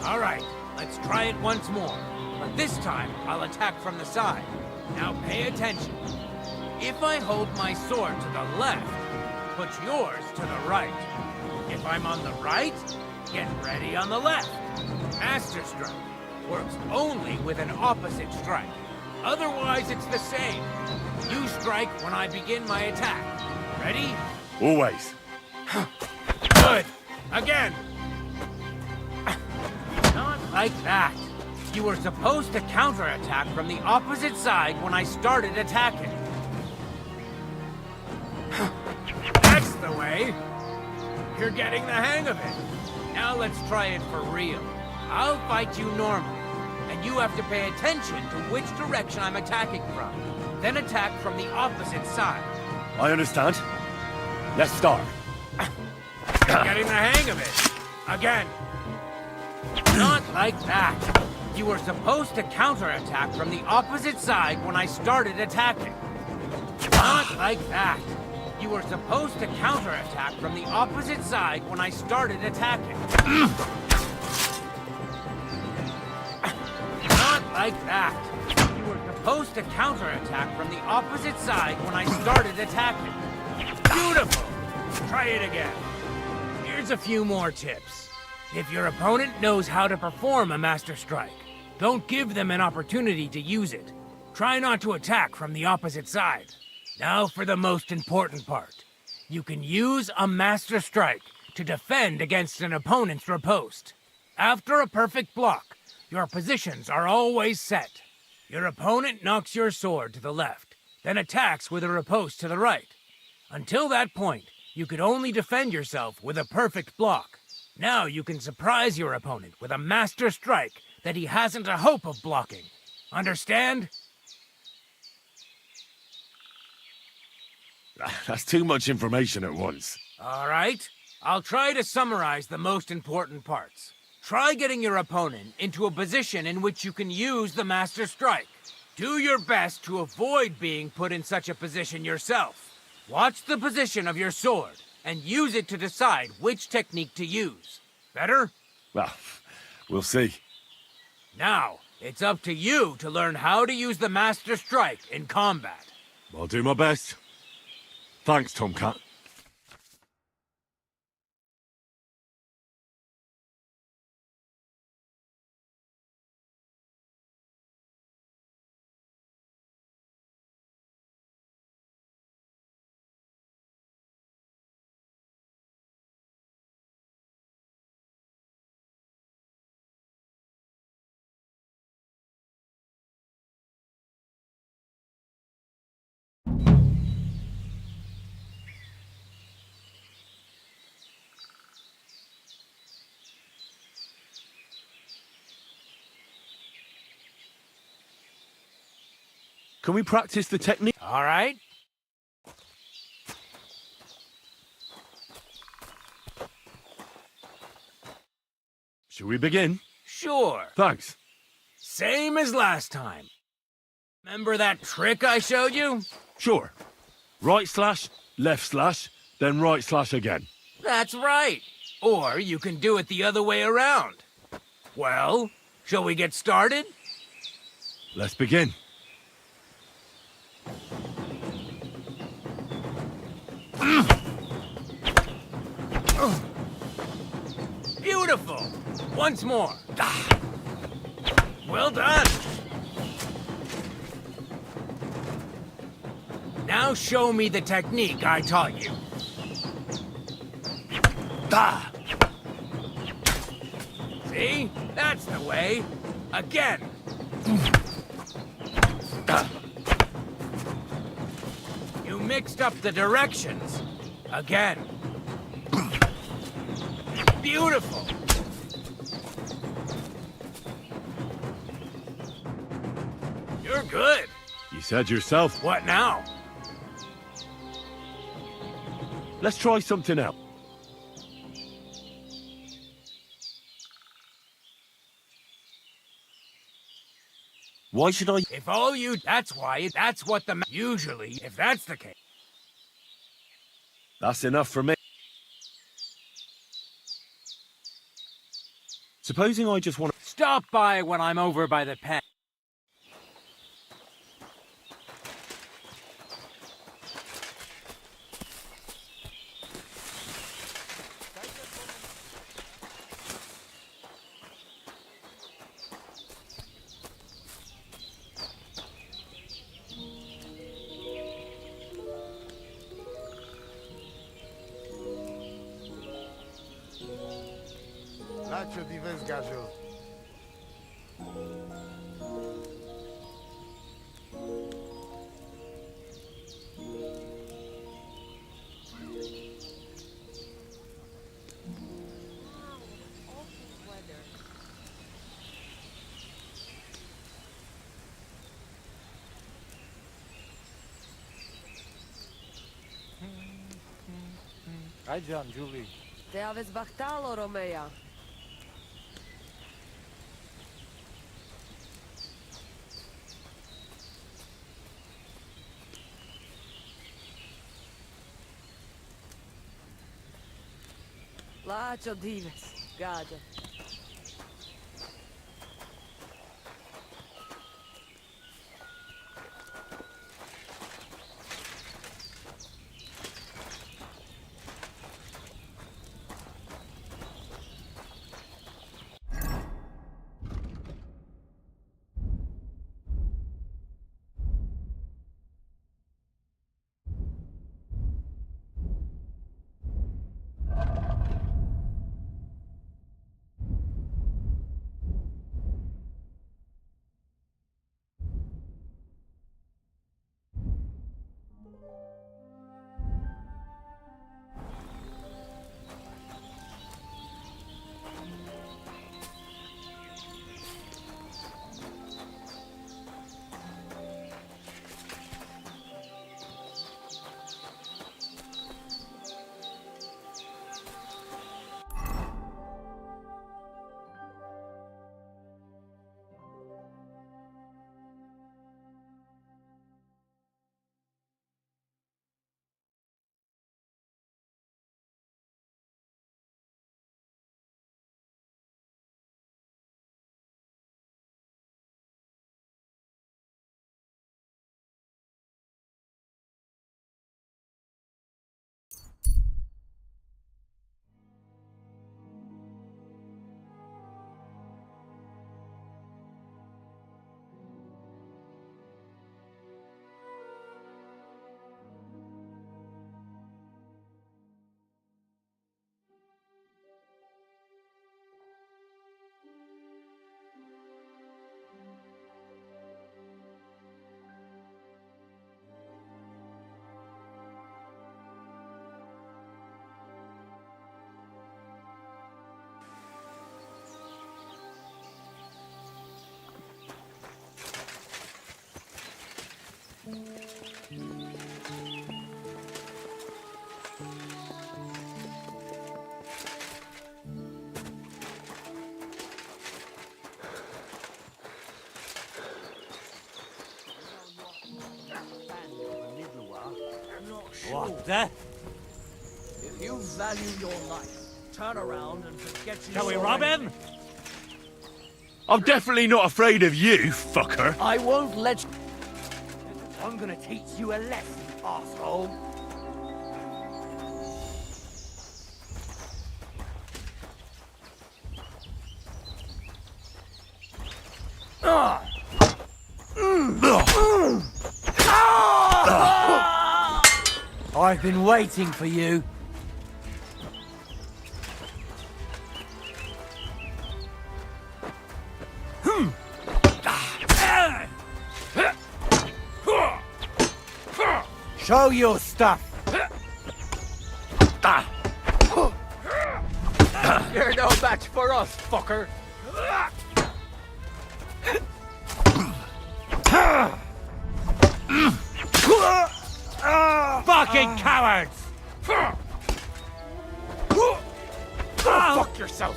All right, let's try it once more. But this time, I'll attack from the side. Now pay attention. If I hold my sword to the left, put yours to the right. If I'm on the right, get ready on the left. Master Strike works only with an opposite strike. Otherwise, it's the same. You strike when I begin my attack. Ready? Always. Good. Again. Not like that. You were supposed to counterattack from the opposite side when I started attacking. That's the way. You're getting the hang of it. Now let's try it for real. I'll fight you normally, and you have to pay attention to which direction I'm attacking from. Then attack from the opposite side. I understand. Let's start. You're getting the hang of it. Again. Not like that. You were supposed to counterattack from the opposite side when I started attacking. Not like that. You were supposed to counterattack from the opposite side when I started attacking. Not like that. You were supposed to counterattack from the opposite side when I started attacking. Beautiful! Try it again. Here's a few more tips. If your opponent knows how to perform a Master Strike, don't give them an opportunity to use it. Try not to attack from the opposite side. Now for the most important part. You can use a Master Strike to defend against an opponent's riposte. After a perfect block, your positions are always set. Your opponent knocks your sword to the left, then attacks with a riposte to the right. Until that point, you could only defend yourself with a perfect block. Now you can surprise your opponent with a Master Strike that he hasn't a hope of blocking. Understand? That's too much information at once. All right. I'll try to summarize the most important parts. Try getting your opponent into a position in which you can use the Master Strike. Do your best to avoid being put in such a position yourself. Watch the position of your sword and use it to decide which technique to use. Better? Well, we'll see. Now, it's up to you to learn how to use the Master Strike in combat. I'll do my best. Thanks, Tomcat. Can we practice the technique? All right. Shall we begin? Sure. Thanks. Same as last time. Remember that trick I showed you? Sure. Right slash, left slash, then right slash again. That's right. Or you can do it the other way around. Well, shall we get started? Let's begin. Beautiful! Once more. Well done! Now show me the technique I taught you. See? That's the way. Again. You mixed up the directions. Again. Beautiful. You're good. You said yourself. What now? Let's try something else. Why should I? If all you... That's why. That's what the... Usually, if that's the case... That's enough for me. Supposing I just want to... Stop by when I'm over by the pen. Lacio di Vesgaggio. Hi, John, Julie. Te aveți bahtalo, Romea. Lacio dives, gada. What the? If you value your life, turn around and forget you. Shall we rob him? I'm definitely not afraid of you, fucker. I won't let you. I'm gonna teach you a lesson, asshole. I've been waiting for you. Show your stuff. You're no match for us, fucker. Fucking cowards! fuck yourself!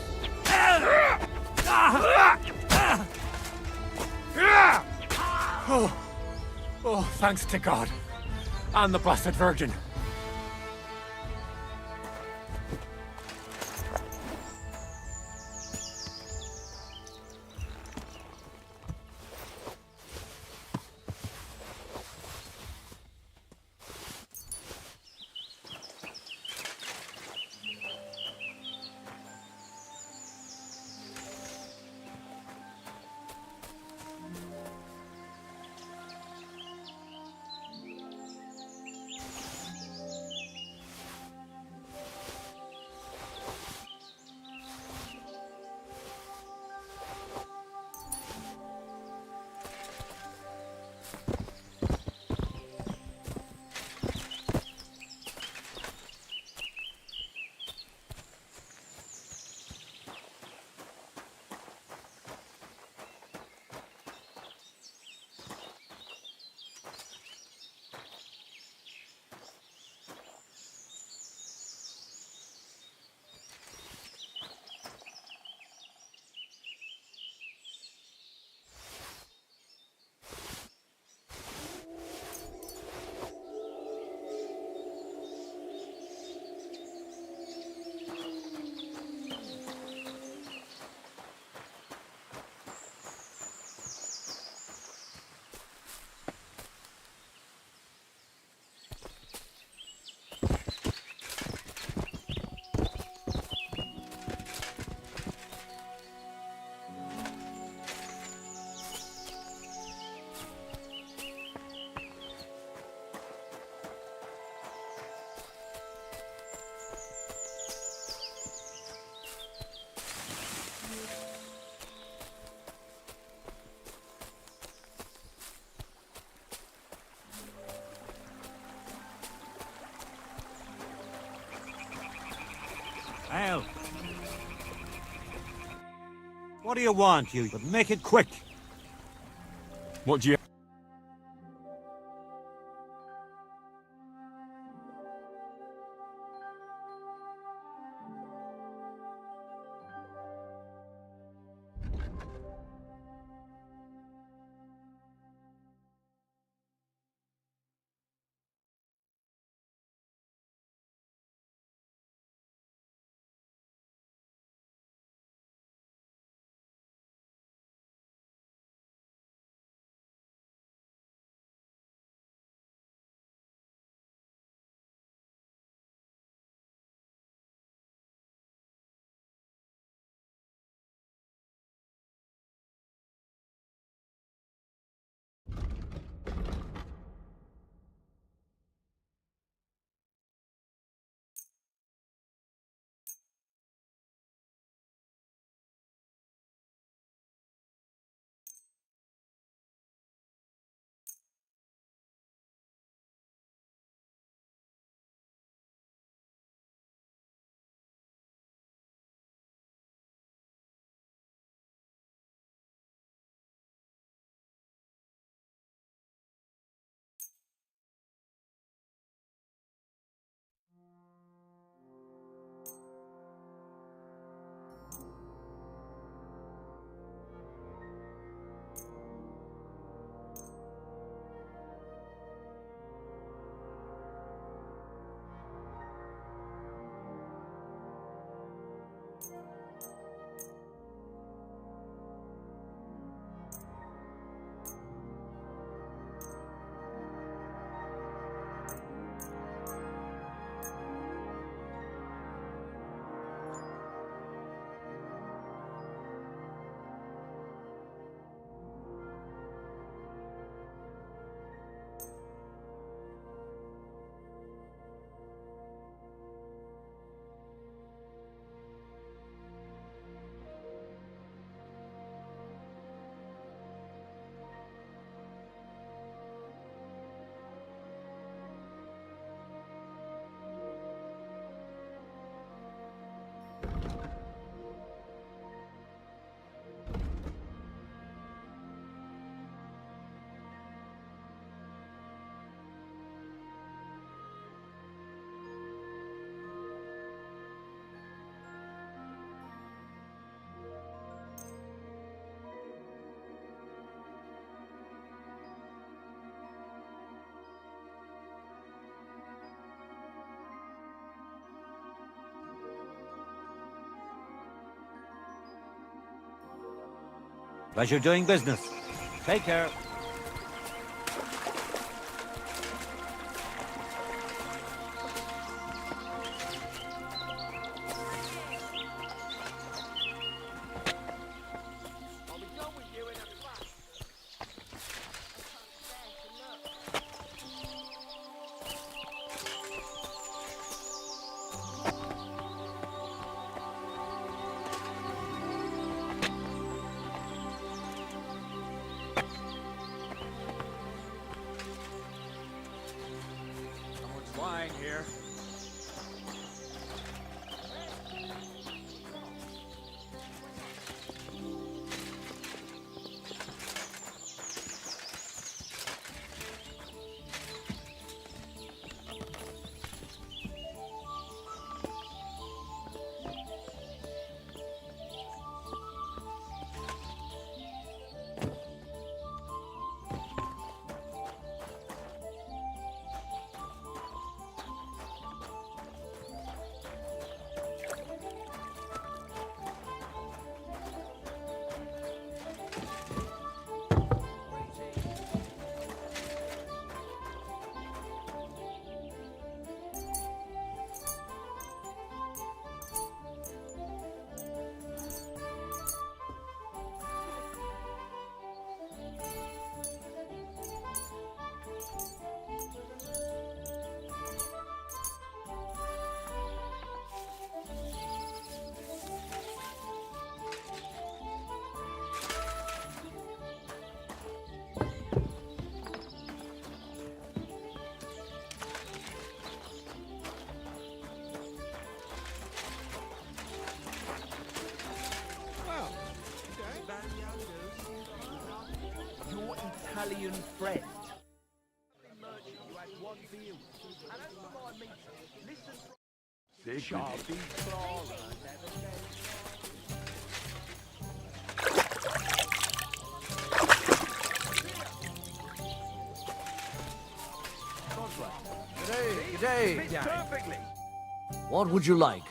Oh, thanks to God. And the Blessed Virgin. Al. What do you want, you? But make it quick. What do you... Pleasure doing business. Take care. Lying here. Your Italian friend. Sharpie Clara never Good day. perfectly. What would you like?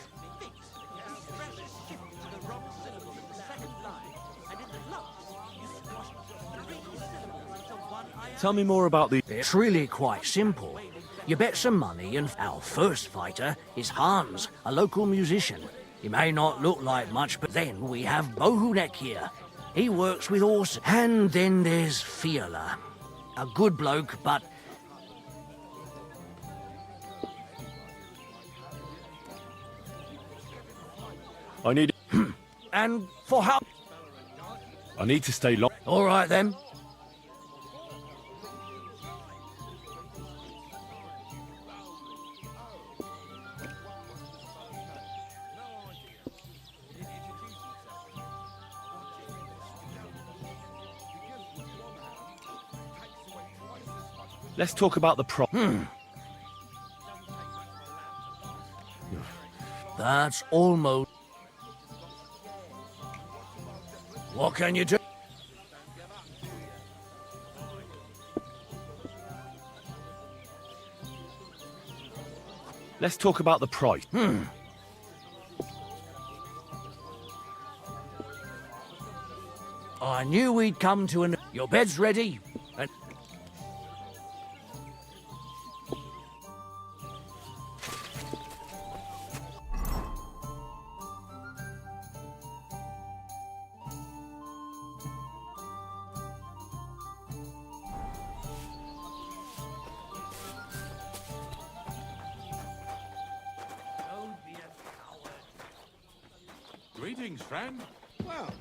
Tell me more about the... It's really quite simple. You bet some money and our first fighter is Hans, a local musician. He may not look like much, but then we have Bohunek here. He works with horses. And then there's Fiala. A good bloke, but... I need... And for how... I need to stay long. All right, then. Let's talk about the pro... That's almost... What can you do? Let's talk about the price. I knew we'd come to an... Your bed's ready. And... Greetings, friend. Well,